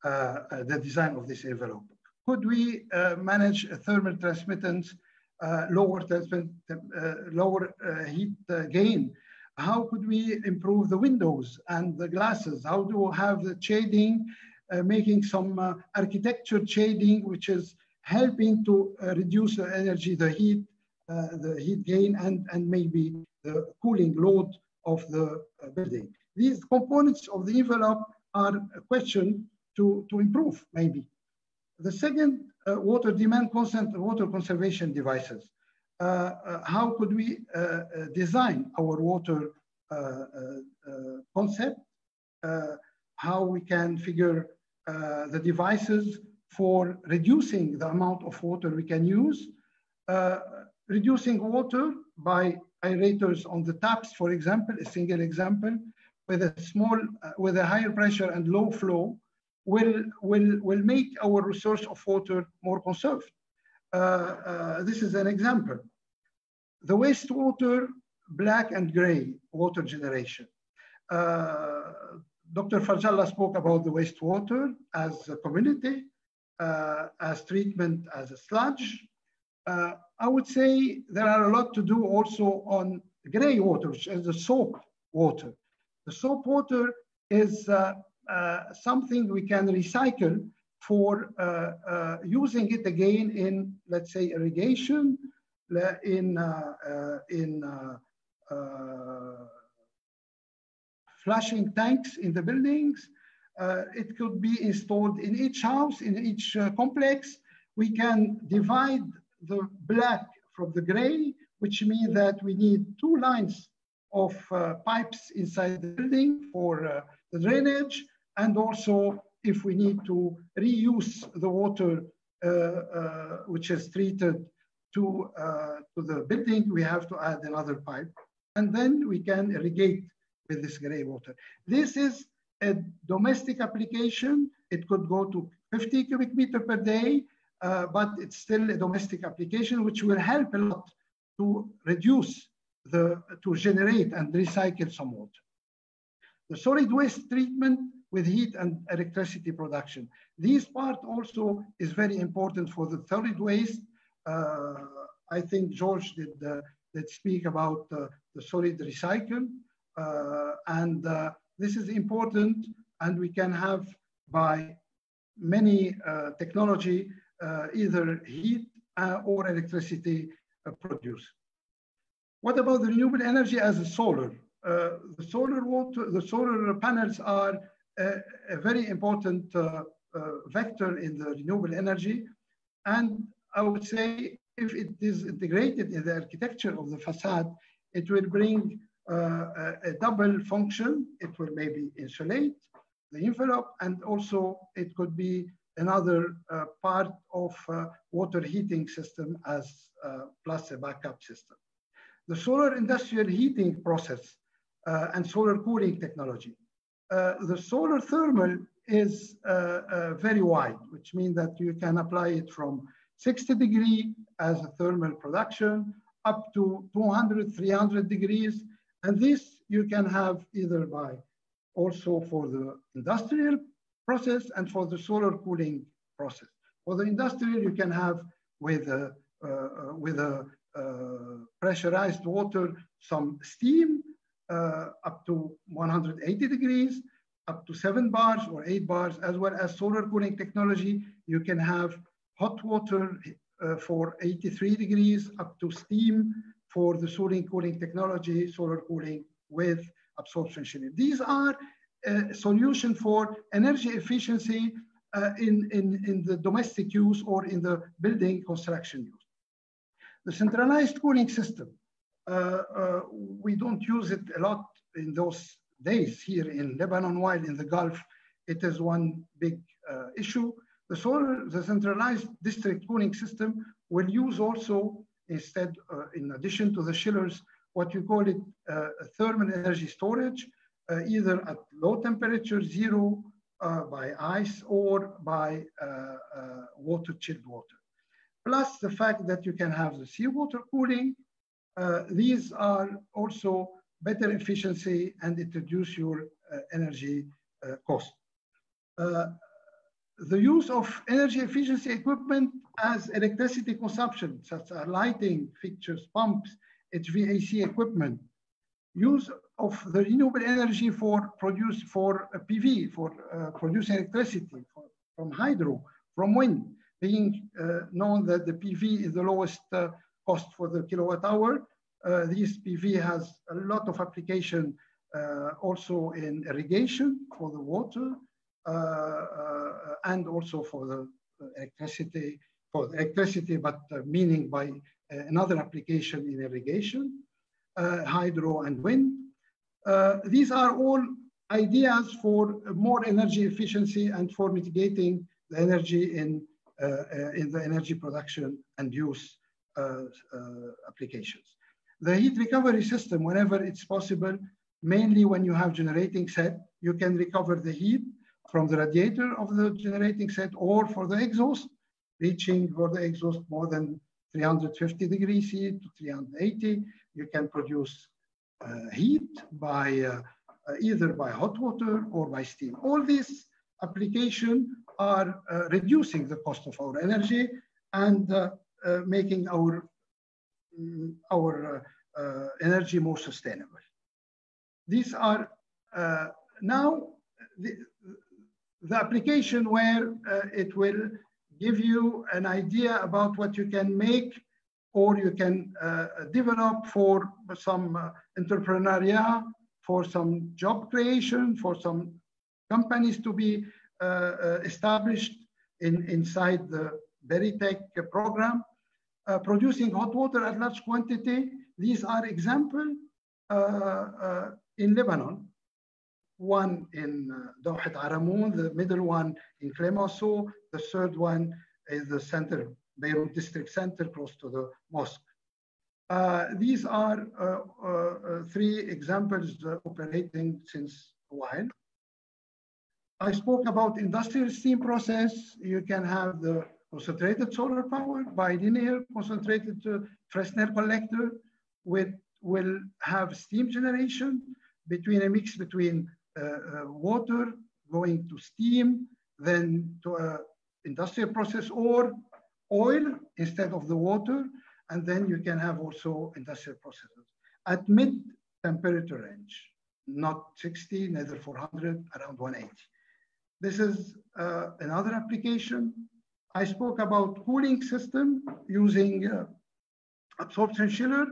The design of this envelope. Could we manage thermal transmittance, lower heat gain How could we improve the windows and the glasses? How do we have the shading, making some architecture shading, which is helping to reduce the energy, the heat gain, and maybe the cooling load of the building. These components of the envelope are a question to improve, maybe. The second, water demand constant water conservation devices. How could we design our water concept? How we can figure the devices for reducing the amount of water we can use, reducing water by aerators on the taps, for example, a single example, with a higher pressure and low flow will make our resource of water more conserved. This is an example. The wastewater, black and gray water generation. Dr. Farajalla spoke about the wastewater as a community, as treatment as a sludge. I would say there are a lot to do also on gray water, which is the soap water. The soap water is something we can recycle for using it again in, let's say, irrigation, in flushing tanks in the buildings. It could be installed in each house, in each complex. We can divide the black from the gray, which means that we need 2 lines of pipes inside the building for the drainage. And also, if we need to reuse the water which is treated to the building, we have to add another pipe. And then we can irrigate with this gray water. This is a domestic application. It could go to 50 cubic meter per day, but it's still a domestic application, which will help a lot to reduce to generate and recycle some water. The solid waste treatment with heat and electricity production. This part also is very important for the solid waste. I think George did speak about the solid recycle, and this is important, and we can have by many technology either heat or electricity produced. What about the renewable energy as a solar? The solar panels are a very important vector in the renewable energy. And I would say if it is integrated in the architecture of the facade, it will bring a double function. It will maybe insulate the envelope, and also it could be another part of water heating system as plus a backup system. The solar industrial heating process and solar cooling technology. The solar thermal is very wide, which means that you can apply it from 60 degrees as a thermal production up to 200, 300 degrees. And this you can have either by also for the industrial process and for the solar cooling process. For the industrial, you can have with pressurized water some steam up to 180 degrees, up to 7 bars or 8 bars, as well as solar cooling technology. You can have hot water for 83 degrees, up to steam for the solar cooling technology, solar cooling with absorption shielding. These are a solution for energy efficiency in the domestic use or in the building construction use. The centralized cooling system, we don't use it a lot in those days here in Lebanon, while in the Gulf, it is one big issue. The centralized district cooling system will use also, instead, in addition to the chillers, what you call it thermal energy storage, either at low temperature, 0 by ice, or by chilled water. Plus the fact that you can have the seawater cooling. These are also better efficiency, and it reduces your energy cost. The use of energy efficiency equipment as electricity consumption, such as lighting fixtures, pumps, HVAC equipment, use of the renewable energy for PV, for producing electricity from hydro, from wind, being known that the PV is the lowest cost for the kilowatt hour. This PV has a lot of application also in irrigation for the water and also for the electricity, but meaning by another application in irrigation, hydro and wind. These are all ideas for more energy efficiency and for mitigating the energy in the energy production and use applications. The heat recovery system, whenever it's possible, mainly when you have generating set, you can recover the heat from the radiator of the generating set or for the exhaust, reaching for the exhaust more than 350 degrees C to 380. You can produce heat by either by hot water or by steam. All these applications are reducing the cost of our energy and making our energy more sustainable. These are now the application where it will give you an idea about what you can make or you can develop for some entrepreneurial, for some job creation, for some companies to be established inside the Berytech program. Producing hot water at large quantity. These are examples in Lebanon. One in Dawhat Aramoun, the middle one in Clemenceau, the third one is the center, Beirut district center, close to the mosque. These are three examples operating since a while. I spoke about industrial steam process. You can have the concentrated solar power by linear concentrated Fresnel collector, which will have steam generation between a mix between water going to steam, then to an industrial process, or oil instead of the water, and then you can have also industrial processes at mid temperature range, not 60, neither 400, around 180. This is another application. I spoke about cooling system using absorption chiller,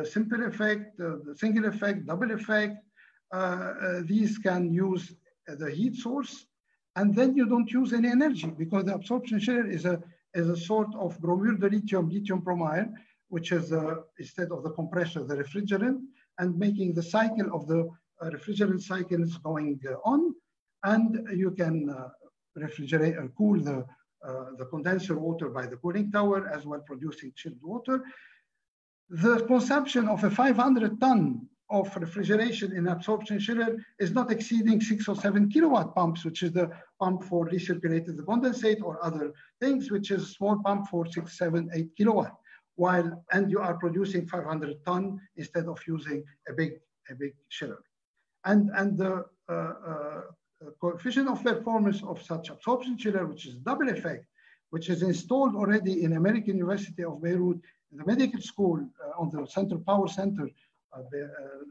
simple effect, single effect, double effect. These can use the heat source, and then you don't use any energy because the absorption chiller is a sort of bromure de lithium bromide, which is instead of the compressor, the refrigerant, and making the cycle of the refrigerant cycles going on, and you can refrigerate or cool the condenser water by the cooling tower, as well producing chilled water. The consumption of a 500 ton of refrigeration in absorption chiller is not exceeding 6 or 7 kilowatt pumps, which is the pump for recirculated condensate or other things, which is a small pump for 6, 7, 8 kilowatt. And you are producing 500 ton instead of using a big chiller. And the coefficient of performance of such absorption chiller, which is double effect, which is installed already in American University of Beirut, in the medical school, on the central power center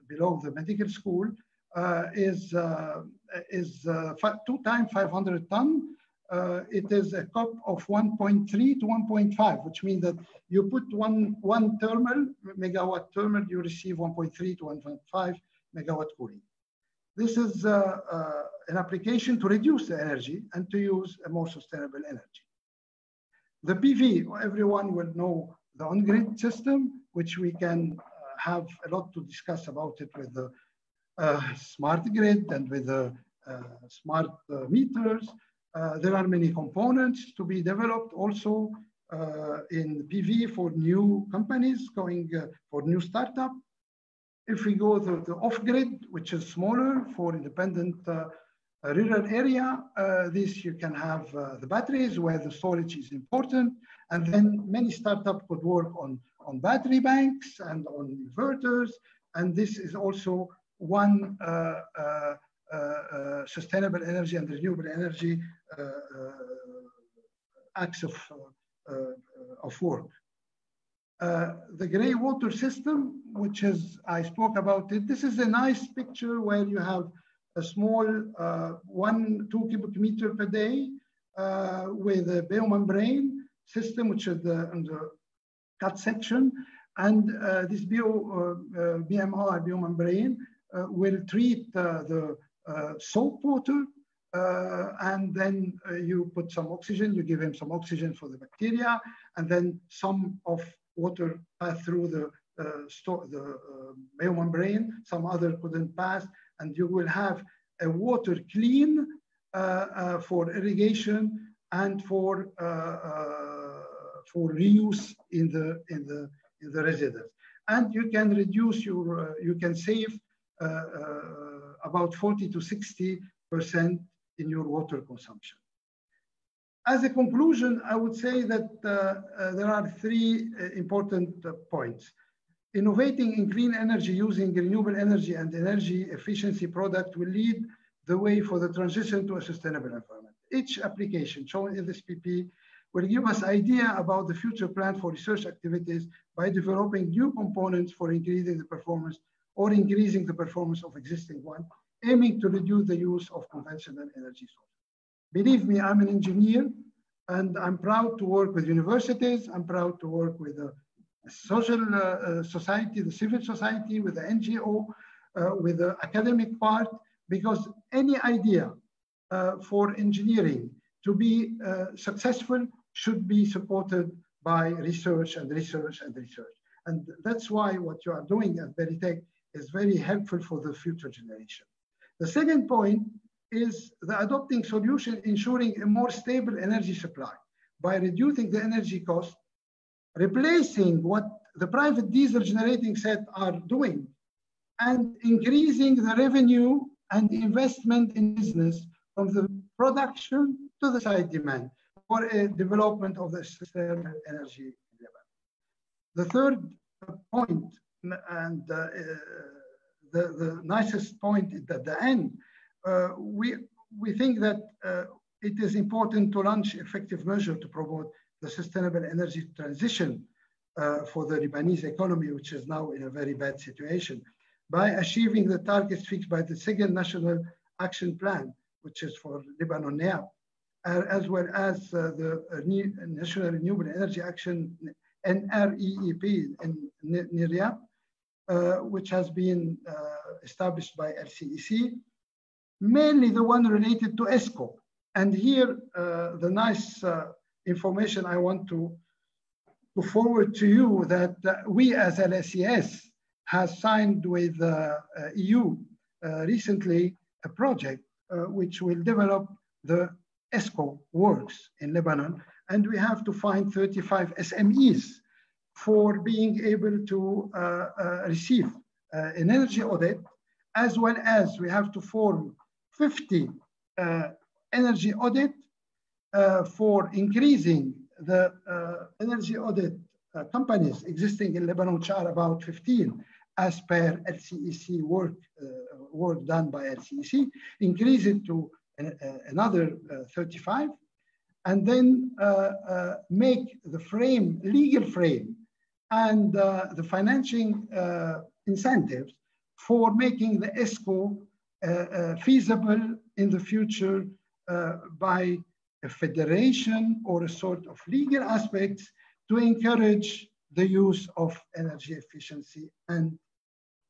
below the medical school, is 2 times 500 ton. It is a cup of 1.3 to 1.5, which means that you put one thermal, megawatt thermal, you receive 1.3 to 1.5 megawatt cooling. This is an application to reduce the energy and to use a more sustainable energy. The PV, everyone will know the on-grid system, which we can have a lot to discuss about it with the smart grid and with the smart meters. There are many components to be developed also in PV for new companies going for new startup. If we go to the off-grid, which is smaller for independent rural area, this you can have the batteries where the storage is important. And then many startups could work on battery banks and on inverters. And this is also one sustainable energy and renewable energy acts of work. The gray water system, which is, I spoke about it. This is a nice picture where you have a small 1-2 cubic meter per day with a biomembrane system, which is in the cut section. And this BMR, biomembrane, will treat the soap water. And then you put some oxygen, you give him some oxygen for the bacteria, and then some of water pass through the biomembrane, some other couldn't pass, and you will have a water clean for irrigation and for reuse in the residence. And you can reduce your, you can save about 40 to 60% in your water consumption. As a conclusion, I would say that there are 3 important points. Innovating in clean energy using renewable energy and energy efficiency product will lead the way for the transition to a sustainable environment. Each application shown in this PP will give us idea about the future plan for research activities by developing new components for increasing the performance or increasing the performance of existing one, aiming to reduce the use of conventional energy sources. Believe me, I'm an engineer, and I'm proud to work with universities. I'm proud to work with the social society, the civil society, with the NGO, with the academic part, because any idea for engineering to be successful should be supported by research and research and research. And that's why what you are doing at Berytech is very helpful for the future generation. The second point is the adopting solution ensuring a more stable energy supply by reducing the energy cost, replacing what the private diesel generating set are doing, and increasing the revenue and investment in business from the production to the side demand for a development of the sustainable energy level. The third point, and the nicest point at the end, we think that it is important to launch effective measures to promote the sustainable energy transition for the Lebanese economy, which is now in a very bad situation, by achieving the targets fixed by the second National Action Plan, which is for Lebanon now, as well as the National Renewable Energy Action, NREEP, in NIRIA, which has been established by LCEC, mainly the one related to ESCO. And here, the nice information I want to forward to you, that we as LSES has signed with EU recently a project which will develop the ESCO works in Lebanon. And we have to find 35 SMEs for being able to receive an energy audit, as well as we have to form 50 energy audit for increasing the energy audit companies existing in Lebanon, which are about 15 as per LCEC work done by LCEC, increase it to another 35, and then make the frame, legal frame, and the financing incentives for making the ESCO feasible in the future by a federation or a sort of legal aspects to encourage the use of energy efficiency and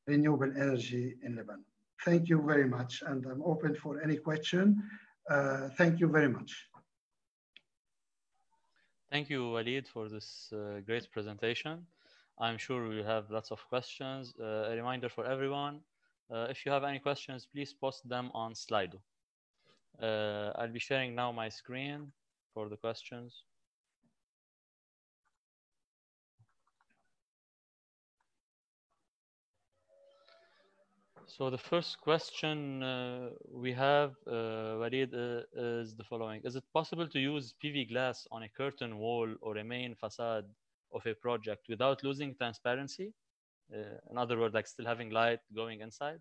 renewable energy in Lebanon. Thank you very much, and I'm open for any question. Thank you very much. Thank you, Walid, for this great presentation. I'm sure we have lots of questions. A reminder for everyone, if you have any questions, please post them on Slido. I'll be sharing now my screen for the questions. So the first question we have, Walid, is the following. Is it possible to use PV glass on a curtain wall or a main facade of a project without losing transparency? In other words, like still having light going inside?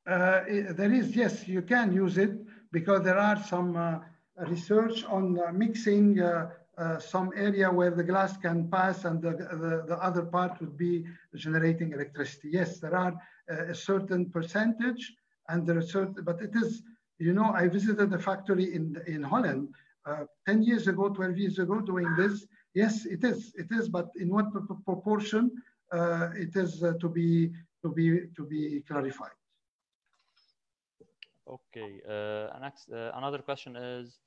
There is, yes, you can use it, because there are some research on mixing some area where the glass can pass and the other part would be generating electricity. Yes, there are a certain percentage, and there are certain, but it is, you know, I visited a factory in Holland 10 years ago, 12 years ago doing this. Yes, it is, but in what proportion it is to be clarified. Okay, another question is,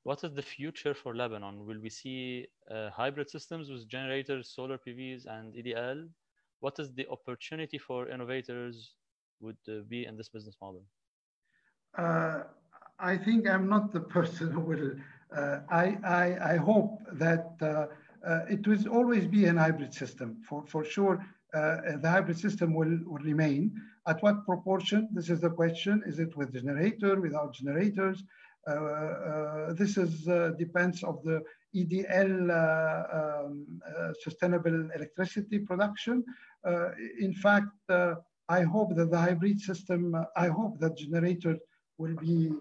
what is the future for Lebanon? Will we see hybrid systems with generators, solar PVs, and EDL? What is the opportunity for innovators would be in this business model? I think I'm not the person who will. I hope that it will always be an hybrid system. For sure, the hybrid system will remain. At what proportion? This is the question. Is it with generator, without generators? This is depends of the EDL sustainable electricity production. In fact, I hope that the hybrid system, I hope that generator will be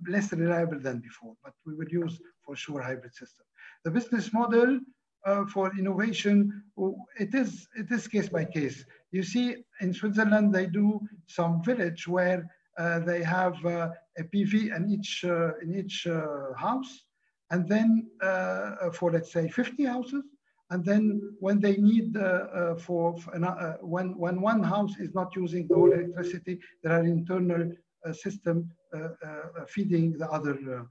less reliable than before, but we will use for sure hybrid system. The business model for innovation, it is case by case. You see, in Switzerland, they do some village where they have a PV in each house, and then for let's say 50 houses, and then when they need when one house is not using the whole electricity, there are internal system feeding the other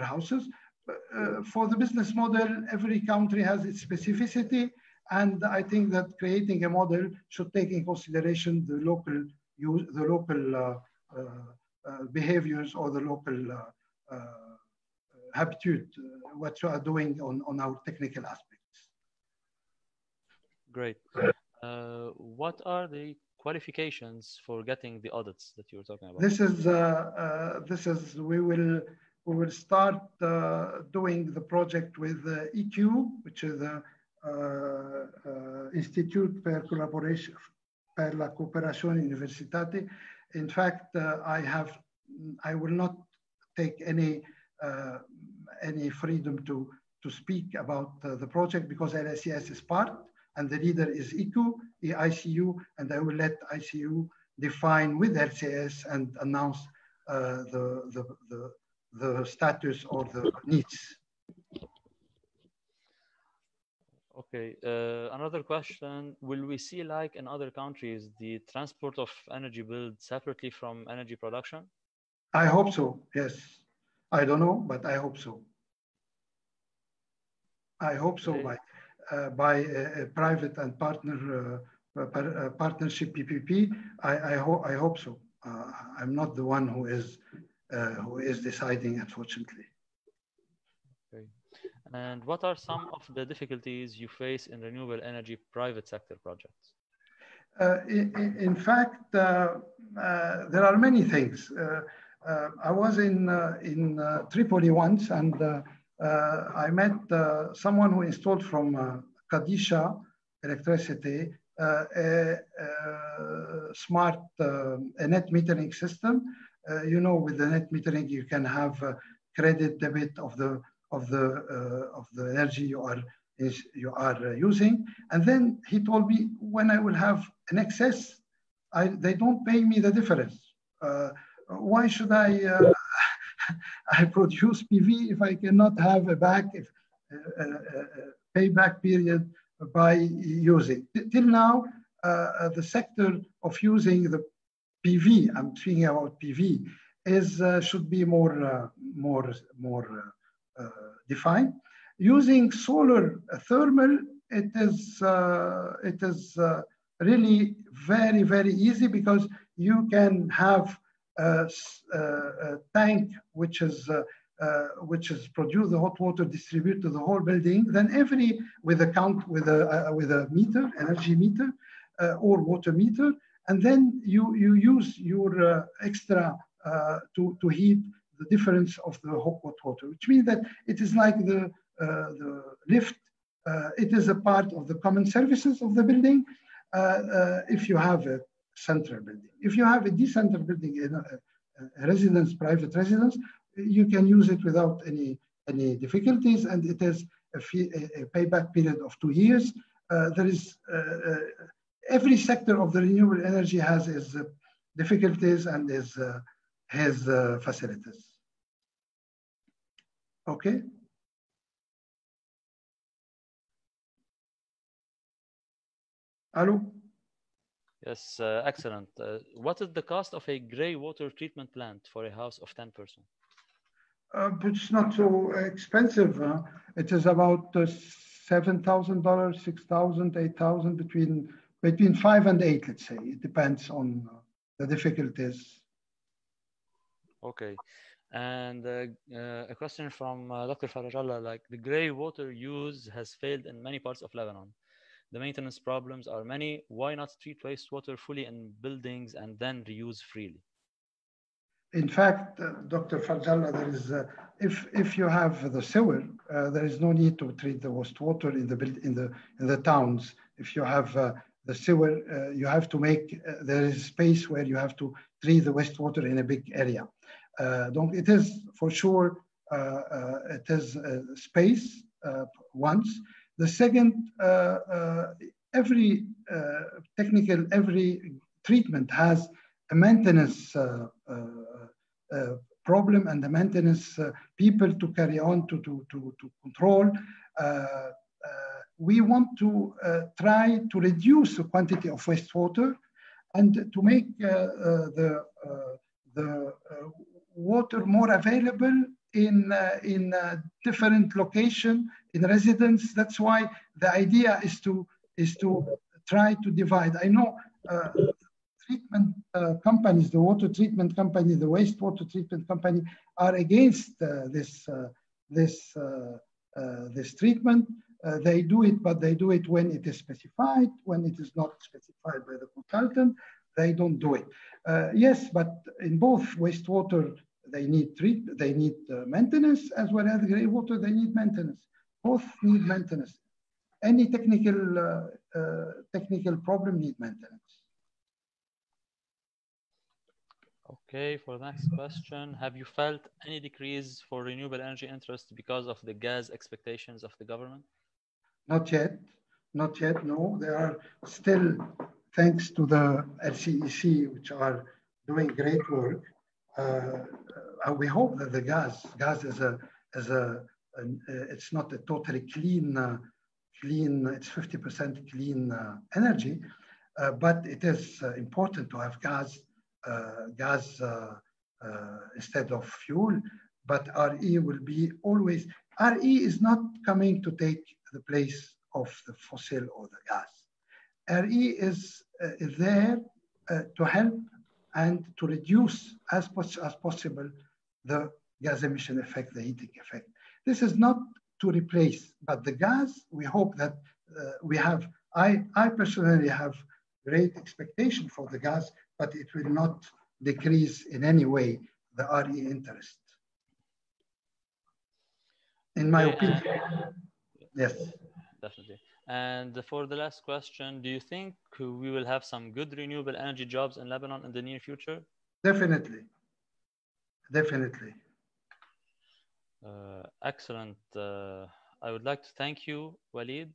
houses. For the business model, every country has its specificity, and I think that creating a model should take in consideration the local behaviors or the local habitude, what you are doing on our technical aspects. Great. What are the qualifications for getting the audits that you were talking about? This is we will start doing the project with EQ, which is the Institute per la Cooperazione Universitate. In fact, I will not take any freedom to speak about the project because LSES is part, and the leader is ICU, and I will let ICU define with LCS and announce the status or the needs. Okay, another question, will we see, like in other countries, the transport of energy billed separately from energy production? I hope so, yes. I don't know, but I hope so. I hope so, okay. By a private and partnership PPP. I hope so. I'm not the one who is deciding, unfortunately. Okay. And what are some of the difficulties you face in renewable energy private sector projects? In fact, there are many things. I was in Tripoli once, and I met someone who installed from Kadisha Electricity a smart net metering system. You know, with the net metering, you can have credit debit of the energy you are using. And then he told me, when I will have an excess, they don't pay me the difference. Why should I produce PV if I cannot have a payback period by using? Till now, the sector of using the PV, I'm speaking about PV, should be more defined. Using solar thermal, it is really very, very easy because you can have a tank which is produce the hot water, distribute to the whole building. Then with a meter, energy meter, or water meter, and then you use your extra to heat the difference of the hot water, which means that it is like the lift. It is a part of the common services of the building. If you have a central building, if you have a decentral building, residence, private residence, you can use it without any difficulties, and it has a payback period of 2 years. There is every sector of the renewable energy has its difficulties and has facilities. Okay. Hello. Yes, excellent. What is the cost of a gray water treatment plant for a house of 10 persons? But it's not so expensive. It is about $7,000, $6,000, $8,000, between 5 and 8, let's say. It depends on the difficulties. Okay. And a question from Dr. Farajalla, like the gray water use has failed in many parts of Lebanon. The maintenance problems are many. Why not treat wastewater fully in buildings and then reuse freely? In fact, Dr. Farajalla, there is if you have the sewer, there is no need to treat the wastewater in the towns. If you have the sewer, you have to make there is space where you have to treat the wastewater in a big area. Donc it is for sure it is space once. The second, every treatment has a maintenance problem and the maintenance people to carry on to control. We want to try to reduce the quantity of wastewater and to make the water more available in different location in residence. That's why the idea is to try to divide. I know treatment companies, the water treatment company, the wastewater treatment company are against this treatment. They do it, but they do it when it is specified. When it is not specified by the consultant, they don't do it. Yes, but in both wastewater, they need maintenance, as well as gray water, they need maintenance. Both need maintenance. Any technical problem need maintenance. Okay, for the next question, have you felt any decrease for renewable energy interest because of the gas expectations of the government? Not yet, not yet, no. There are still, thanks to the LCEC, which are doing great work, we hope that the gas it's not a totally clean, it's 50% clean energy, but it is important to have gas instead of fuel. But RE will be always, RE is not coming to take the place of the fossil or the gas. RE is there to help and to reduce as much as possible the gas emission effect, the heating effect. This is not to replace, but the gas, we hope that we have, I personally have great expectation for the gas, but it will not decrease in any way the RE interest. In my opinion, yes. Definitely. And for the last question, do you think we will have some good renewable energy jobs in Lebanon in the near future? Definitely. Definitely. Excellent. I would like to thank you, Walid,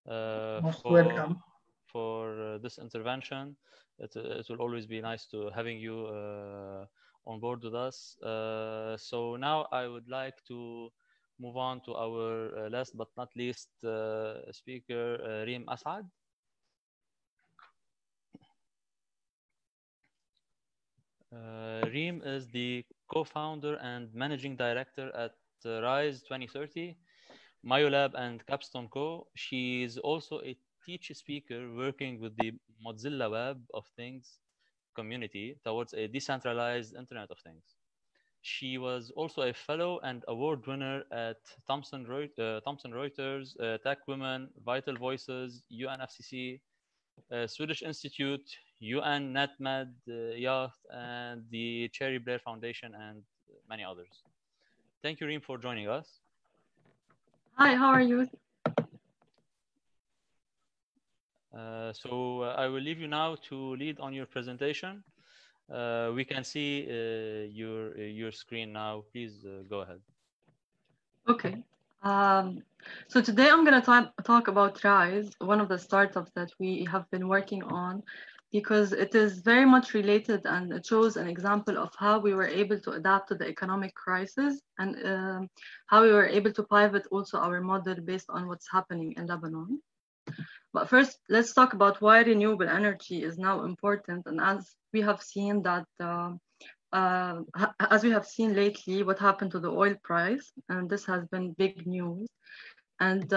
Most welcome. for this intervention. It will always be nice to having you on board with us. So now I would like to move on to our last but not least speaker, Reem Asad. Reem is the co-founder and managing director at Rise 2030, Myolab and Capstone Co. She is also a teacher speaker working with the Mozilla Web of Things community towards a decentralized Internet of Things. She was also a fellow and award winner at Thomson Reuters, Tech Women, Vital Voices, UNFCCC, Swedish Institute, UN NetMed, Youth, and the Cherry Blair Foundation, and many others. Thank you, Reem, for joining us. Hi, how are you? So I will leave you now to lead on your presentation. We can see your screen now. Please go ahead. Okay. So today I'm going to talk about RISE, one of the startups that we have been working on, because it is very much related and it shows an example of how we were able to adapt to the economic crisis and how we were able to pivot also our model based on what's happening in Lebanon. But first, let's talk about why renewable energy is now important. And as we have seen that as we have seen lately, what happened to the oil price, and this has been big news. And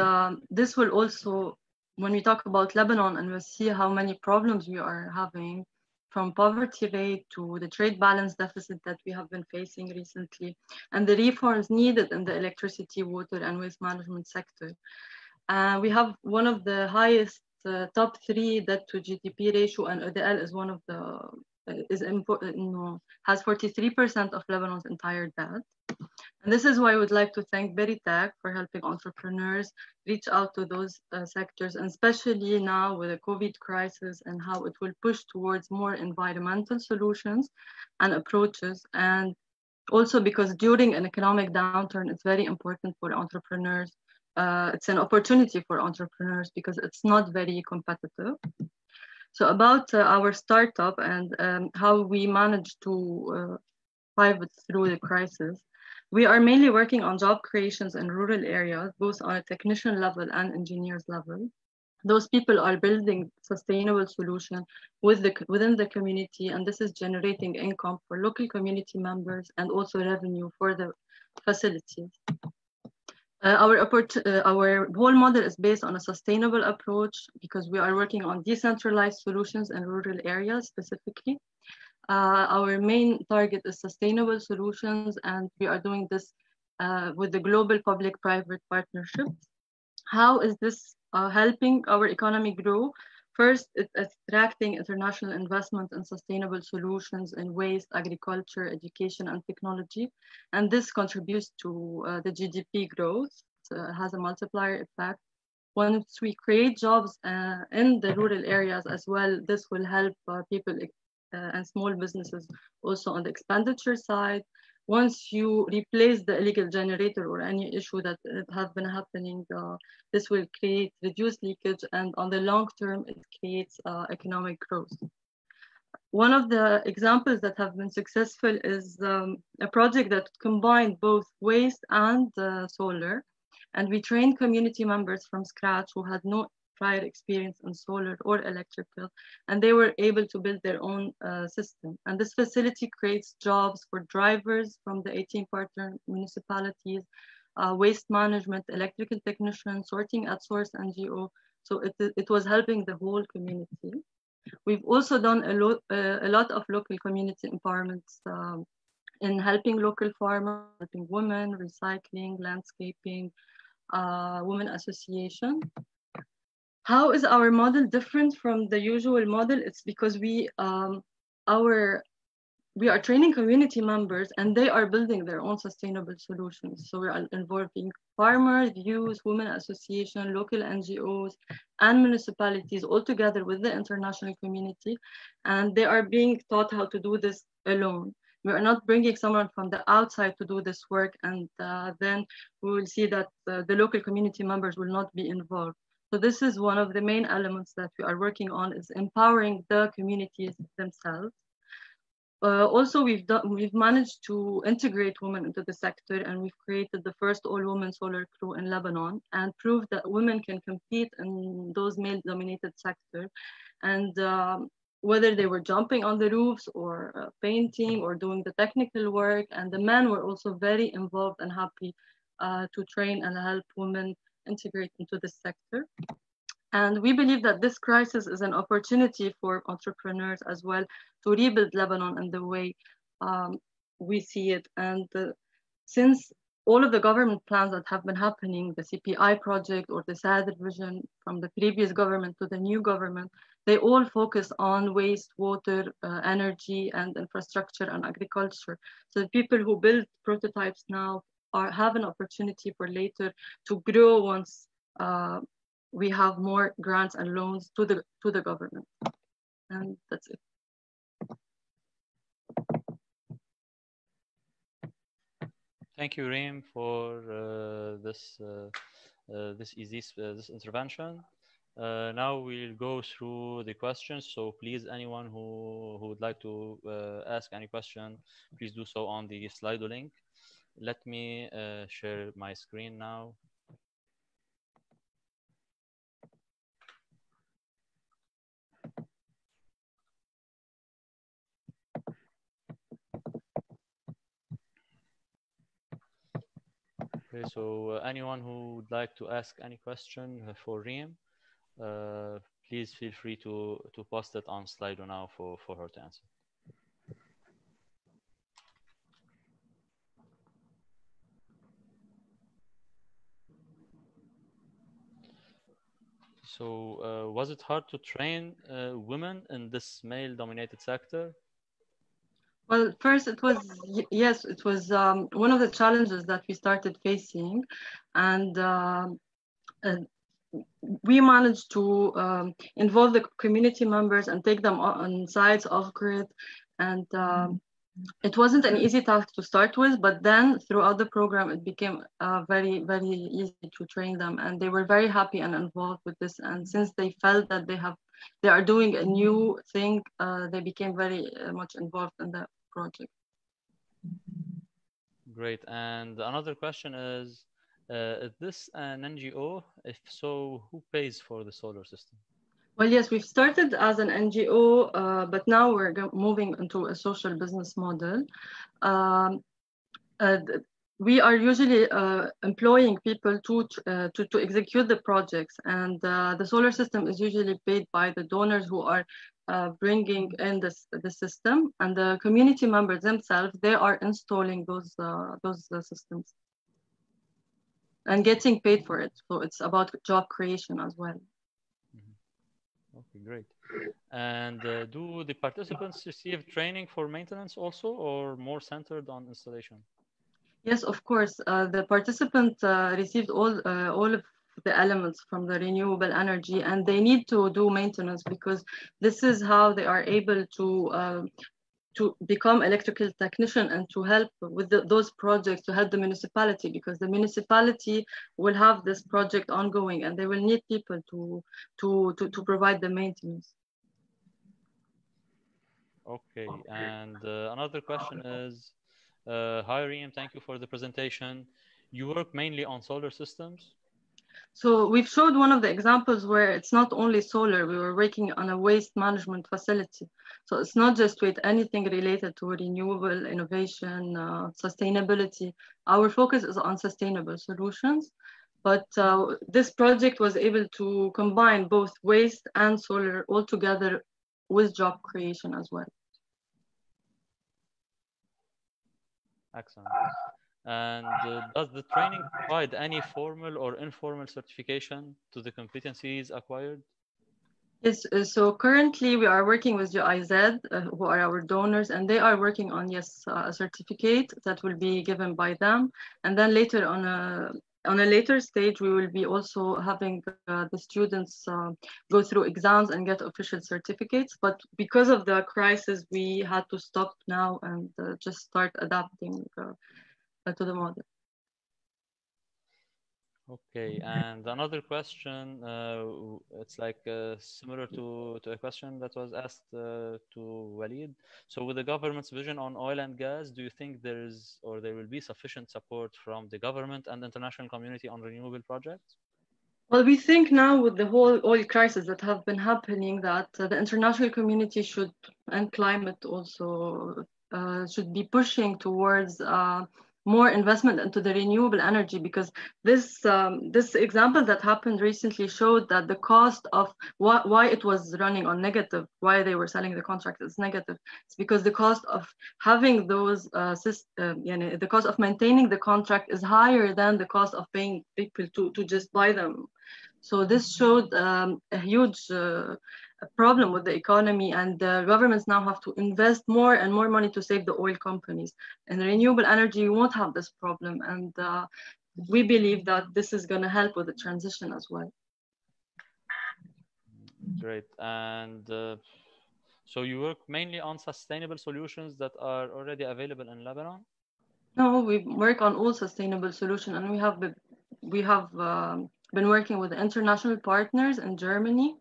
this will also, when we talk about Lebanon and we see how many problems we are having, from poverty rate to the trade balance deficit that we have been facing recently, and the reforms needed in the electricity, water, and waste management sector. We have one of the highest top 3 debt to GDP ratio, and ODL is one of the has 43% of Lebanon's entire debt. And this is why I would like to thank Berytech for helping entrepreneurs reach out to those sectors, and especially now with the COVID crisis and how it will push towards more environmental solutions and approaches. And also because during an economic downturn, it's very important for entrepreneurs. It's an opportunity for entrepreneurs because it's not very competitive. So about our startup and how we managed to pivot through the crisis, we are mainly working on job creations in rural areas, both on a technician level and engineers level. Those people are building sustainable solutions within the community, and this is generating income for local community members and also revenue for the facilities. Our whole model is based on a sustainable approach because we are working on decentralized solutions in rural areas specifically. Our main target is sustainable solutions, and we are doing this with the global public-private partnerships. How is this helping our economy grow? First, it's attracting international investment in sustainable solutions in waste, agriculture, education, and technology. And this contributes to the GDP growth. It has a multiplier effect. Once we create jobs in the rural areas as well, this will help people and small businesses also on the expenditure side. Once you replace the illegal generator or any issue that have been happening, this will create reduced leakage, and on the long term, it creates economic growth. One of the examples that have been successful is a project that combined both waste and solar. And we trained community members from scratch who had no prior experience in solar or electrical, and they were able to build their own system. And this facility creates jobs for drivers from the 18 partner municipalities, waste management, electrical technicians, sorting at source NGO. So it was helping the whole community. We've also done a lot of local community empowerments in helping local farmers, helping women, recycling, landscaping, women association. How is our model different from the usual model? It's because we are training community members and they are building their own sustainable solutions. So we are involving farmers, youth, women association, local NGOs, and municipalities all together with the international community. And they are being taught how to do this alone. We are not bringing someone from the outside to do this work, and then we will see that the local community members will not be involved. So this is one of the main elements that we are working on, is empowering the communities themselves. Also, we've managed to integrate women into the sector, and we've created the first all-women solar crew in Lebanon and proved that women can compete in those male-dominated sectors. And whether they were jumping on the roofs or painting or doing the technical work, and the men were also very involved and happy to train and help women integrate into this sector. And we believe that this crisis is an opportunity for entrepreneurs as well to rebuild Lebanon in the way we see it. And since all of the government plans that have been happening, the CPI project or the SAD vision from the previous government to the new government, they all focus on waste, water, energy, and infrastructure and agriculture. So the people who build prototypes now have an opportunity for later to grow once we have more grants and loans to the government. And that's it. Thank you, Reem, for this intervention. Now we'll go through the questions. So please, anyone who would like to ask any question, please do so on the Slido link. Let me share my screen now. Okay, so anyone who would like to ask any question for Reem, please feel free to post it on Slido now for her to answer. So was it hard to train women in this male-dominated sector? Well, first it was, yes, it was one of the challenges that we started facing. And we managed to involve the community members and take them on sites off-grid. And it wasn't an easy task to start with, but then throughout the program, it became very, very easy to train them. And they were very happy and involved with this. And since they felt that they are doing a new thing, they became very much involved in the project. Great. And another question is this an NGO? If so, who pays for the solar system? Well, yes, we've started as an NGO, but now we're moving into a social business model. We are usually employing people to execute the projects, and the solar system is usually paid by the donors who are bringing in the system, and the community members themselves, they are installing those systems and getting paid for it. So it's about job creation as well. Okay, great. And do the participants receive training for maintenance also, or more centered on installation? Yes, of course. The participant received all of the elements from the renewable energy, and they need to do maintenance because this is how they are able to become electrical technician and to help with those projects, to help the municipality, because the municipality will have this project ongoing and they will need people to provide the maintenance. Okay, and another question is, hi Reem, thank you for the presentation. You work mainly on solar systems? So we've showed one of the examples where it's not only solar, we were working on a waste management facility. So it's not just with anything related to renewable innovation, sustainability. Our focus is on sustainable solutions, but this project was able to combine both waste and solar all together with job creation as well. Excellent. And does the training provide any formal or informal certification to the competencies acquired? Yes, so currently we are working with GIZ, who are our donors, and they are working on, yes, a certificate that will be given by them. And then later on a later stage, we will be also having the students go through exams and get official certificates. But because of the crisis, we had to stop now and just start adapting to the model. Okay, and another question, it's like similar to a question that was asked to Walid. So with the government's vision on oil and gas, do you think there is or there will be sufficient support from the government and the international community on renewable projects? Well, we think now with the whole oil crisis that have been happening that the international community should, and climate also, should be pushing towards more investment into the renewable energy, because this example that happened recently showed that the cost of why it was running on negative, why they were selling the contract as negative, it's because the cost of having those the cost of maintaining the contract is higher than the cost of paying people to just buy them. So this showed a huge problem with the economy, and the governments now have to invest more and more money to save the oil companies. And renewable energy, we won't have this problem. And we believe that this is going to help with the transition as well. Great. And so you work mainly on sustainable solutions that are already available in Lebanon? No, we work on all sustainable solutions, and we have been working with international partners in Germany,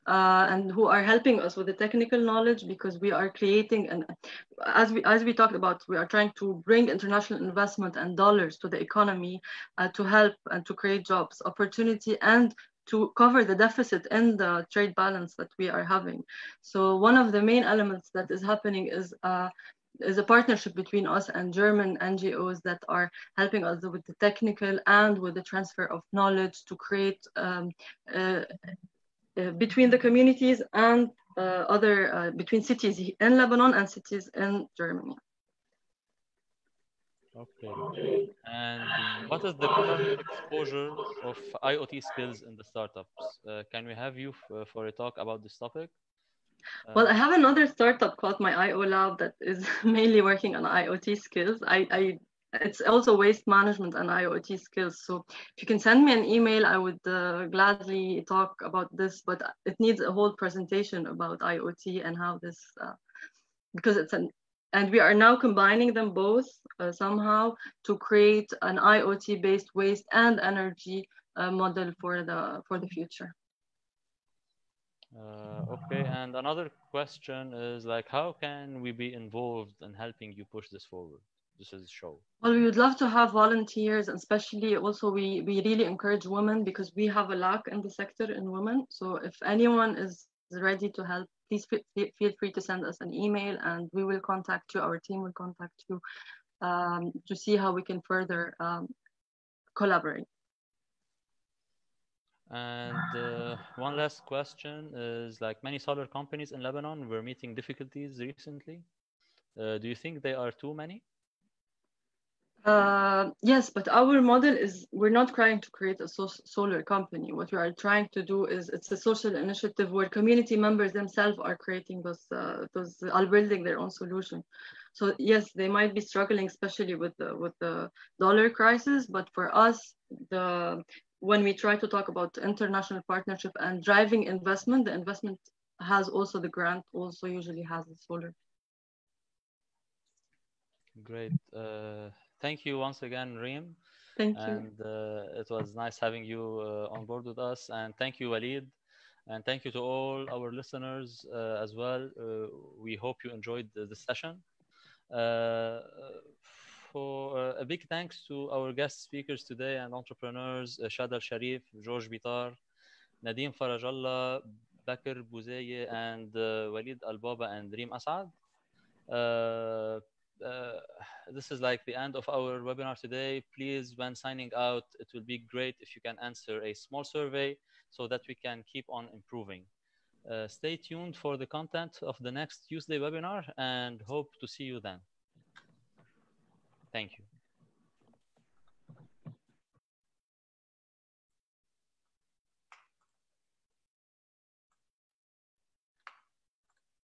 and who are helping us with the technical knowledge, because we are creating, and as we talked about, we are trying to bring international investment and dollars to the economy, to help and to create jobs, opportunity, and to cover the deficit in the trade balance that we are having. So one of the main elements that is happening is a partnership between us and German NGOs that are helping us with the technical and with the transfer of knowledge to create between the communities and between cities in Lebanon and cities in Germany. Okay. And what is the current exposure of IoT skills in the startups? Can we have you for a talk about this topic? Well, I have another startup called my IO Lab that is mainly working on IoT skills. It's also waste management and IoT skills. So if you can send me an email, I would gladly talk about this, but it needs a whole presentation about IoT and how this, because and we are now combining them both somehow to create an IoT-based waste and energy model for the future. Okay, and another question is like, how can we be involved in helping you push this forward? This is a show. Well, we would love to have volunteers, and especially also we really encourage women, because we have a lack in the sector in women. So if anyone is ready to help, please feel free to send us an email, and we will contact you. Our team will contact you to see how we can further collaborate. And one last question is like, many solar companies in Lebanon were meeting difficulties recently. Do you think they are too many? Yes, but our model is, we're not trying to create a solar company. What we are trying to do is, it's a social initiative where community members themselves are creating are building their own solution. So yes, they might be struggling, especially with the dollar crisis. But for us, when we try to talk about international partnership and driving investment, the investment has also the grant also usually has the solar. Great. Thank you once again, Reem. Thank you. And it was nice having you on board with us. And thank you, Walid. And thank you to all our listeners as well. We hope you enjoyed the session. For a big thanks to our guest speakers today and entrepreneurs, Shada El-Sharif, Georges Bitar, Nadim Farajalla, Baker Bozeyeh, and Walid Al-Baba and Reem Asad. This is like the end of our webinar today. Please, when signing out, it will be great if you can answer a small survey so that we can keep on improving. Stay tuned for the content of the next Tuesday webinar and hope to see you then. Thank you.